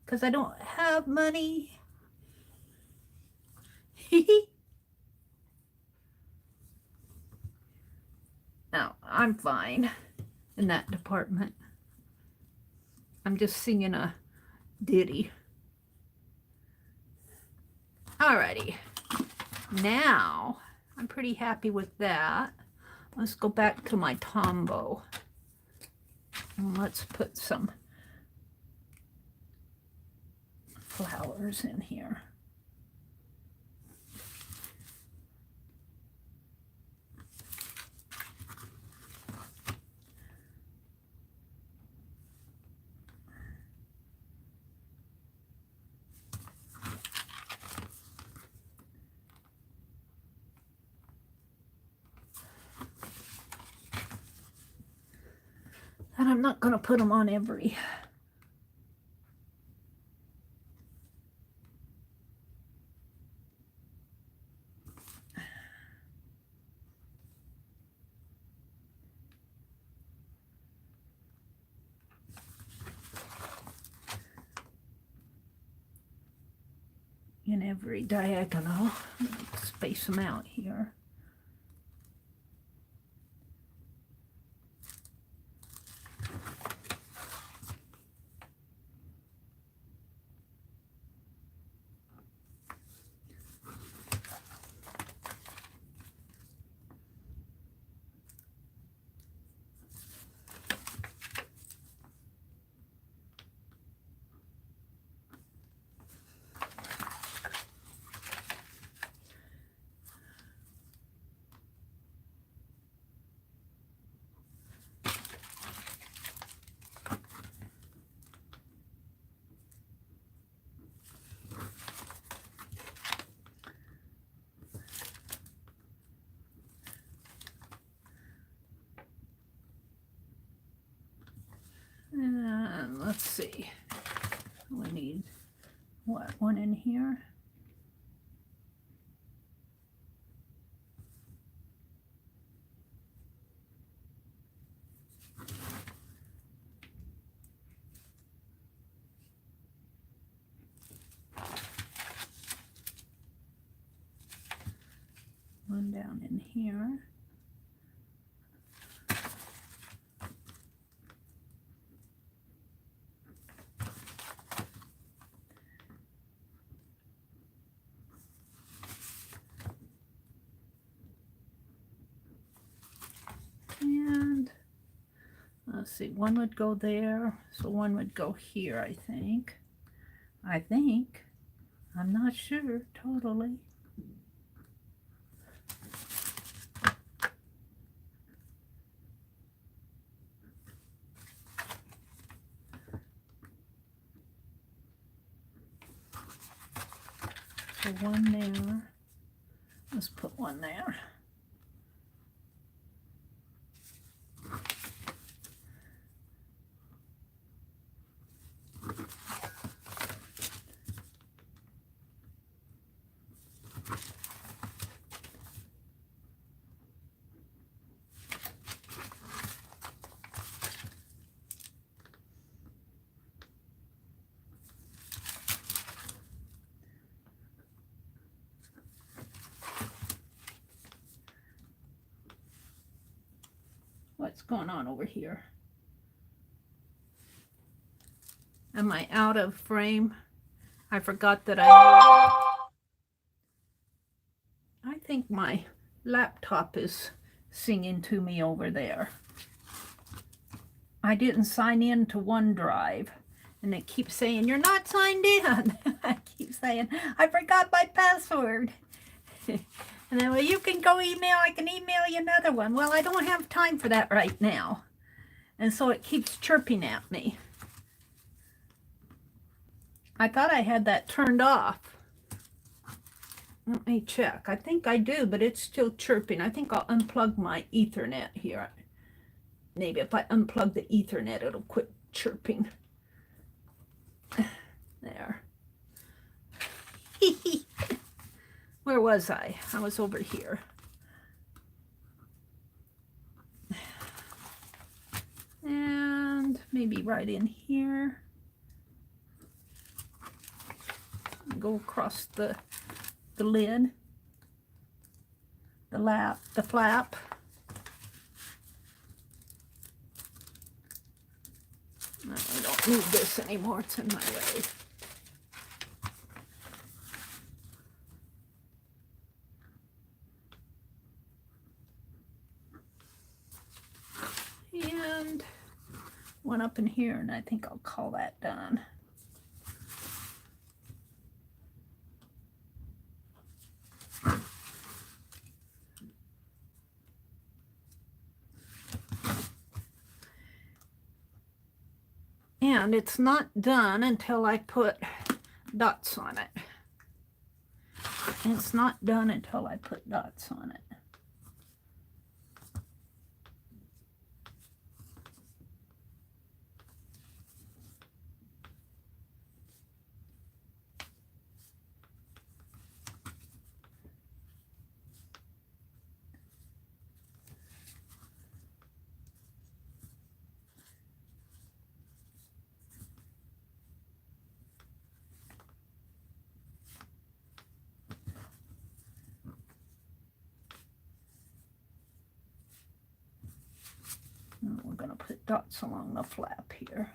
'cause I don't have money. No, I'm fine in that department. I'm just singing a ditty. Alrighty. Now, I'm pretty happy with that. Let's go back to my Tombow. And let's put some flowers in here. And I'm not going to put them on every. In every diagonal. Space them out here. And let's see, we need, what, one in here? One down in here. And let's see, one would go there, so one would go here, I think. I'm not sure totally. So one there. Let's put one there. What's going on over here? Am I out of frame? I forgot that I think my laptop is singing to me over there. I didn't sign in to OneDrive, and it keeps saying, you're not signed in. I keep saying, I forgot my password. And then, well, you can go email, I can email you another one. Well, I don't have time for that right now. And so it keeps chirping at me. I thought I had that turned off. Let me check. I think I do, but it's still chirping. I think I'll unplug my Ethernet here. Maybe if I unplug the Ethernet, it'll quit chirping. There. Where was I? I was over here. And maybe right in here. Go across the lid, the flap. No, I don't need this anymore. It's in my way. And one up in here, and I think I'll call that done. And it's not done until I put dots on it. It's not done until I put dots on it. And we're going to put dots along the flap here.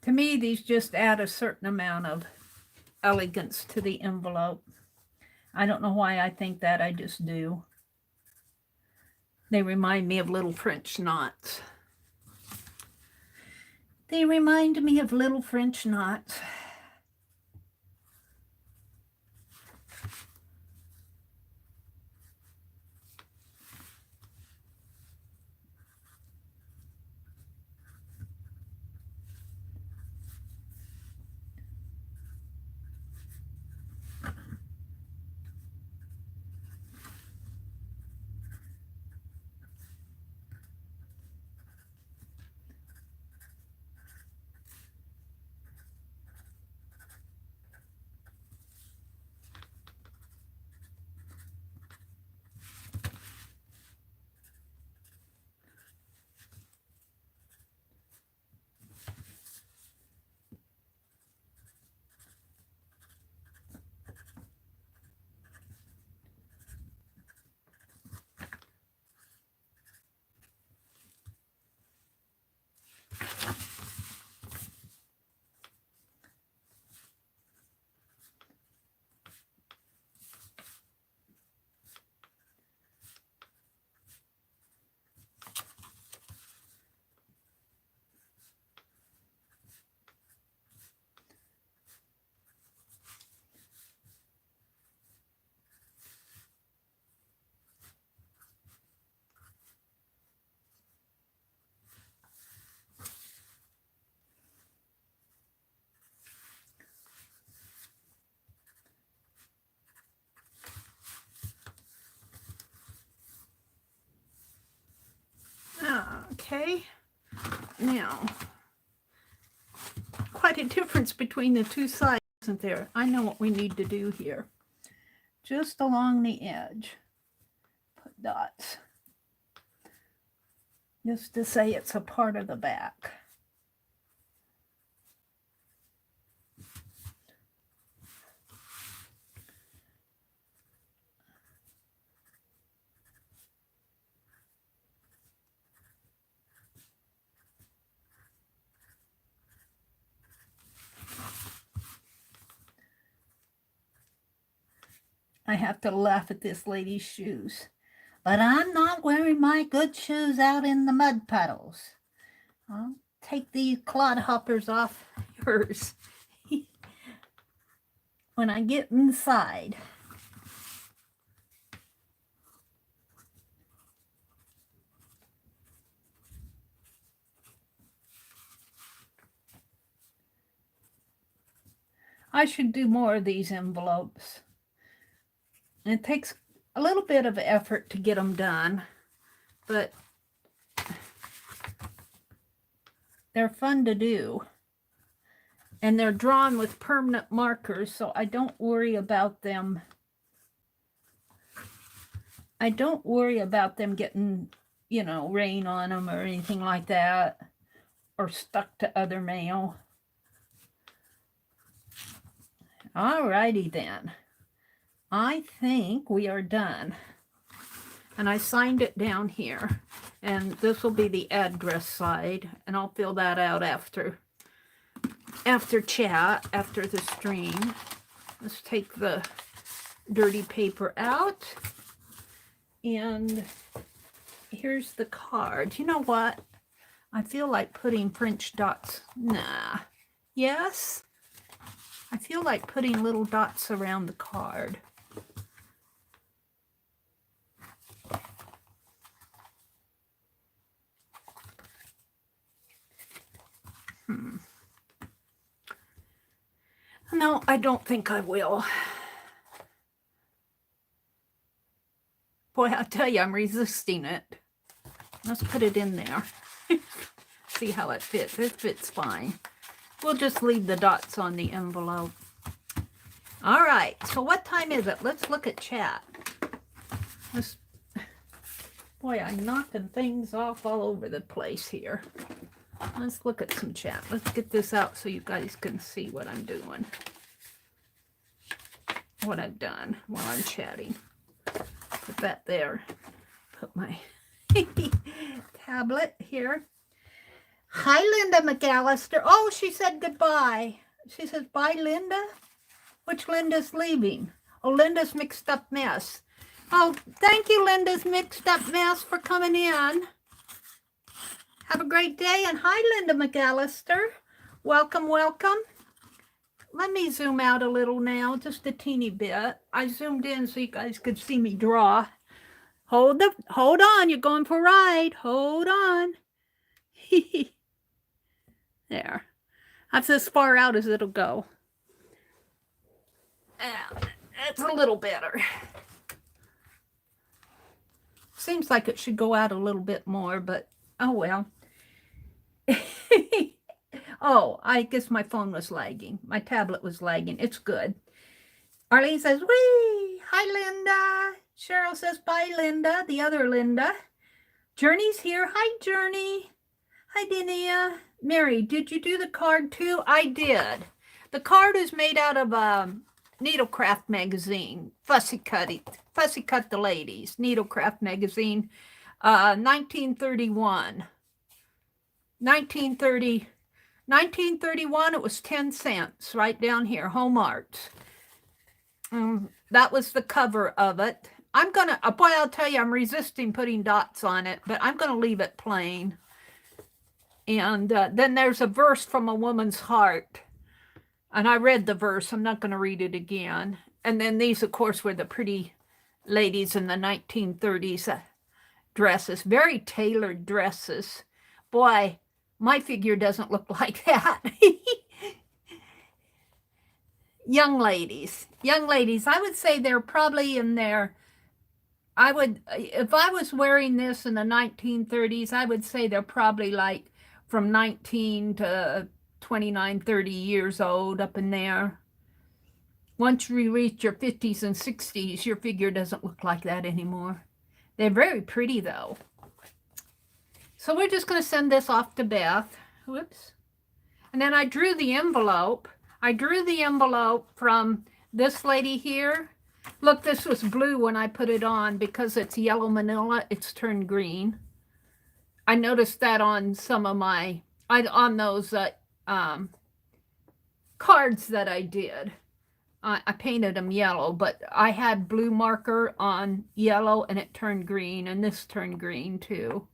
To me, these just add a certain amount of elegance to the envelope. I don't know why I think that, I just do. They remind me of little French knots. They remind me of little French knots. Okay, now, quite a difference between the two sides, isn't there? I know what we need to do here. Just along the edge, put dots. Just to say it's a part of the back. I have to laugh at this lady's shoes. But I'm not wearing my good shoes out in the mud puddles. I'll take these clodhoppers off yours when I get inside. I should do more of these envelopes. It takes a little bit of effort to get them done, but they're fun to do. And they're drawn with permanent markers, so I don't worry about them. I don't worry about them getting, you know, rain on them or anything like that, or stuck to other mail. Alrighty then. I think we are done. And I signed it down here. And this will be the address side. And I'll fill that out after chat, after the stream. Let's take the dirty paper out. And here's the card. You know what? I feel like putting French dots. Nah. Yes? I feel like putting little dots around the card. No, I don't think I will. Boy, I tell you, I'm resisting it. Let's put it in there. See how it fits. It fits fine. We'll just leave the dots on the envelope. All right, so what time is it? Let's look at chat. Boy, I'm knocking things off all over the place here. Let's look at some chat. Let's get this out so you guys can see what I'm doing. What I've done while I'm chatting. Put that there. Put my tablet here. Hi, Linda McAllister. Oh, she said goodbye. She says, bye, Linda. Which Linda's leaving? Oh, Linda's Mixed Up Mess. Oh, thank you, Linda's Mixed Up Mess, for coming in. Have a great day. And hi, Linda McAllister. Welcome, welcome. Let me zoom out a little now, just a teeny bit. I zoomed in so you guys could see me draw. Hold on, you're going for a ride. Hold on. There. That's as far out as it'll go. It's a little better. Seems like it should go out a little bit more, but oh well. Oh, I guess my phone was lagging. My tablet was lagging. It's good. Arlene says, wee! Hi, Linda. Cheryl says, bye, Linda. The other Linda. Journey's here. Hi, Journey. Hi, Denia. Mary, did you do the card too? I did. The card is made out of Needlecraft magazine. Fussy Cut the Ladies. Needlecraft magazine. 1931. 1931, it was 10 cents right down here, Home Arts. That was the cover of it. I'm going to, boy, I'll tell you, I'm resisting putting dots on it, but I'm going to leave it plain. And then there's a verse from A Woman's Heart. And I read the verse. I'm not going to read it again. And then these, of course, were the pretty ladies in the 1930s dresses. Very tailored dresses. Boy, my figure doesn't look like that. Young ladies, I would say they're probably in their I would, if I was wearing this in the 1930s, I would say they're probably like from 19 to 29, 30 years old up in there. Once you reach your 50s and 60s, your figure doesn't look like that anymore. They're very pretty though. So we're just going to send this off to Beth. Whoops. And then I drew the envelope. I drew the envelope from this lady here. Look, this was blue when I put it on because it's yellow manila. It's turned green. I noticed that on some of my, on those cards that I did. I painted them yellow, but I had blue marker on yellow and it turned green, and this turned green too.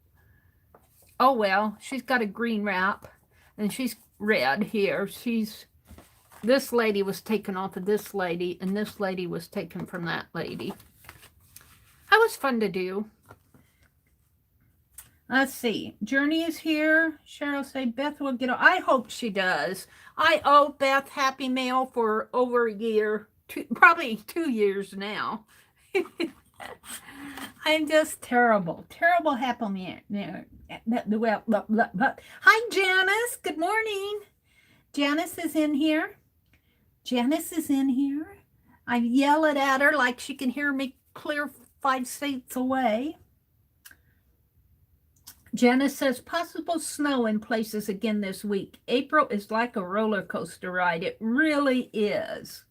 Oh well, she's got a green wrap and she's red here. This lady was taken off of this lady, and this lady was taken from that lady. That was fun to do. Let's see. Journey is here. Cheryl say Beth will get. I hope she does. I owe Beth Happy Mail for over a year, probably 2 years now. I'm just terrible. Terrible Happy Mail. Hi, Janice. Good morning. Janice is in here. Janice is in here. I yell it at her like she can hear me clear 5 states away. Janice says, possible snow in places again this week. April is like a roller coaster ride. It really is.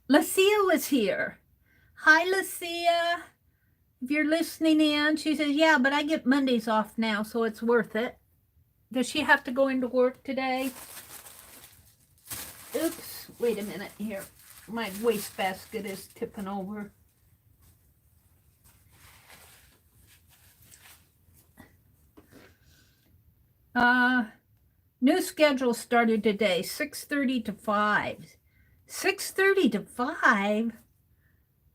Lucia was here. Hi, Lucia. If you're listening in, she says, yeah, but I get Mondays off now, so it's worth it. Does she have to go into work today? Oops, wait a minute here. My wastebasket is tipping over. New schedule started today, 6:30 to 5. 6:30 to 5?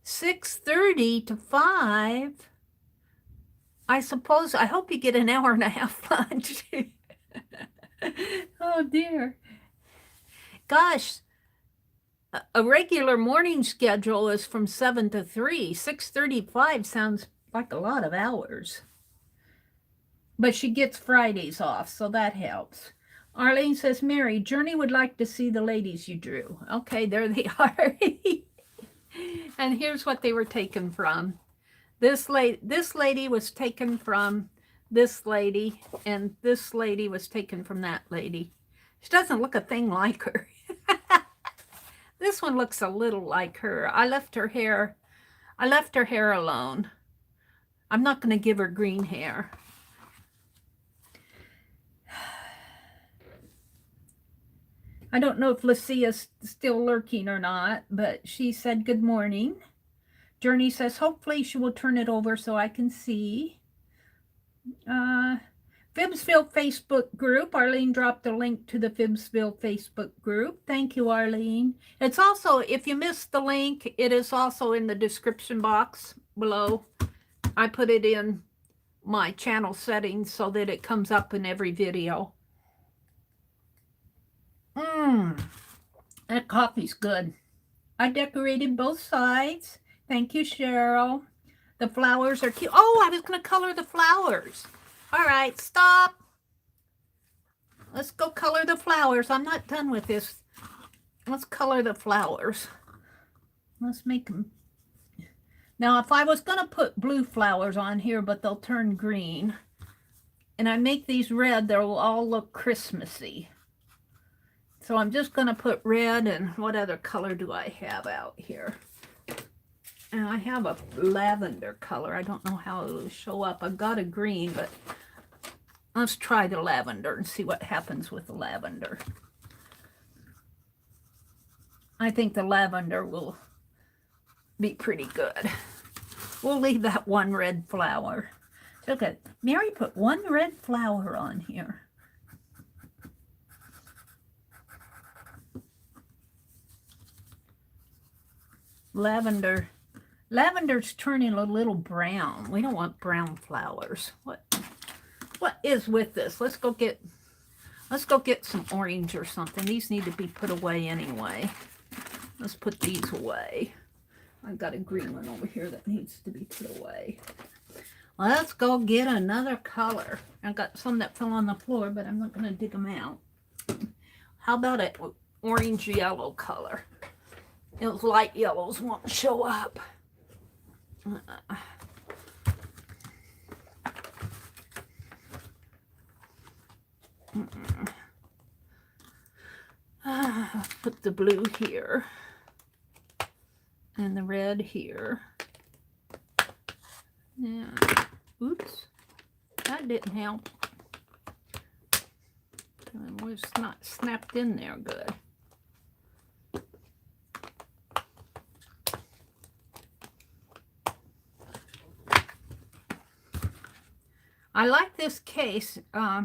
6:30 to 5? I suppose, I hope you get an hour and a half lunch. Oh dear. Gosh, a regular morning schedule is from 7 to 3. 6:35 sounds like a lot of hours. But she gets Fridays off, so that helps. Arlene says, Mary, Journey would like to see the ladies you drew. Okay, there they are. And here's what they were taken from. This lady was taken from this lady, and this lady was taken from that lady. She doesn't look a thing like her. This one looks a little like her. I left her hair alone. I'm not going to give her green hair. I don't know if Lucia's still lurking or not, but she said good morning. Journey says, hopefully she will turn it over so I can see. Fibsville Facebook group. Arlene dropped a link to the Fibsville Facebook group. Thank you, Arlene. It's also, if you missed the link, it is also in the description box below. I put it in my channel settings so that it comes up in every video. That coffee's good. I decorated both sides. Thank you, Cheryl. The flowers are cute. Oh, I was going to color the flowers. All right, stop. Let's go color the flowers. I'm not done with this. Let's color the flowers. Let's make them. Now, if I was going to put blue flowers on here, but they'll turn green, and I make these red, they'll all look Christmassy. So I'm just going to put red, and what other color do I have out here? And I have a lavender color. I don't know how it will show up. I've got a green, but let's try the lavender and see what happens with the lavender. I think the lavender will be pretty good. We'll leave that one red flower. Look at Mary put one red flower on here. Lavender's turning a little brown. We don't want brown flowers. What is with this? Let's go get some orange or something. These need to be put away anyway. Let's put these away. I've got a green one over here that needs to be put away. Let's go get another color. I've got some that fell on the floor, but I'm not going to dig them out. How about an orange yellow color? Those light yellows won't show up. Put the blue here and the red here. Yeah. Oops, that didn't help. It was not snapped in there good. I like this case. I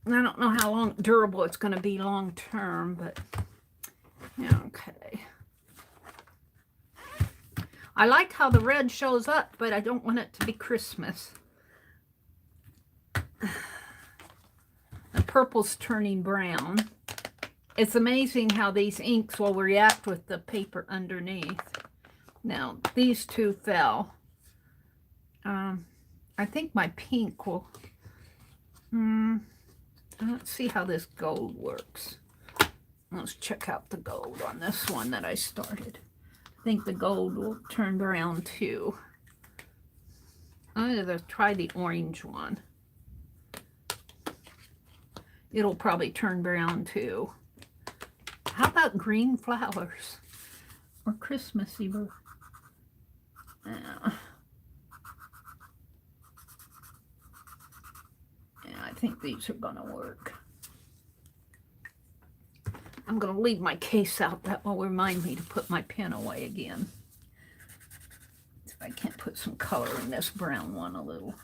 don't know how long durable it's going to be long term, but yeah, okay. I like how the red shows up, but I don't want it to be Christmas. The purple's turning brown. It's amazing how these inks will react with the paper underneath. Now, these two fell. I think my pink will... let's see how this gold works. Let's check out the gold on this one that I started. I think the gold will turn brown too. I'm going to try the orange one. It'll probably turn brown too. How about green flowers? Or Christmassy? Yeah, I think these are going to work. I'm going to leave my case out. That will remind me to put my pen away again. See if I can't put some color in this brown one a little.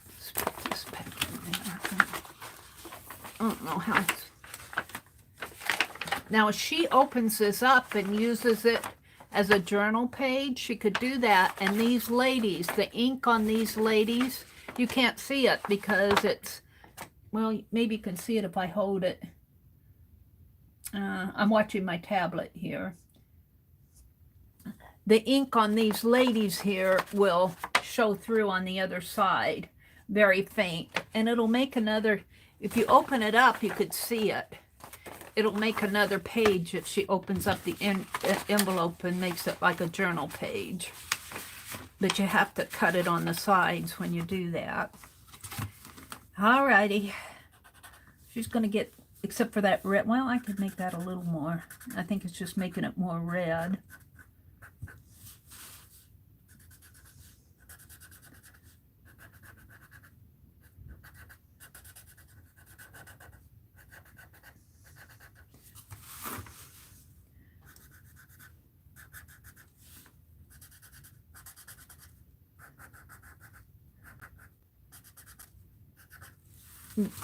Let's put this back in there. I don't know how it's... Now, if she opens this up and uses it as a journal page, she could do that. And these ladies, the ink on these ladies, you can't see it because it's, well, maybe you can see it if I hold it. I'm watching my tablet here. The ink on these ladies here will show through on the other side, very faint. And it'll make another, if you open it up, you could see it. It'll make another page if she opens up the envelope and makes it like a journal page. But you have to cut it on the sides when you do that. Alrighty. She's going to get, except for that red. Well, I could make that a little more. I think it's just making it more red.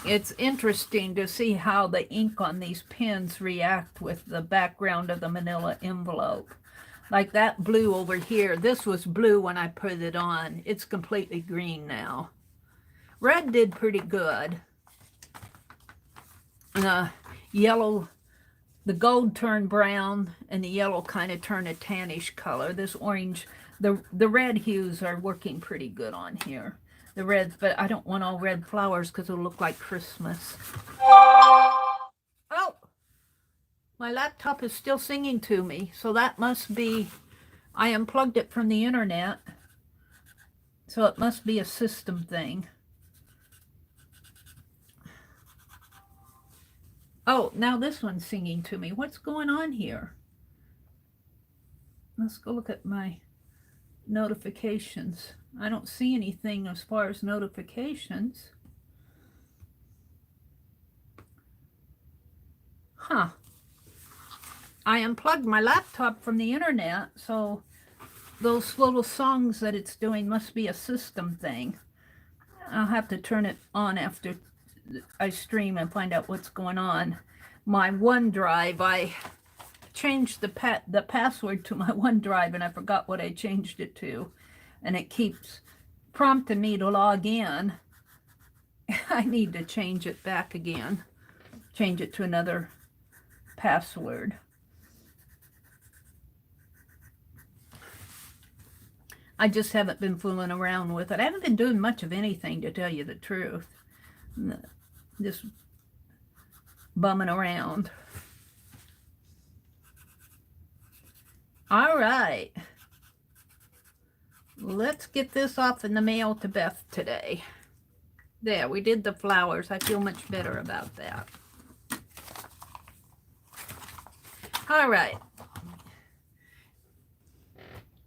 It's interesting to see how the ink on these pens react with the background of the manila envelope. Like that blue over here, this was blue when I put it on. It's completely green now. Red did pretty good. Yellow, the gold turned brown, and the yellow kind of turned a tannish color. This orange, the red hues are working pretty good on here. The reds, but I don't want all red flowers because it'll look like Christmas. Oh, my laptop is still singing to me, so that must be, I unplugged it from the internet, so it must be a system thing. Oh, now this one's singing to me. What's going on here? Let's go look at my notifications. I don't see anything as far as notifications. Huh. I unplugged my laptop from the internet, so those little songs that it's doing must be a system thing. I'll have to turn it on after I stream and find out what's going on. My OneDrive, I changed the password to my OneDrive and I forgot what I changed it to. and it keeps prompting me to log in. I need to change it back again. Change it to another password. I just haven't been fooling around with it. I haven't been doing much of anything, to tell you the truth. Just bumming around. All right. Let's get this off in the mail to Beth today. There, we did the flowers. I feel much better about that. All right.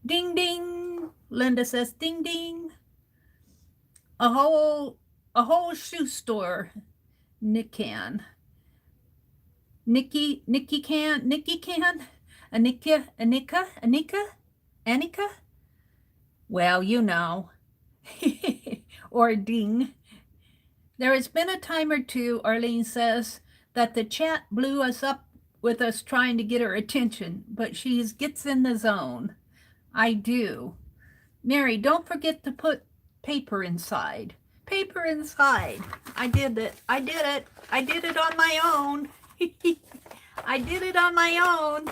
Ding, ding. Linda says, ding, ding. A whole shoe store. Nick can. Nikki can. Annika? Well, you know. Or ding. There has been a time or two, Arlene says, that the chat blew us up with us trying to get her attention, but she gets in the zone. I do. Mary, don't forget to put paper inside. Paper inside. I did it. I did it. I did it on my own. I did it on my own.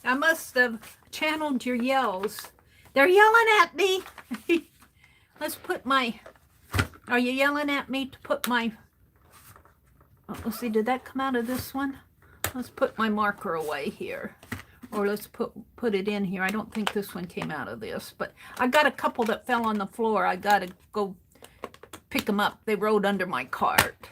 I must have channeled your yells. They're yelling at me. Let's put my... Are you yelling at me to put my... Oh, let's see, did that come out of this one? Let's put my marker away here. Or let's put it in here. I don't think this one came out of this, but I got a couple that fell on the floor. I got to go pick them up. They rode under my cart.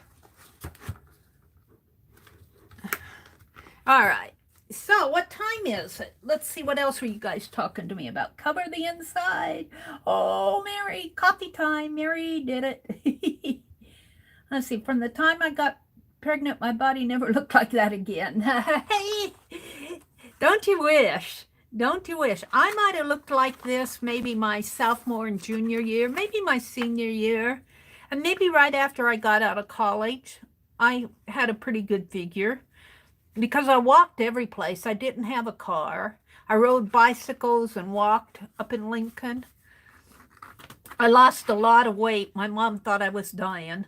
All right. So what time is it? Let's see, what else were you guys talking to me about? Cover the inside. Oh, Mary, coffee time. Mary did it. Let's see, from the time I got pregnant, my body never looked like that again. Hey, don't you wish? Don't you wish? I might have looked like this maybe my sophomore and junior year, maybe my senior year, and maybe right after I got out of college. I had a pretty good figure because I walked every place. I didn't have a car. I rode bicycles and walked up in Lincoln. I lost a lot of weight. My mom thought I was dying.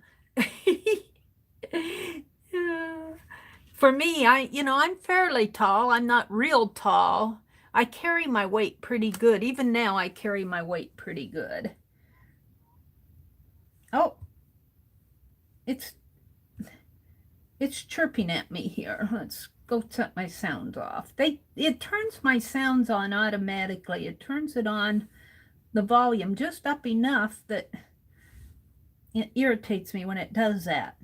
For me, I'm fairly tall. I'm not real tall. I carry my weight pretty good. Even now, I carry my weight pretty good. Oh, it's chirping at me here. Let's go set my sounds off. It turns my sounds on automatically. It turns it on, the volume, just up enough that it irritates me when it does that.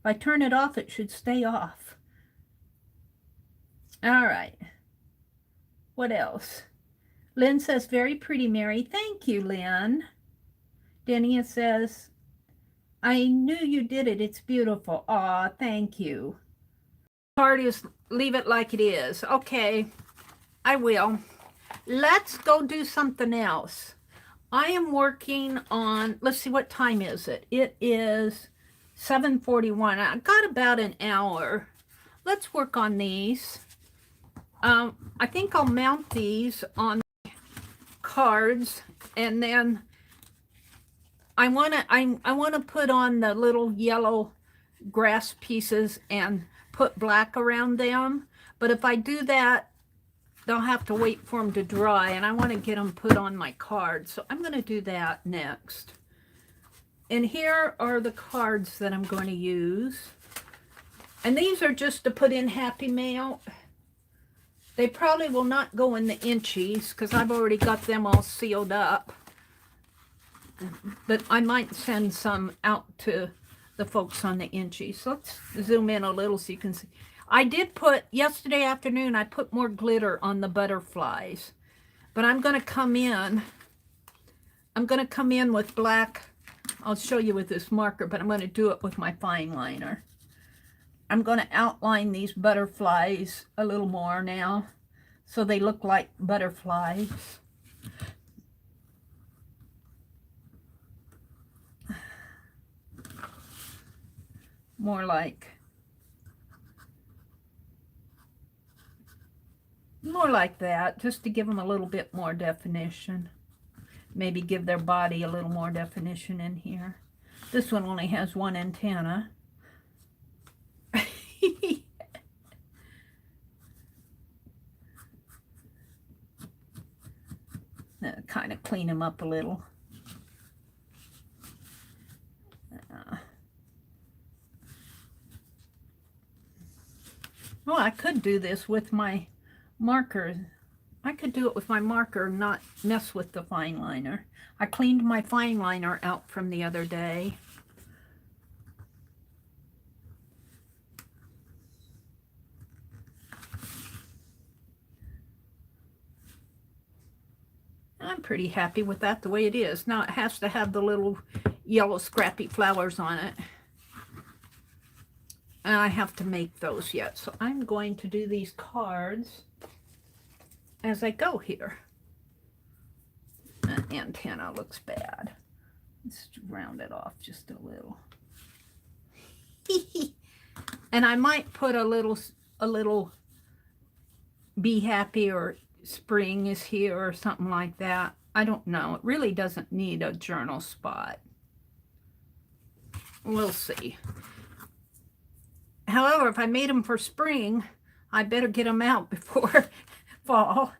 If I turn it off, it should stay off. All right. What else? Lynn says, very pretty, Mary. Thank you, Lynn. Denia says, I knew you did it. It's beautiful. Aw, thank you. Part is leave it like it is. Okay, I will. Let's go do something else. I am working on, let's see, what time is it? It is 7:41. I got about an hour. Let's work on these. I think I'll mount these on cards, and then I want to put on the little yellow grass pieces and put black around them. But if I do that, they'll have to wait for them to dry, and I want to get them put on my cards. So I'm going to do that next. And here are the cards that I'm going to use. And these are just to put in Happy Mail. They probably will not go in the inchies because I've already got them all sealed up. But I might send some out to the folks on the inchies. So let's zoom in a little so you can see. I did put, yesterday afternoon, I put more glitter on the butterflies. But I'm going to come in. I'm going to come in with black. I'll show you with this marker, but I'm going to do it with my fine liner. I'm going to outline these butterflies a little more now so they look like butterflies. More like that, just to give them a little bit more definition. maybe give their body a little more definition in here. This one only has one antenna. Kind of clean them up a little. Well, I could do this with my marker. I could do it with my marker, not mess with the fine liner. I cleaned my fine liner out from the other day. I'm pretty happy with that the way it is. Now it has to have the little yellow scrappy flowers on it. And I have to make those yet. So I'm going to do these cards as I go here. That antenna looks bad. Let's round it off just a little. And I might put a little be happy or spring is here or something like that. I don't know. It really doesn't need a journal spot. We'll see. However, if I made them for spring, I better get them out before fall.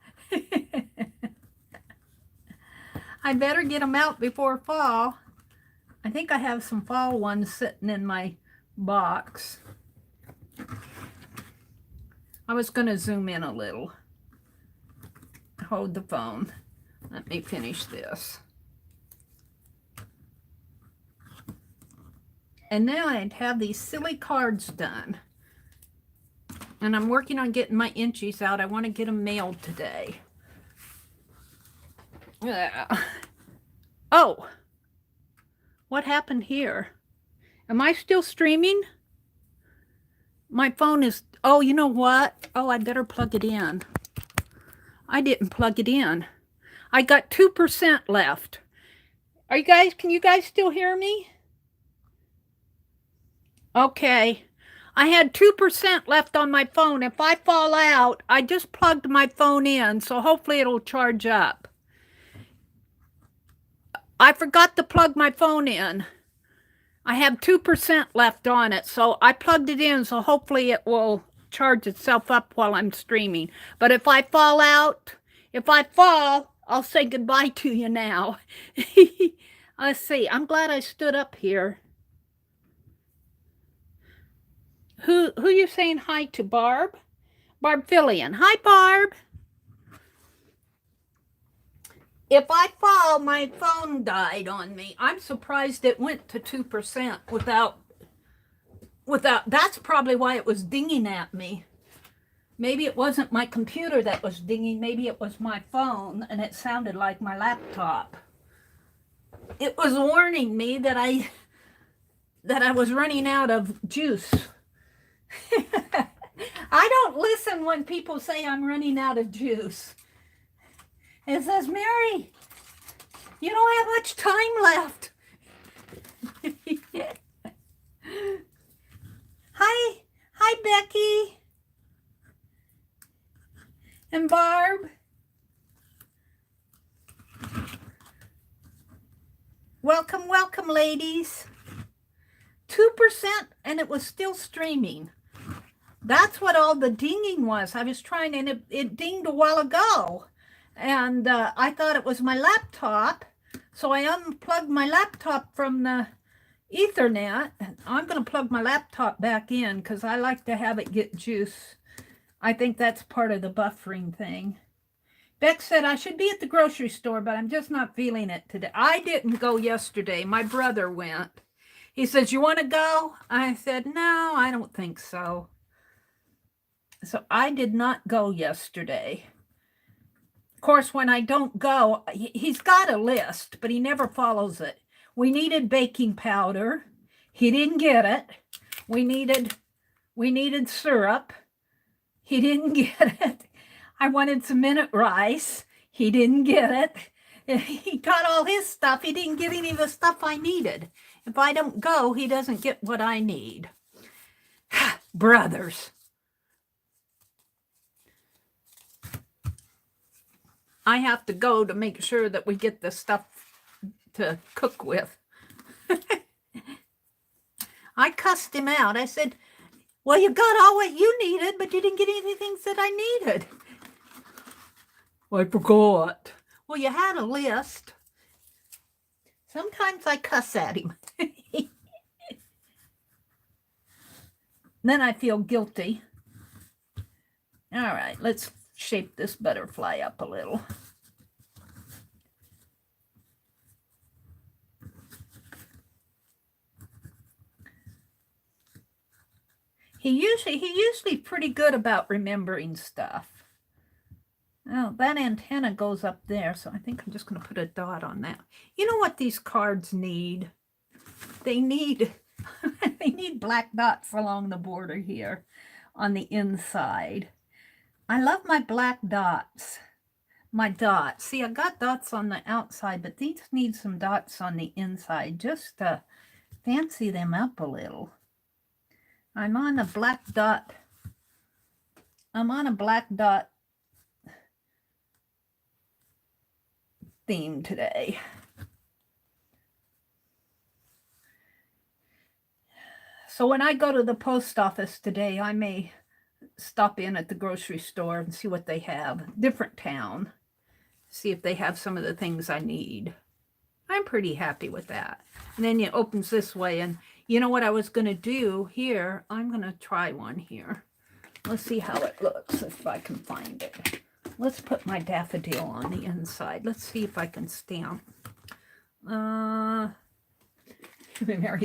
I better get them out before fall. I think I have some fall ones sitting in my box. I was going to zoom in a little. Hold the phone. Let me finish this. And then I'd have these silly cards done. And I'm working on getting my inchies out. I want to get them mailed today. Oh, what happened here? Am I still streaming? My phone is, oh, you know what? Oh, I better plug it in. I didn't plug it in. I got 2% left. Are you guys, can you guys still hear me? Okay. I had 2% left on my phone. If I fall out, I just plugged my phone in, so hopefully it'll charge up. I forgot to plug my phone in. I have 2% left on it, so I plugged it in, so hopefully it will charge itself up while I'm streaming. But if I fall out, if I fall, I'll say goodbye to you now. Let's see. I'm glad I stood up here. Who you saying hi to, Barb? Barb Fillion. Hi, Barb. If I fall, my phone died on me. I'm surprised it went to 2% without, that's probably why it was dinging at me. Maybe it wasn't my computer that was dinging. Maybe it was my phone, and it sounded like my laptop. It was warning me that I was running out of juice. I don't listen when people say I'm running out of juice. It says, Mary, you don't have much time left. Hi, Becky. And Barb. Welcome, welcome, ladies. 2%, and it was still streaming. That's what all the dinging was. I was trying, and it dinged a while ago. And I thought it was my laptop. So I unplugged my laptop from the Ethernet. I'm going to plug my laptop back in because I like to have it get juice. I think that's part of the buffering thing. Beck said I should be at the grocery store, but I'm just not feeling it today. I didn't go yesterday. My brother went. He says, you want to go? I said, no, I don't think so. So I did not go yesterday. Of course, when I don't go, he's got a list, but he never follows it. We needed baking powder. He didn't get it. We needed syrup. He didn't get it. I wanted some minute rice. He didn't get it. He got all his stuff. He didn't get any of the stuff I needed. If I don't go, he doesn't get what I need. Brothers. I have to go to make sure that we get the stuff to cook with. I cussed him out. I said, well, you got all what you needed, but you didn't get any things that I needed. I forgot. Well, you had a list. Sometimes I cuss at him. Then I feel guilty. All right, let's shape this butterfly up a little. He's usually pretty good about remembering stuff. Oh, that antenna goes up there, so I think I'm just going to put a dot on that. You know what these cards need? They need they need black dots along the border here on the inside. I love my black dots. My dots. See, I got dots on the outside, but these need some dots on the inside just to fancy them up a little. I'm on a black dot. I'm on a black dot theme today. So when I go to the post office today, I may stop in at the grocery store and see what they have. Different town. See if they have some of the things I need. I'm pretty happy with that. And then it opens this way. And you know what I was going to do here? I'm going to try one here. Let's see how it looks, if I can find it. Let's put my daffodil on the inside. Let's see if I can stamp. Mary's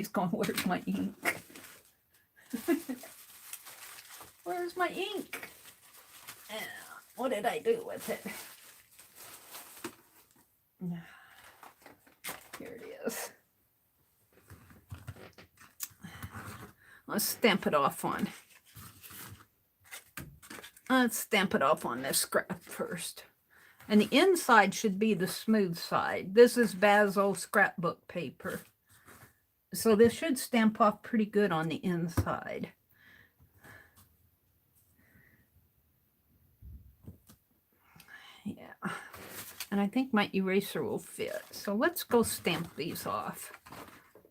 going, where's my ink? Where's my ink? What did I do with it? Here it is. Let's stamp it off on. Let's stamp it off on this scrap first. And the inside should be the smooth side. This is Basil scrapbook paper. So this should stamp off pretty good on the inside. Yeah. And I think my eraser will fit. So let's go stamp these off.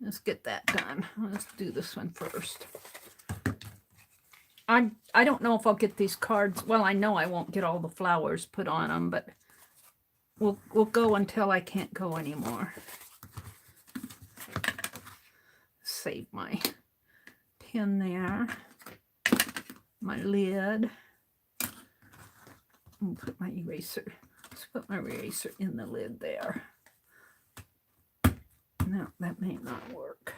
Let's get that done. Let's do this one first. I don't know if I'll get these cards. Well, I know I won't get all the flowers put on them, but we'll go until I can't go anymore. Save my pin there. My lid. I'll put my eraser. Let's put my eraser in the lid there. No, that may not work.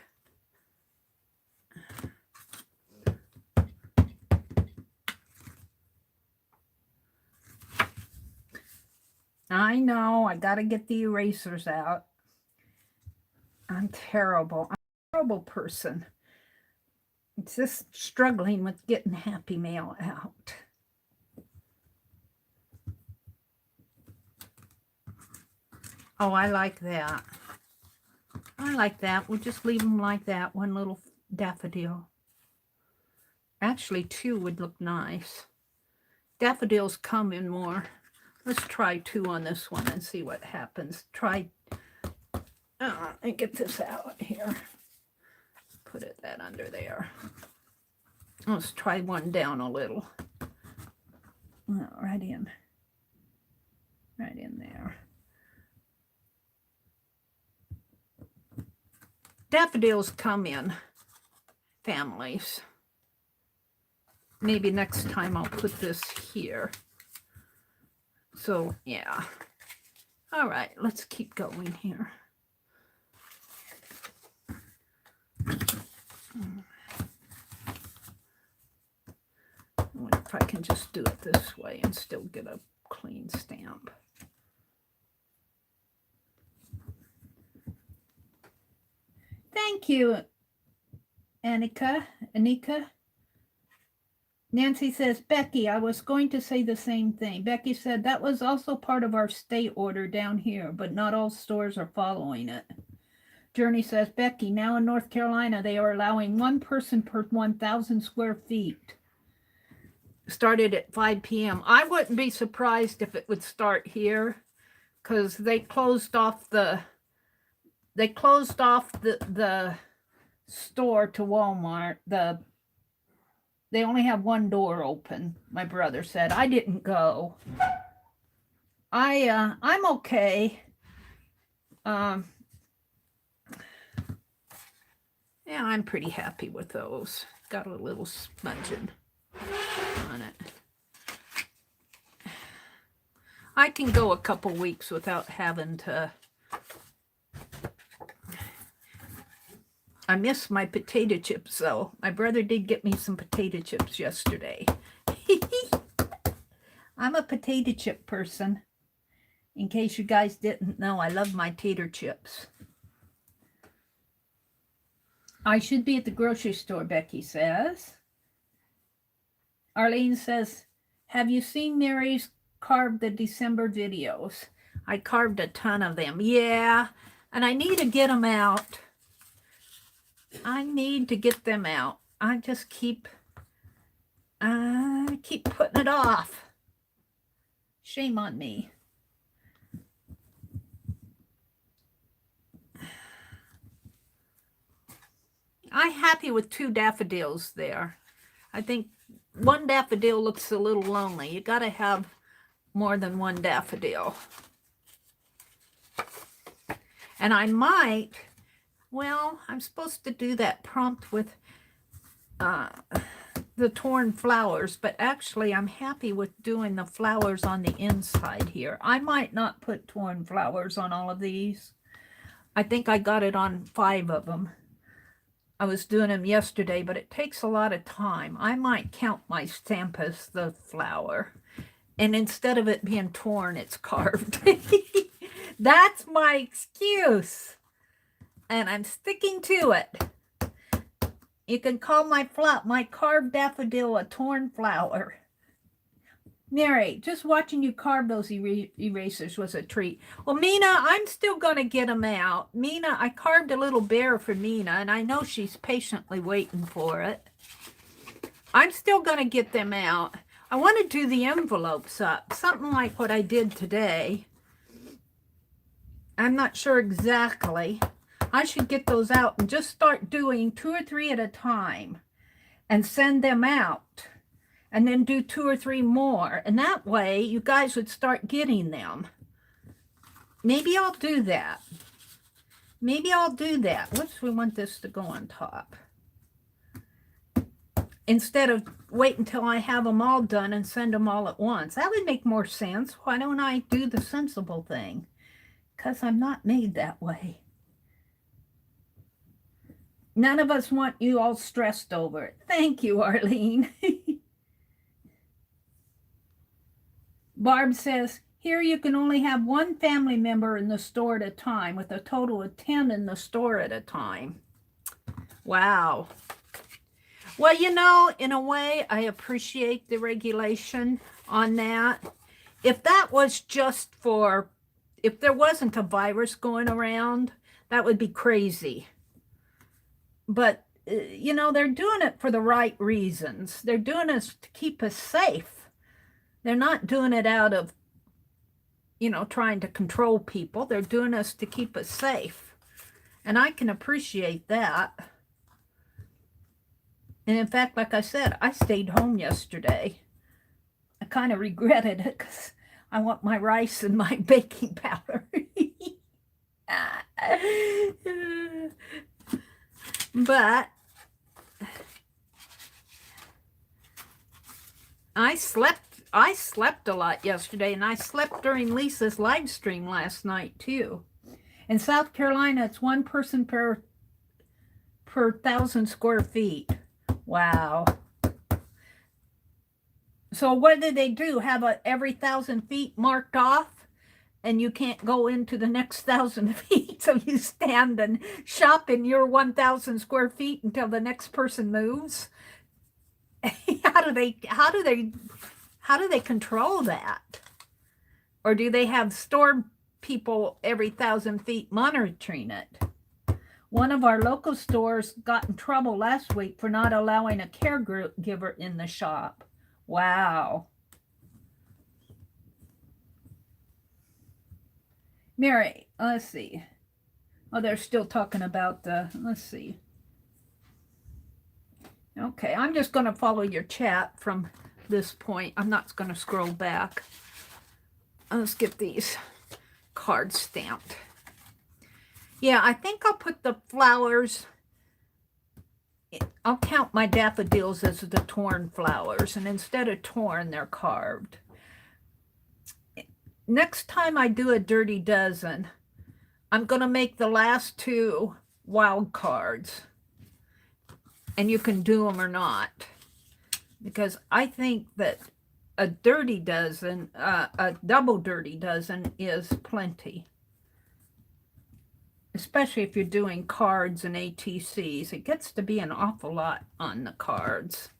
I know, I gotta get the erasers out. I'm terrible. I'm a terrible person. It's just struggling with getting Happy Mail out. Oh, I like that. I like that. We'll just leave them like that. One little daffodil. Actually, two would look nice. Daffodils come in more. Let's try two on this one and see what happens. Try. And get this out here. Put that under there. Let's try one down a little. Right in there. Daffodils come in families. Maybe next time I'll put this here. So, yeah. All right, let's keep going here. I wonder if I can just do it this way and still get a clean stamp. Thank you, Anika. Nancy says, Becky, I was going to say the same thing. Becky said, that was also part of our state order down here, but not all stores are following it. Journey says, Becky, now in North Carolina, they are allowing one person per 1,000 square feet. started at 5 p.m. I wouldn't be surprised if it would start here, because they closed off the store to Walmart. They only have one door open, my brother said. I didn't go. I'm okay. Yeah, I'm pretty happy with those. Got a little smudging on it. I can go a couple weeks without having to. I miss my potato chips, though. My brother did get me some potato chips yesterday. I'm a potato chip person. In case you guys didn't know, I love my tater chips. I should be at the grocery store, Becky says. Arlene says, have you seen Mary's carved the December videos? I carved a ton of them. Yeah, and I need to get them out. I need to get them out. I just keep putting it off. Shame on me. I'm happy with 2 daffodils there. I think one daffodil looks a little lonely. You got to have more than one daffodil. And I might, well, I'm supposed to do that prompt with the torn flowers, but actually I'm happy with doing the flowers on the inside here. I might not put torn flowers on all of these. I think I got it on 5 of them. I was doing them yesterday, but it takes a lot of time. I might count my stamp as the flower. And instead of it being torn, it's carved. That's my excuse. And I'm sticking to it. You can call my carved daffodil a torn flower. Mary, just watching you carve those erasers was a treat. Well, Mina, I'm still going to get them out. Mina, I carved a little bear for Mina, and I know she's patiently waiting for it. I'm still going to get them out. I want to do the envelopes up, something like what I did today. I'm not sure exactly. I should get those out and just start doing 2 or 3 at a time and send them out. And then do 2 or 3 more. And that way, you guys would start getting them. Maybe I'll do that. Maybe I'll do that. Whoops, we want this to go on top. Instead of wait until I have them all done and send them all at once. That would make more sense. Why don't I do the sensible thing? Because I'm not made that way. None of us want you all stressed over it. Thank you, Arlene. Barb says, here you can only have 1 family member in the store at a time, with a total of 10 in the store at a time. Wow. Well, you know, in a way, I appreciate the regulation on that. If that was just for, if there wasn't a virus going around, that would be crazy. But, you know, they're doing it for the right reasons. They're doing it to keep us safe. They're not doing it out of, you know, trying to control people. They're doing this to keep us safe. And I can appreciate that. And in fact, like I said, I stayed home yesterday. I kind of regretted it because I want my rice and my baking powder. But I slept a lot yesterday, and I slept during Lisa's live stream last night too. In South Carolina, it's 1 person per 1,000 square feet. Wow. So what did they do? Have every 1,000 feet marked off, and you can't go into the next 1,000 feet. So you stand and shop in your 1,000 square feet until the next person moves. How do they control that? Or do they have store people every 1,000 feet monitoring it? One of our local stores got in trouble last week for not allowing a caregiver in the shop. Wow. Mary, let's see. Oh, they're still talking about the, let's see. Okay, I'm just going to follow your chat from this point. I'm not going to scroll back. Let's get these cards stamped. Yeah, I think I'll put the flowers, I'll count my daffodils as the torn flowers, and instead of torn, they're carved. Next time I do a dirty dozen, I'm going to make the last two wild cards. And you can do them or not. Because I think that a dirty dozen, a double dirty dozen is plenty. Especially if you're doing cards and ATCs. It gets to be an awful lot on the cards.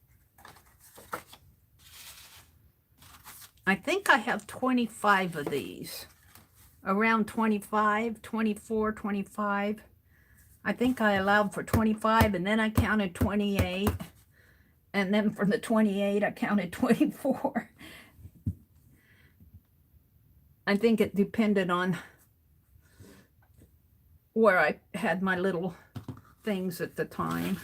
I think I have 25 of these. Around 25, 24, 25. I think I allowed for 25, and then I counted 28. And then from the 28, I counted 24. I think it depended on where I had my little things at the time.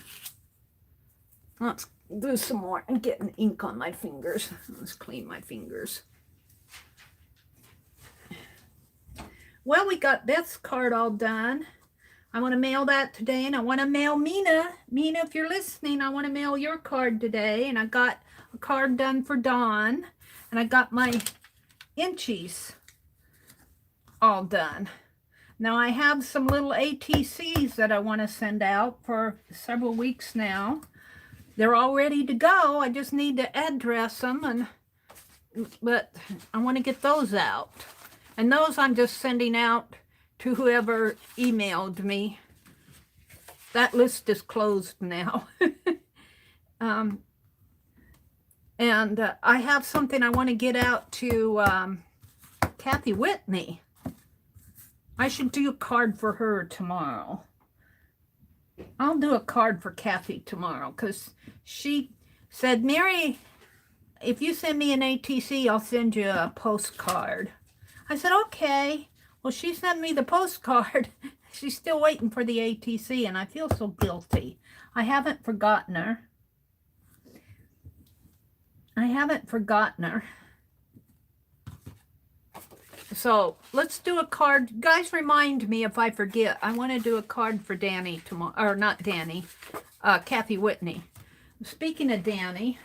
Let's do some more. I'm getting ink on my fingers. Let's clean my fingers. Well, we got this card all done. I want to mail that today, and I want to mail Mina. Mina, if you're listening, I want to mail your card today. And I got a card done for Dawn, and I got my inchies all done. Now, I have some little ATCs that I want to send out for several weeks now. They're all ready to go. I just need to address them, but I want to get those out. And those I'm just sending out to whoever emailed me. That list is closed now. And I have something I want to get out to Kathy Whitney. I should do a card for her tomorrow. I'll do a card for Kathy tomorrow because she said, Mary, if you send me an ATC, I'll send you a postcard. I said, okay. Well, she sent me the postcard. She's still waiting for the ATC, and I feel so guilty. I haven't forgotten her. I haven't forgotten her. So let's do a card. Guys, remind me if I forget. I want to do a card for Danny tomorrow. Or not Danny. Kathy Whitney. Speaking of Danny,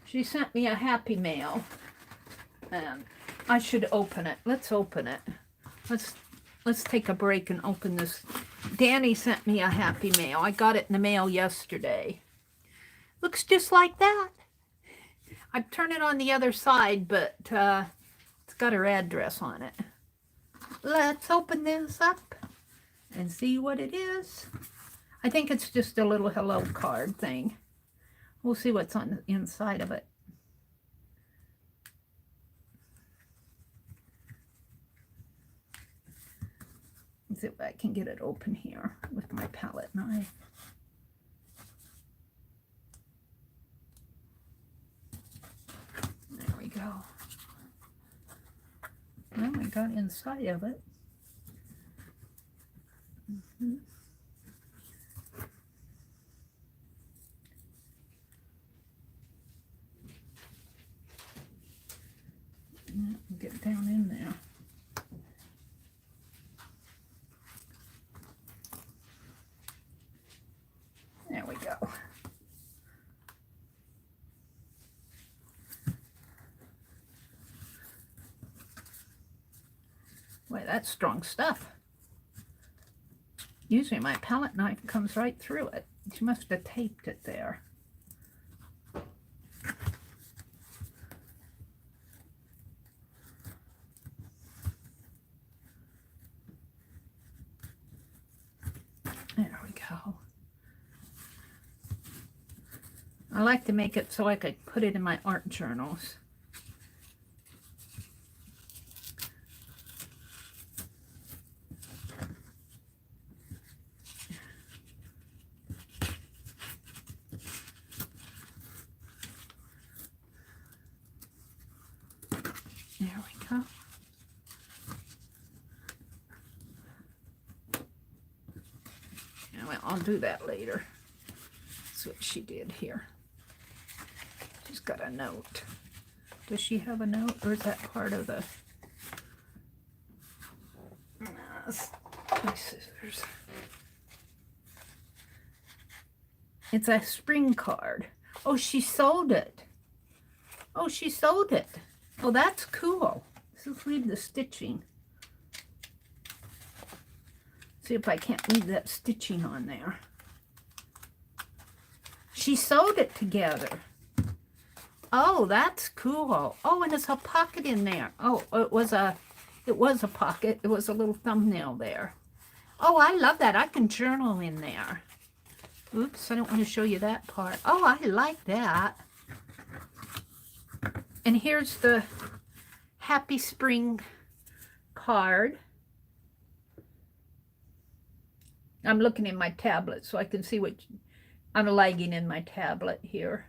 she sent me a happy mail. And I should open it. Let's open it. Let's take a break and open this. Danny sent me a happy mail. I got it in the mail yesterday. Looks just like that. I'd turn it on the other side, but it's got her address on it. Let's open this up and see what it is. I think it's just a little hello card thing. We'll see what's on the inside of it. Let's see if I can get it open here with my palette knife. There we go. Well, I got inside of it. Get down in there. There we go. Boy, that's strong stuff. Usually my palette knife comes right through it. She must have taped it there. There we go. I like to make it so I could put it in my art journals. Well, I'll do that later. That's what she did here. She's got a note. Does she have a note, or is that part of the... My scissors. It's a spring card. Oh, she sold it. Oh, she sold it. Oh, that's cool. Let's leave the stitching. See if I can't leave that stitching on there. She sewed it together. Oh, that's cool. Oh, and there's a pocket in there. Oh, it was a pocket. It was a little thumbnail there. Oh, I love that. I can journal in there. Oops, I don't want to show you that part. Oh, I like that. And here's the Happy Spring card. I'm looking in my tablet so I can see what... I'm lagging in my tablet here.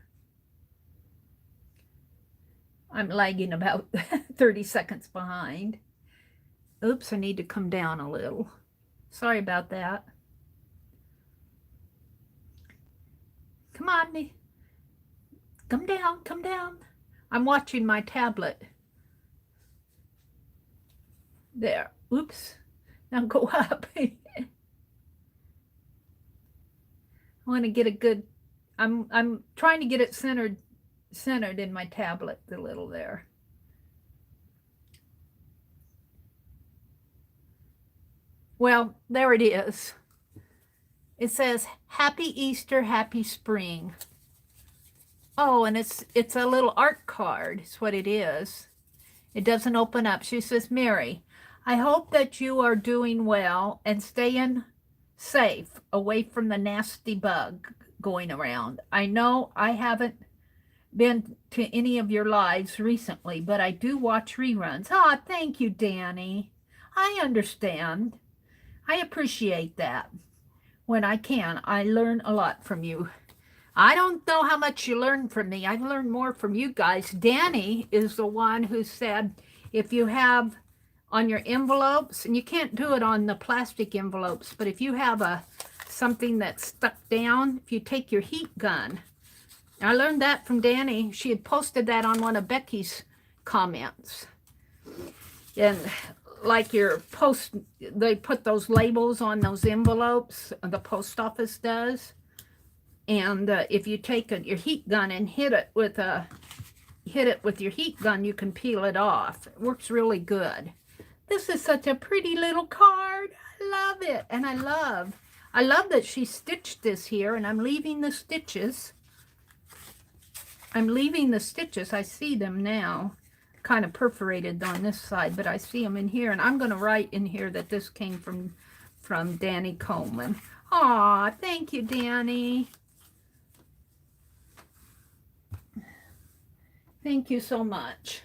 I'm lagging about 30 seconds behind. Oops, I need to come down a little. Sorry about that. Come on, come down, come down. I'm watching my tablet. There, oops, now go up. I want to get a good, I'm trying to get it centered in my tablet, the little there. Well, there it is. It says, Happy Easter, Happy Spring. Oh, and it's a little art card. It's what it is. It doesn't open up. She says, Mary, I hope that you are doing well and staying safe away from the nasty bug going around. I know I haven't been to any of your lives recently, but I do watch reruns. Ah, thank you, Danny. I understand. I appreciate that. When I can, I learn a lot from you. I don't know how much you learn from me. I've learned more from you guys. Danny is the one who said, if you have on your envelopes, and you can't do it on the plastic envelopes, but if you have something that's stuck down, if you take your heat gun, I learned that from Danny. She had posted that on one of Becky's comments. And like your post, they put those labels on those envelopes, the post office does. And if you take your heat gun and hit it with your heat gun, you can peel it off. It works really good. This is such a pretty little card. I love it. And I love that she stitched this here, and I'm leaving the stitches. I see them now. Kind of perforated on this side, but I see them in here, and I'm going to write in here that this came from Danny Coleman. Aw, thank you, Danny. Thank you so much.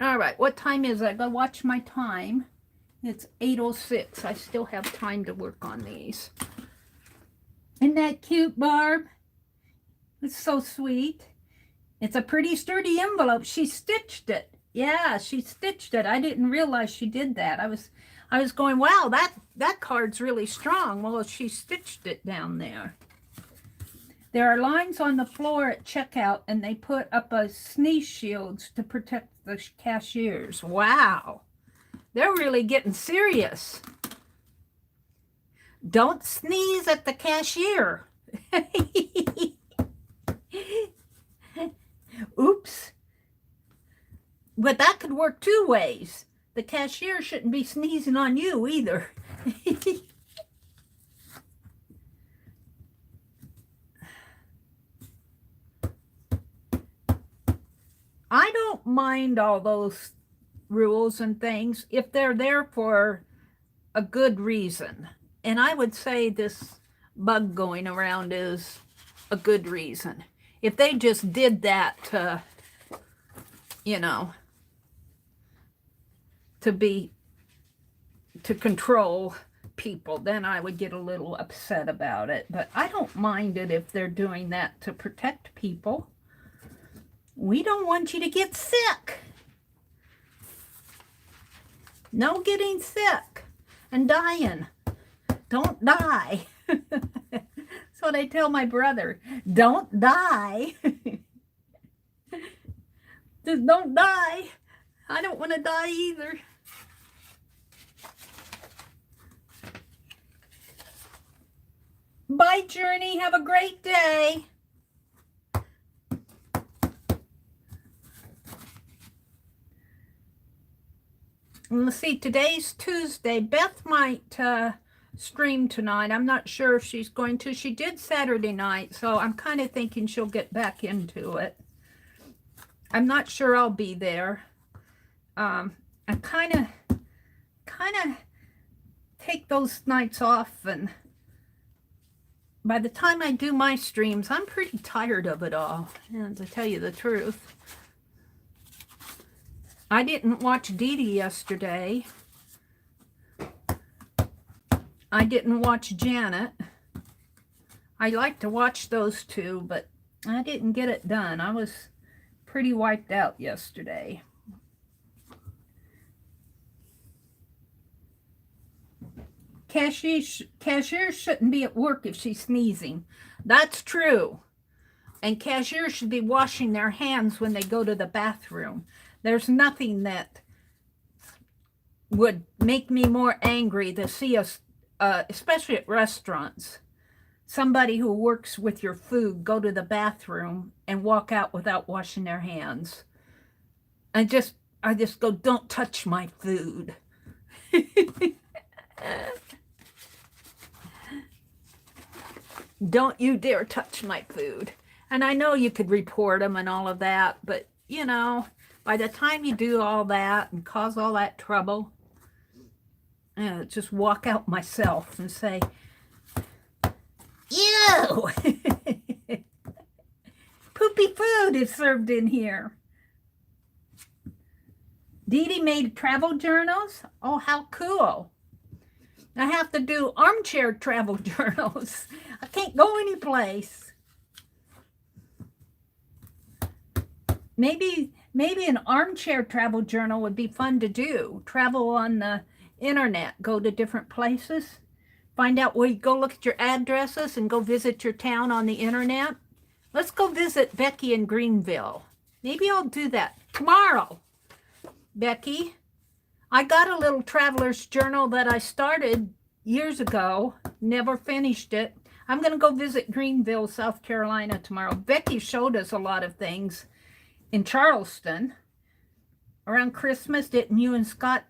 All right, what time is it? I gotta watch my time. It's 8:06. I still have time to work on these. Isn't that cute, Barb? It's so sweet. It's a pretty sturdy envelope. She stitched it. Yeah, she stitched it. I didn't realize she did that. I was going, wow, that card's really strong. Well, she stitched it down there. There are lines on the floor at checkout, and they put up a sneeze shields to protect the cashiers. Wow. They're really getting serious. Don't sneeze at the cashier. Oops. But that could work two ways. The cashier shouldn't be sneezing on you either. I don't mind all those rules and things if they're there for a good reason. And I would say this bug going around is a good reason. If they just did that to, you know, to control people, then I would get a little upset about it. But I don't mind it if they're doing that to protect people. We don't want you to get sick. No getting sick and dying. Don't die. That's what I tell my brother. Don't die. Just don't die. I don't want to die either. Bye, Journey. Have a great day. Let's see, today's Tuesday. Beth might stream tonight. I'm not sure if she's going to. She did Saturday night, so I'm kind of thinking she'll get back into it. I'm not sure I'll be there. I kind of take those nights off, and by the time I do my streams, I'm pretty tired of it all, and to tell you the truth. I didn't watch Dee Dee yesterday. I didn't watch Janet. I like to watch those two, but I didn't get it done. I was pretty wiped out yesterday. Cashier shouldn't be at work if she's sneezing. That's true. And cashiers should be washing their hands when they go to the bathroom. There's nothing that would make me more angry to see us, especially at restaurants, somebody who works with your food go to the bathroom and walk out without washing their hands. I just go, don't touch my food. Don't you dare touch my food. And I know you could report them and all of that, but you know, by the time you do all that and cause all that trouble, just walk out myself and say, ew! Poopy food is served in here. Dee Dee made travel journals? Oh, how cool. I have to do armchair travel journals. I can't go anyplace. Maybe an armchair travel journal would be fun to do. Travel on the internet, go to different places, find out where you go, look at your addresses and go visit your town on the internet. Let's go visit Becky in Greenville. Maybe I'll do that tomorrow. Becky, I got a little traveler's journal that I started years ago, never finished it. I'm going to go visit Greenville, South Carolina tomorrow. Becky showed us a lot of things in Charleston around Christmas. Didn't you and Scott?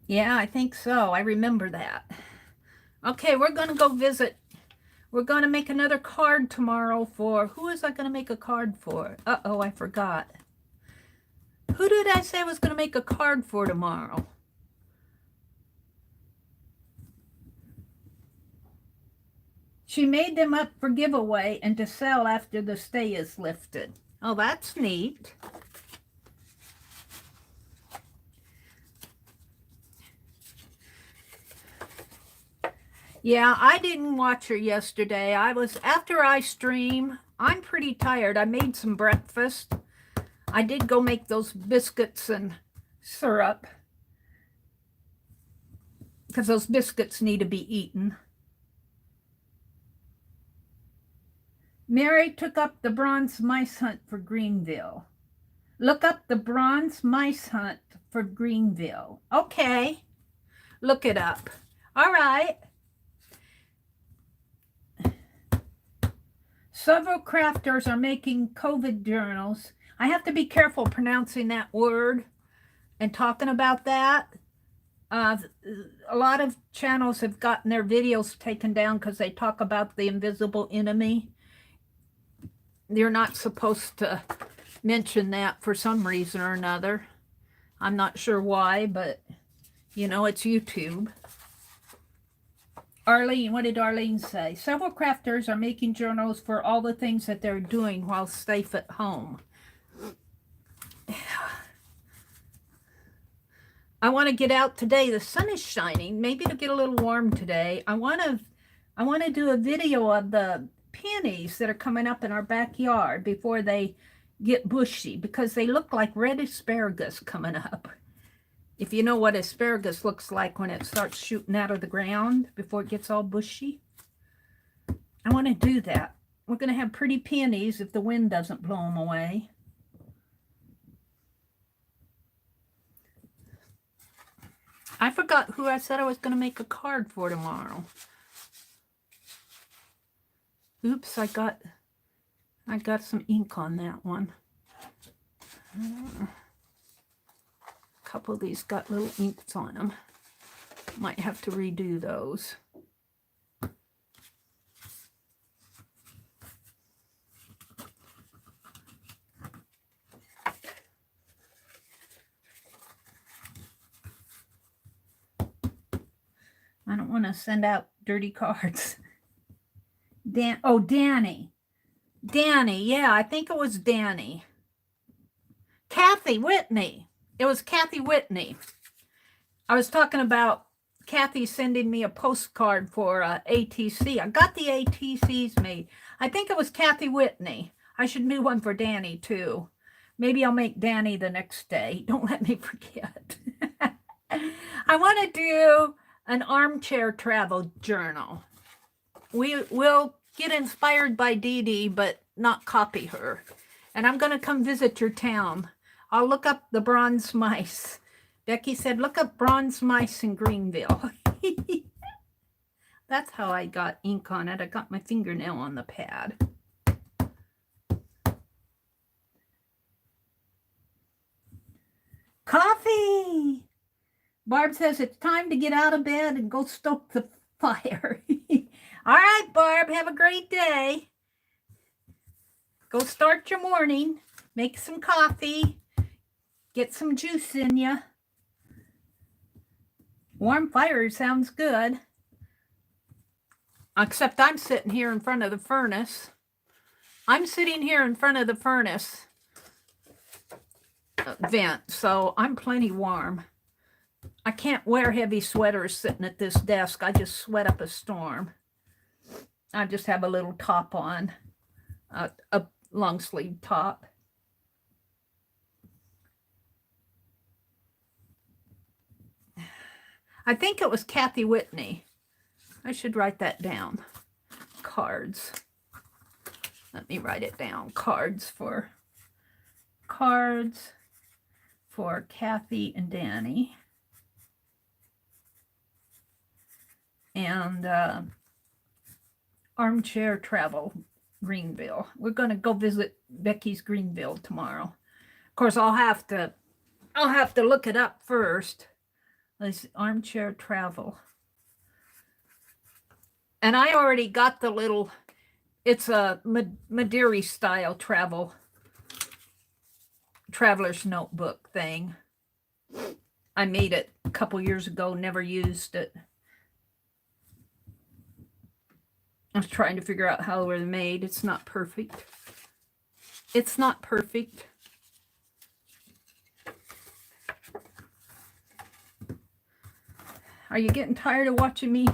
Yeah, I think so. I remember that. Okay, we're going to go visit. We're going to make another card tomorrow for, who is I going to make a card for? Uh-oh, I forgot. Who did I say I was going to make a card for tomorrow? She made them up for giveaway and to sell after the stay is lifted. Oh, that's neat. Yeah, I didn't watch her yesterday. After I stream, I'm pretty tired. I made some breakfast. I did go make those biscuits and syrup because those biscuits need to be eaten. Mary took up the bronze mice hunt for Greenville. Look up the bronze mice hunt for Greenville. Okay. Look it up. All right. Several crafters are making COVID journals. I have to be careful pronouncing that word and talking about that. A lot of channels have gotten their videos taken down because they talk about the invisible enemy. You're not supposed to mention that for some reason or another. I'm not sure why, but you know, it's YouTube. Arlene, what did Arlene say? Several crafters are making journals for all the things that they're doing while safe at home. I want to get out today. The sun is shining. Maybe it'll get a little warm today. I want to do a video of the peonies that are coming up in our backyard before they get bushy, because they look like red asparagus coming up. If you know what asparagus looks like when it starts shooting out of the ground before it gets all bushy. I want to do that. We're going to have pretty peonies if the wind doesn't blow them away. I forgot who I said I was going to make a card for tomorrow. Oops, I got some ink on that one. A couple of these got little inks on them. Might have to redo those. I don't want to send out dirty cards. Danny. Danny, yeah, I think it was Danny. Kathy Whitney. It was Kathy Whitney. I was talking about Kathy sending me a postcard for ATC. I got the ATCs made. I think it was Kathy Whitney. I should do one for Danny, too. Maybe I'll make Danny the next day. Don't let me forget. I want to do an armchair travel journal. We will get inspired by Dee Dee, but not copy her. And I'm going to come visit your town. I'll look up the bronze mice. Becky said, look up bronze mice in Greenville. That's how I got ink on it. I got my fingernail on the pad. Coffee! Barb says it's time to get out of bed and go stoke the fire. All right, Barb, have a great day. Go start your morning. Make some coffee. Get some juice in you. Warm fire sounds good. Except I'm sitting here in front of the furnace. I'm sitting here in front of the furnace vent, so I'm plenty warm. I can't wear heavy sweaters sitting at this desk. I just sweat up a storm. I just have a little top on, a long sleeve top. I think it was Kathy Whitney. I should write that down. Cards. Let me write it down. Cards for Kathy and Danny. And armchair travel Greenville. We're going to go visit Becky's Greenville tomorrow. Of course, I'll have to look it up first. This armchair travel. And I already got the little, it's a Madeira style traveler's notebook thing. I made it a couple years ago, never used it. I was trying to figure out how they were made. It's not perfect. It's not perfect. Are you getting tired of watching me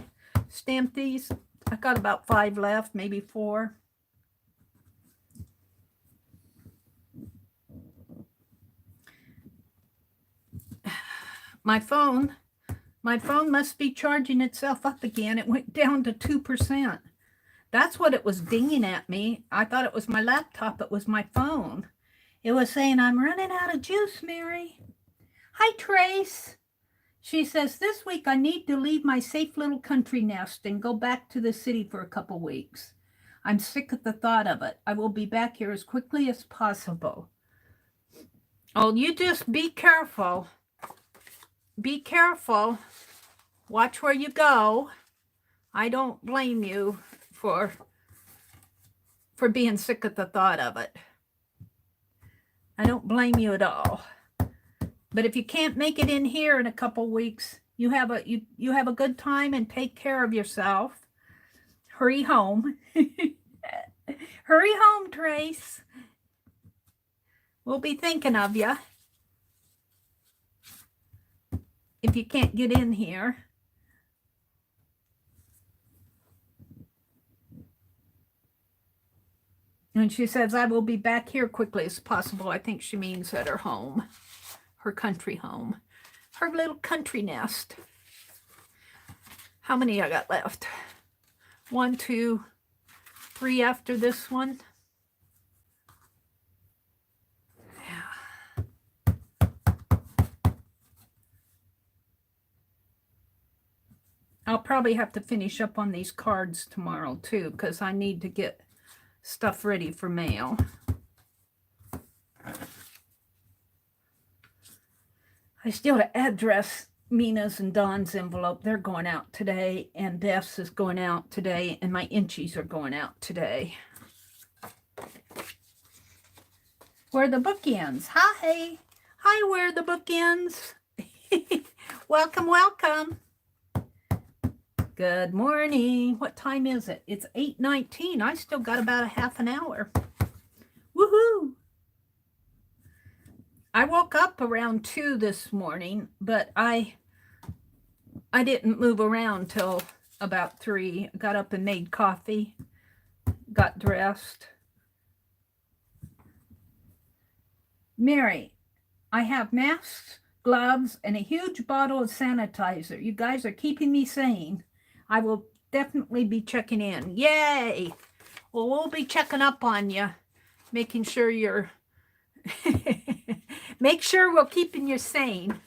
stamp these? I got about 5 left, maybe 4. My phone must be charging itself up again. It went down to 2%. That's what it was dinging at me. I thought it was my laptop. It was my phone. It was saying, I'm running out of juice, Mary. Hi, Trace. She says, this week I need to leave my safe little country nest and go back to the city for a couple weeks. I'm sick at the thought of it. I will be back here as quickly as possible. Oh, you just be careful. Be careful. Watch where you go. I don't blame you for being sick at the thought of it. I don't blame you at all. But if you can't make it in here in a couple weeks, you have a good time and take care of yourself. Hurry home. Hurry home, Trace. We'll be thinking of you if you can't get in here. And she says, I will be back here quickly as possible. I think she means at her home. Her country home. her little country nest. How many I got left? 1, 2, 3 after this one. I'll probably have to finish up on these cards tomorrow too, because I need to get stuff ready for mail. I still have to address Mina's and Don's envelope. They're going out today, and Def's is going out today, and my inchies are going out today. Where the bookends. Hi. Hi, where the bookends. Welcome, welcome. Good morning. What time is it? It's 8:19. I still got about a half an hour. Woohoo! I woke up around 2 this morning, but I didn't move around till about 3. I got up and made coffee, got dressed. Mary, I have masks, gloves, and a huge bottle of sanitizer. You guys are keeping me sane. I will definitely be checking in. Yay! Well, we'll be checking up on you, making sure you're... Make sure we're keeping you sane.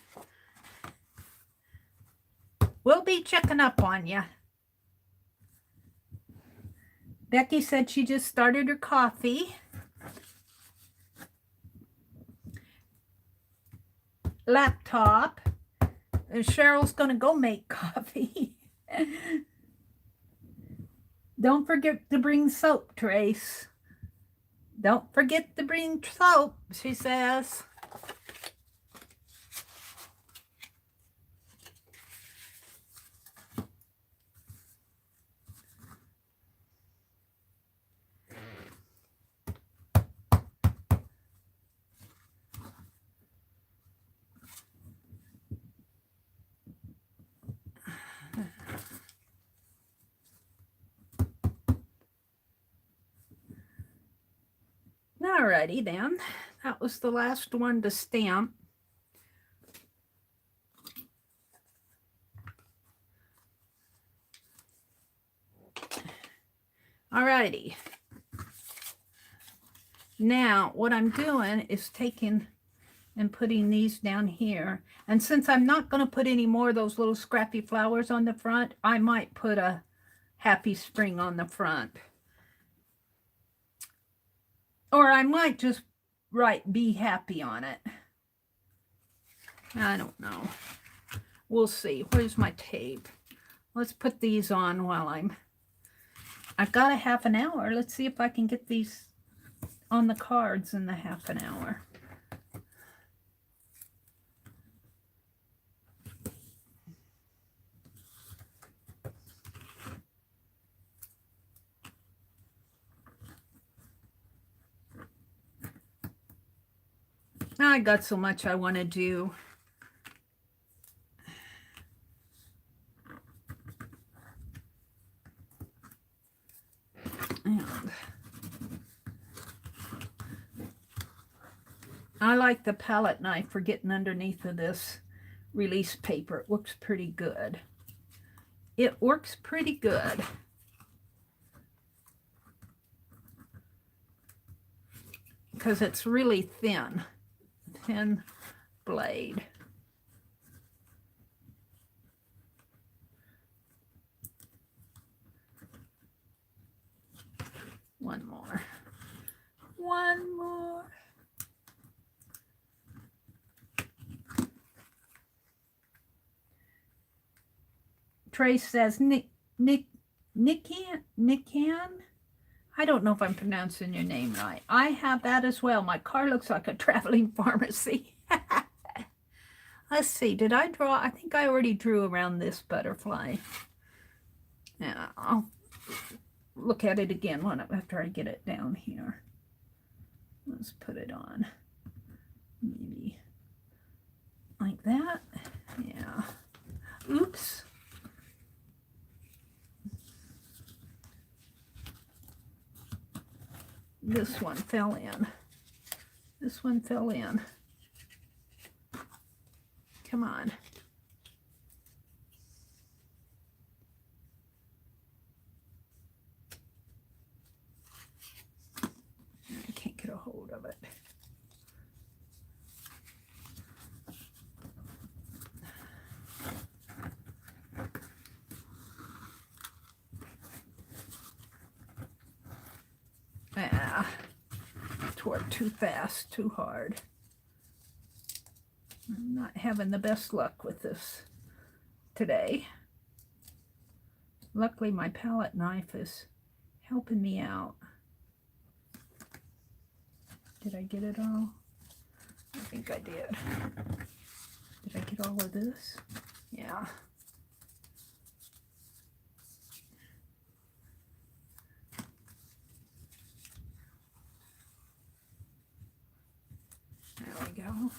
We'll be checking up on you. Becky said she just started her coffee. Laptop. And Cheryl's going to go make coffee. Don't forget to bring soap, Trace. Don't forget to bring soap, she says. Alrighty then, that was the last one to stamp. Alrighty. Now what I'm doing is taking and putting these down here. And since I'm not going to put any more of those little scrappy flowers on the front, I might put a happy spring on the front. Or I might just write "be happy" on it. I don't know. We'll see. Where's my tape? Let's put these on while I've got a half an hour. Let's see if I can get these on the cards in the half an hour. I got so much I want to do. And I like the palette knife for getting underneath of this release paper. It looks pretty good. It works pretty good. Because it's really thin blade. One more. Trace says Nican. I don't know if I'm pronouncing your name right. I have that as well. My car looks like a traveling pharmacy. Let's see. Did I draw? I think I already drew around this butterfly. Yeah, I'll look at it again after I get it down here. Let's put it on. Maybe like that. Yeah. Oops. This one fell in. This one fell in. Come on. Yeah, tore too fast, too hard. I'm not having the best luck with this today. Luckily, my palette knife is helping me out. Did I get it all? I think I did. Did I get all of this? Yeah. There we go.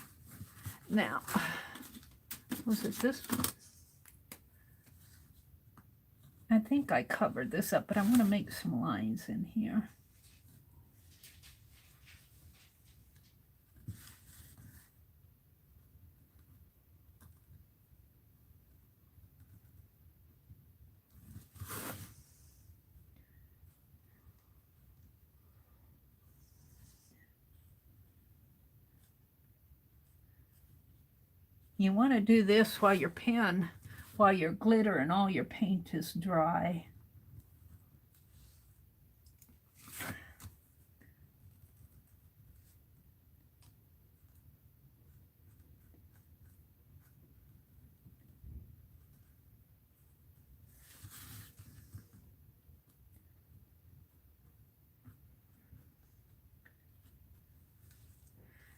Now, was it this one? I think I covered this up, but I want to make some lines in here. You want to do this while your glitter and all your paint is dry.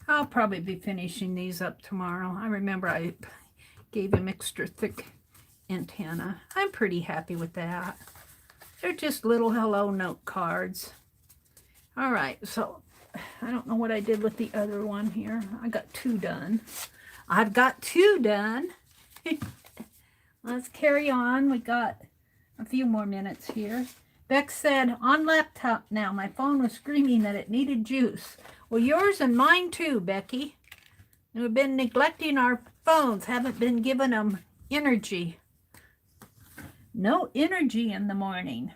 I'll probably be finishing these up tomorrow. I remember I gave him extra thick antenna. I'm pretty happy with that. They're just little hello note cards. All right, so I don't know what I did with the other one here. I got 2 done. I've got 2 done. Let's carry on. We got a few more minutes here. Beck said, on laptop now. My phone was screaming that it needed juice. Well, yours and mine too, Becky. We've been neglecting our phones, haven't been giving them energy. No energy in the morning.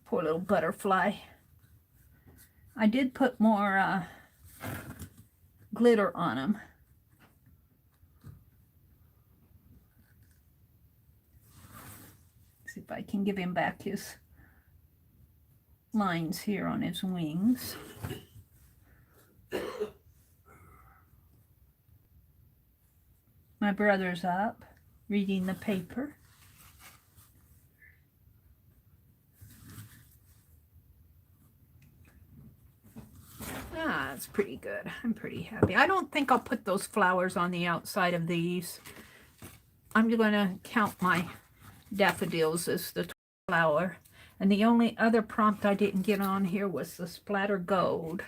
Poor little butterfly. I did put more glitter on him. See if I can give him back his lines here on his wings. My brother's up reading the paper. Ah, that's pretty good. I'm pretty happy. I don't think I'll put those flowers on the outside of these. I'm going to count my daffodils as the flower. And the only other prompt I didn't get on here was the splatter gold.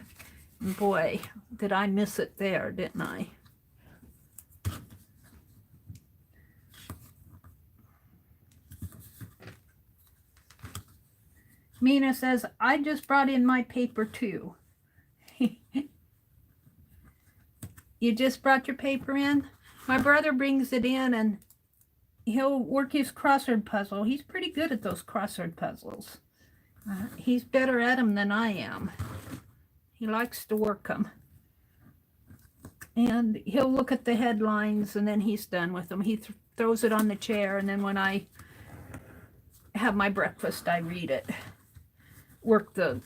And boy, did I miss it there, didn't I? Mina says, I just brought in my paper too. You just brought your paper in? My brother brings it in and he'll work his crossword puzzle. He's pretty good at those crossword puzzles. He's better at them than I am. He likes to work them. And he'll look at the headlines and then he's done with them. He throws it on the chair, and then when I have my breakfast, I read it. Work the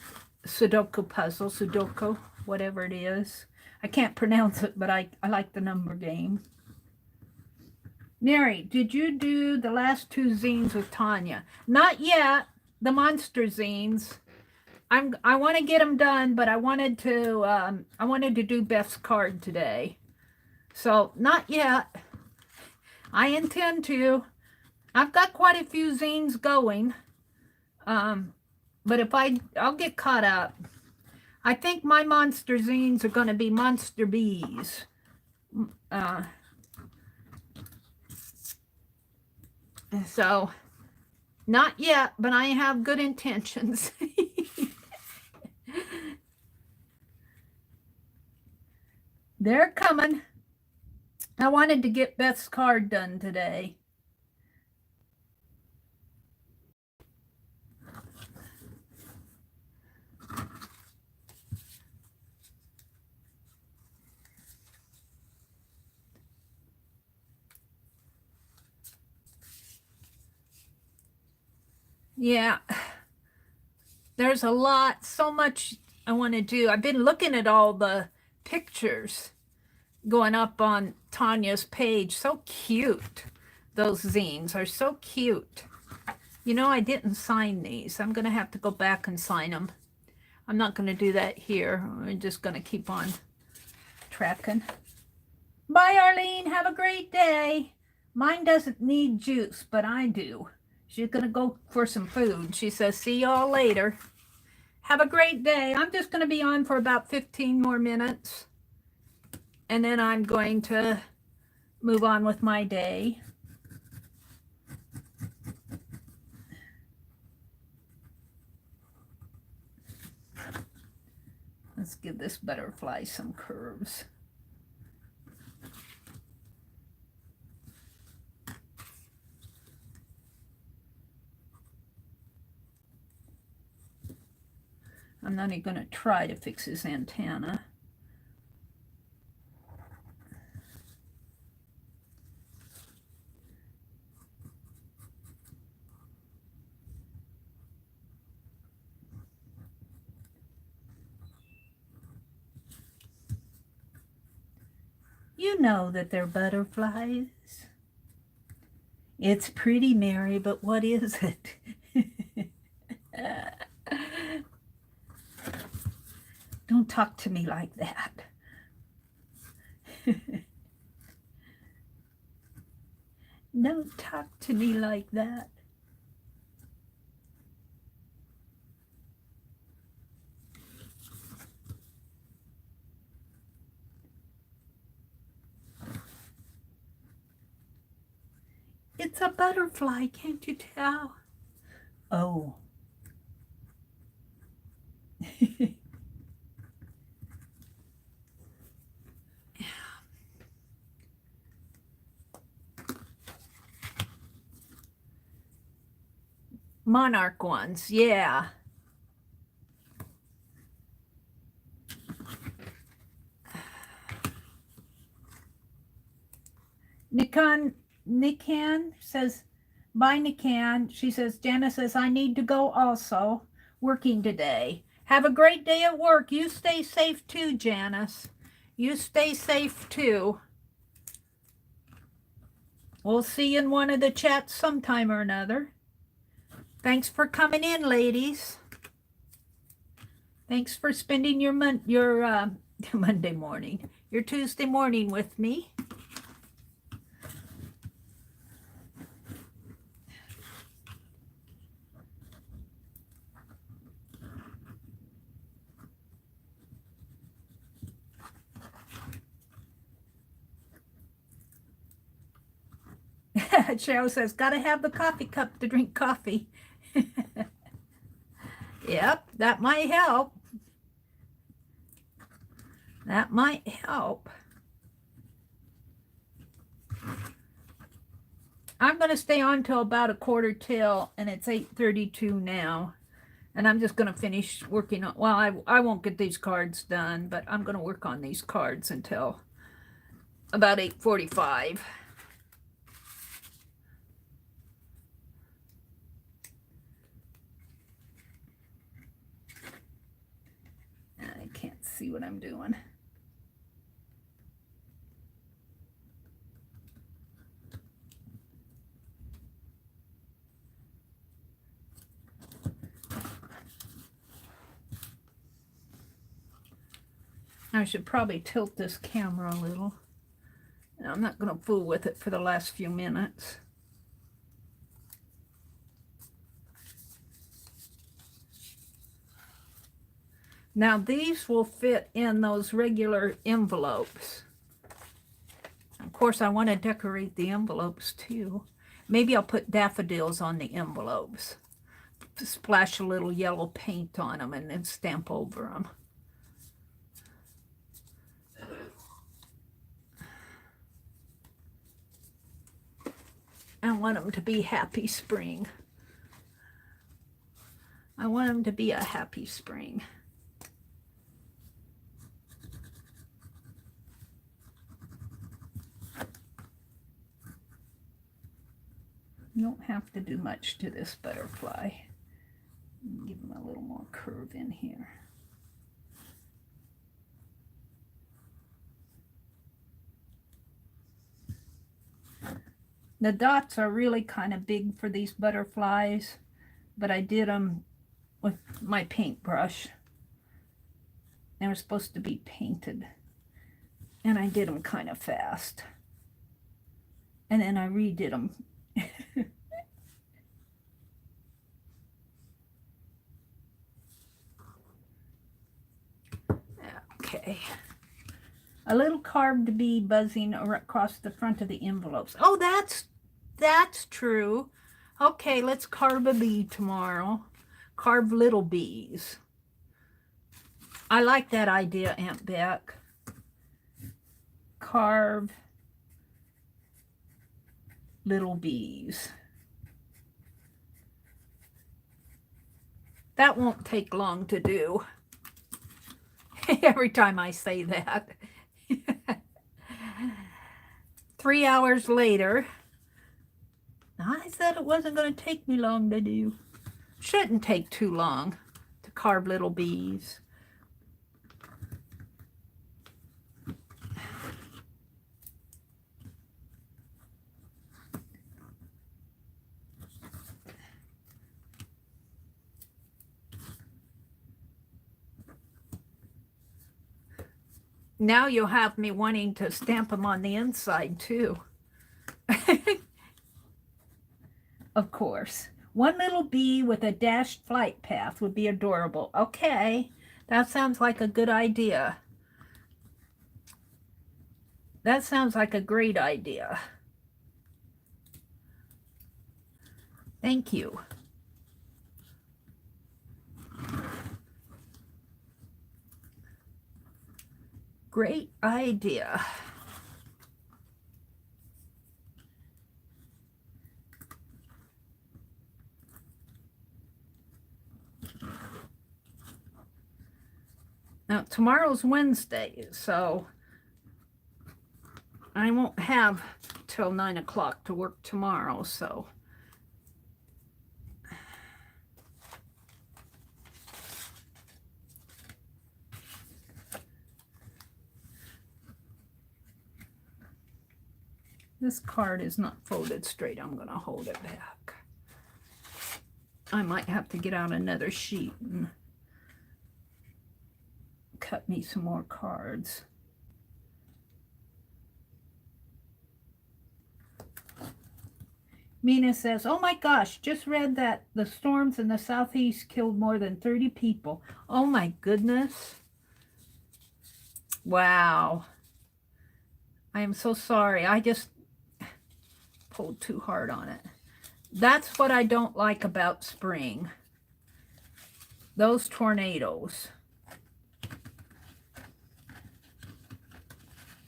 Sudoku puzzle, Sudoku, whatever it is. I can't pronounce it, but I like the number game. Mary, did you do the last 2 zines with Tanya? Not yet. The monster zines. I want to get them done, but I wanted to do Beth's card today. So not yet. I intend to. I've got quite a few zines going. But if I'll get caught up. I think my monster zines are going to be monster bees. So, not yet, but I have good intentions. They're coming. I wanted to get Beth's card done today. Yeah, there's a lot, so much I want to do. I've been looking at all the pictures going up on Tanya's page. So cute. Those zines are so cute. You know, I didn't sign these. I'm going to have to go back and sign them. I'm not going to do that here. I'm just going to keep on tracking. Bye, Arlene. Have a great day. Mine doesn't need juice, but I do. She's going to go for some food. She says, see y'all later. Have a great day. I'm just going to be on for about 15 more minutes. And then I'm going to move on with my day. Let's give this butterfly some curves. I'm not even going to try to fix his antenna. You know that they're butterflies. It's pretty, Mary, but what is it? Don't talk to me like that. Don't talk to me like that. It's a butterfly, can't you tell? Oh. Monarch ones, yeah. Nikan says, bye, Nikan. She says, Janice says, I need to go also. Working today. Have a great day at work. You stay safe too, Janice. You stay safe too. We'll see you in one of the chats sometime or another. Thanks for coming in, ladies. Thanks for spending your Monday morning, your Tuesday morning with me. Cheryl says, gotta have the coffee cup to drink coffee. Yep, that might help. That might help. I'm going to stay on till about 1/4 and it's 8:32 now. And I'm just going to finish working on, well, I won't get these cards done, but I'm going to work on these cards until about 8:45. I can't see what I'm doing. I should probably tilt this camera a little. I'm not going to fool with it for the last few minutes. Now these will fit in those regular envelopes. Of course, I want to decorate the envelopes too. Maybe I'll put daffodils on the envelopes. Splash a little yellow paint on them and then stamp over them. I want them to be happy spring. I want them to be a happy spring. You don't have to do much to this butterfly. Give him a little more curve in here. The dots are really kind of big for these butterflies, but I did them with my paintbrush. They were supposed to be painted, and I did them kind of fast. And then I redid them. Okay. A little carved bee buzzing across the front of the envelopes. Oh, that's true. Okay, let's carve a bee tomorrow. Carve little bees. I like that idea, Aunt Beck. Carve little bees. That won't take long to do. Every time I say that. 3 hours later, I said it wasn't going to take me long to do. Shouldn't take too long to carve little bees. Now you'll have me wanting to stamp them on the inside too. Of course. One little bee with a dashed flight path would be adorable. Okay, that sounds like a good idea. That sounds like a great idea. Thank you. Great idea. Now, tomorrow's Wednesday, so I won't have till 9 o'clock to work tomorrow, so. This card is not folded straight. I'm going to hold it back. I might have to get out another sheet and cut me some more cards. Mina says, oh my gosh, just read that the storms in the southeast killed more than 30 people. Oh my goodness. Wow. I am so sorry. I just pulled too hard on it. That's what I don't like about spring. Those tornadoes.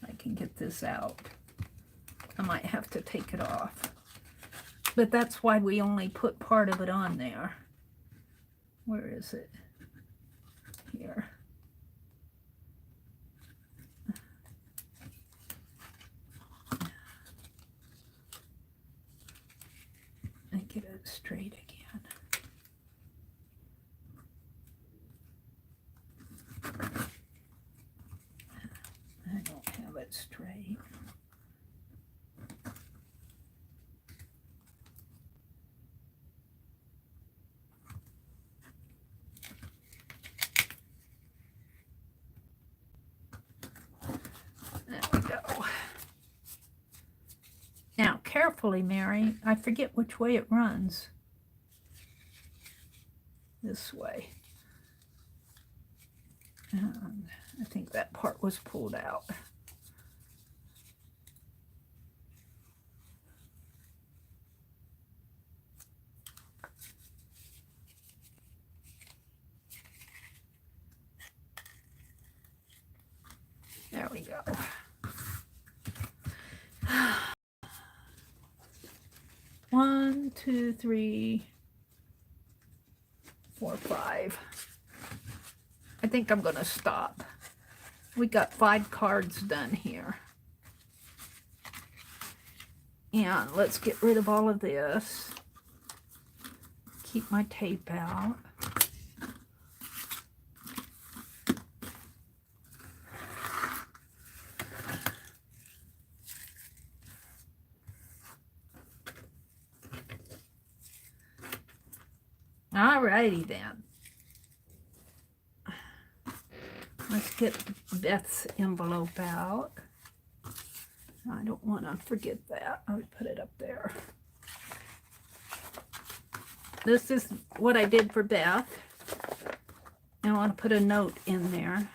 I can get this out. I might have to take it off. But that's why we only put part of it on there. Where is it? Here. And get it straight again. I don't have it straight. There we go. Now, carefully, Mary. I forget which way it runs. This way. And I think that part was pulled out. There we go. 1, 2, 3, 4, 5. I think I'm going to stop. We got 5 cards done here. And let's get rid of all of this. Keep my tape out. Alrighty then. Let's get Beth's envelope out. I don't want to forget that. I'll put it up there. This is what I did for Beth. And I want to put a note in there.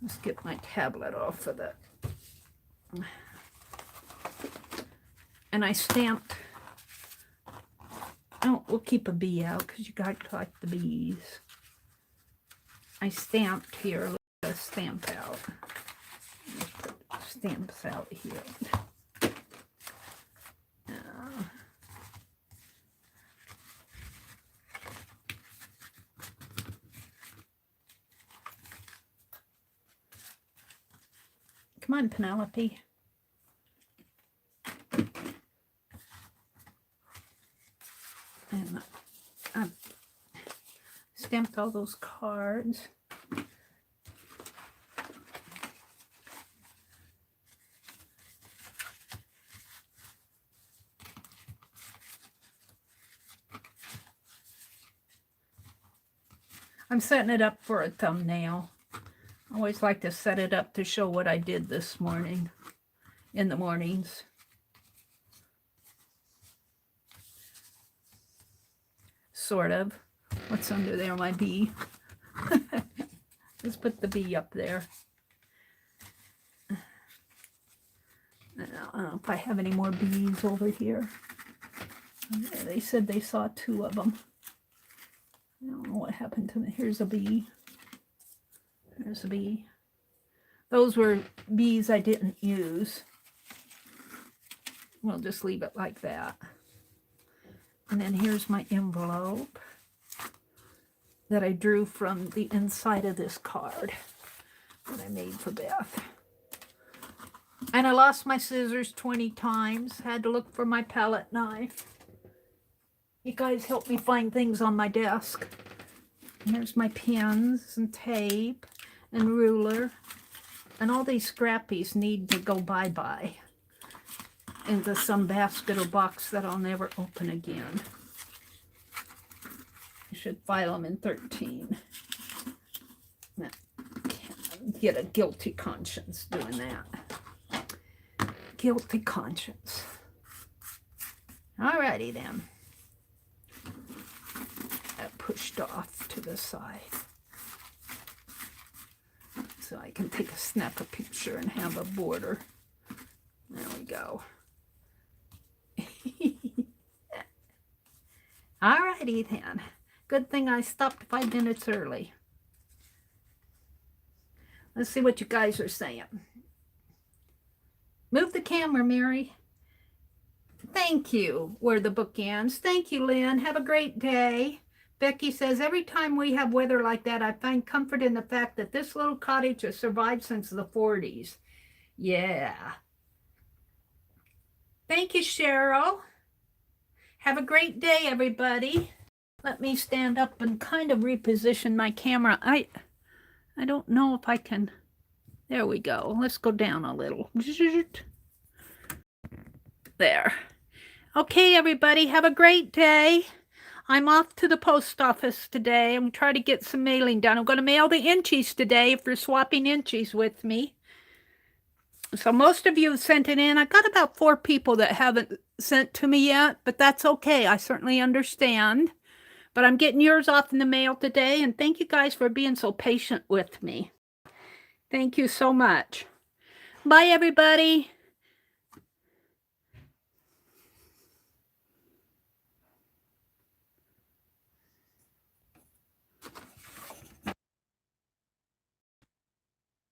Let's get my tablet off of it. And I stamped. Oh, we'll keep a bee out because you guys like the bees. I stamped here. Let's stamp out. Let's put stamps out here. Come on, Penelope. And I've stamped all those cards. I'm setting it up for a thumbnail. I always like to set it up to show what I did this morning, in the mornings. Sort of. What's under there? My bee. Let's put the bee up there. I don't know if I have any more bees over here. They said they saw 2 of them. I don't know what happened to me. Here's a bee. There's a bee. Those were bees I didn't use. We'll just leave it like that. And then here's my envelope that I drew from the inside of this card that I made for Beth. And I lost my scissors 20 times. Had to look for my palette knife. You guys helped me find things on my desk. And here's my pens and tape and ruler. And all these scrappies need to go bye-bye into some basket or box that I'll never open again. I should file them in 13. Now, get a guilty conscience doing that. Guilty conscience. Alrighty then. That pushed off to the side. So I can snap a picture and have a border. There we go. Alrighty then. Good thing I stopped 5 minutes early. Let's see what you guys are saying. Move the camera, Mary. Thank you. Where the book ends. Thank you, Lynn. Have a great day. Becky says, every time we have weather like that, I find comfort in the fact that this little cottage has survived since the 40s. Yeah. Thank you, Cheryl. Have a great day, everybody. Let me stand up and kind of reposition my camera. I don't know if I can. There we go. Let's go down a little. There. Okay, everybody. Have a great day. I'm off to the post office today. I'm trying to get some mailing done. I'm going to mail the inchies today if you're swapping inchies with me. So most of you have sent it in. I got about 4 people that haven't sent to me yet, but that's okay. I certainly understand. But I'm getting yours off in the mail today, and thank you guys for being so patient with me. Thank you so much. Bye, everybody.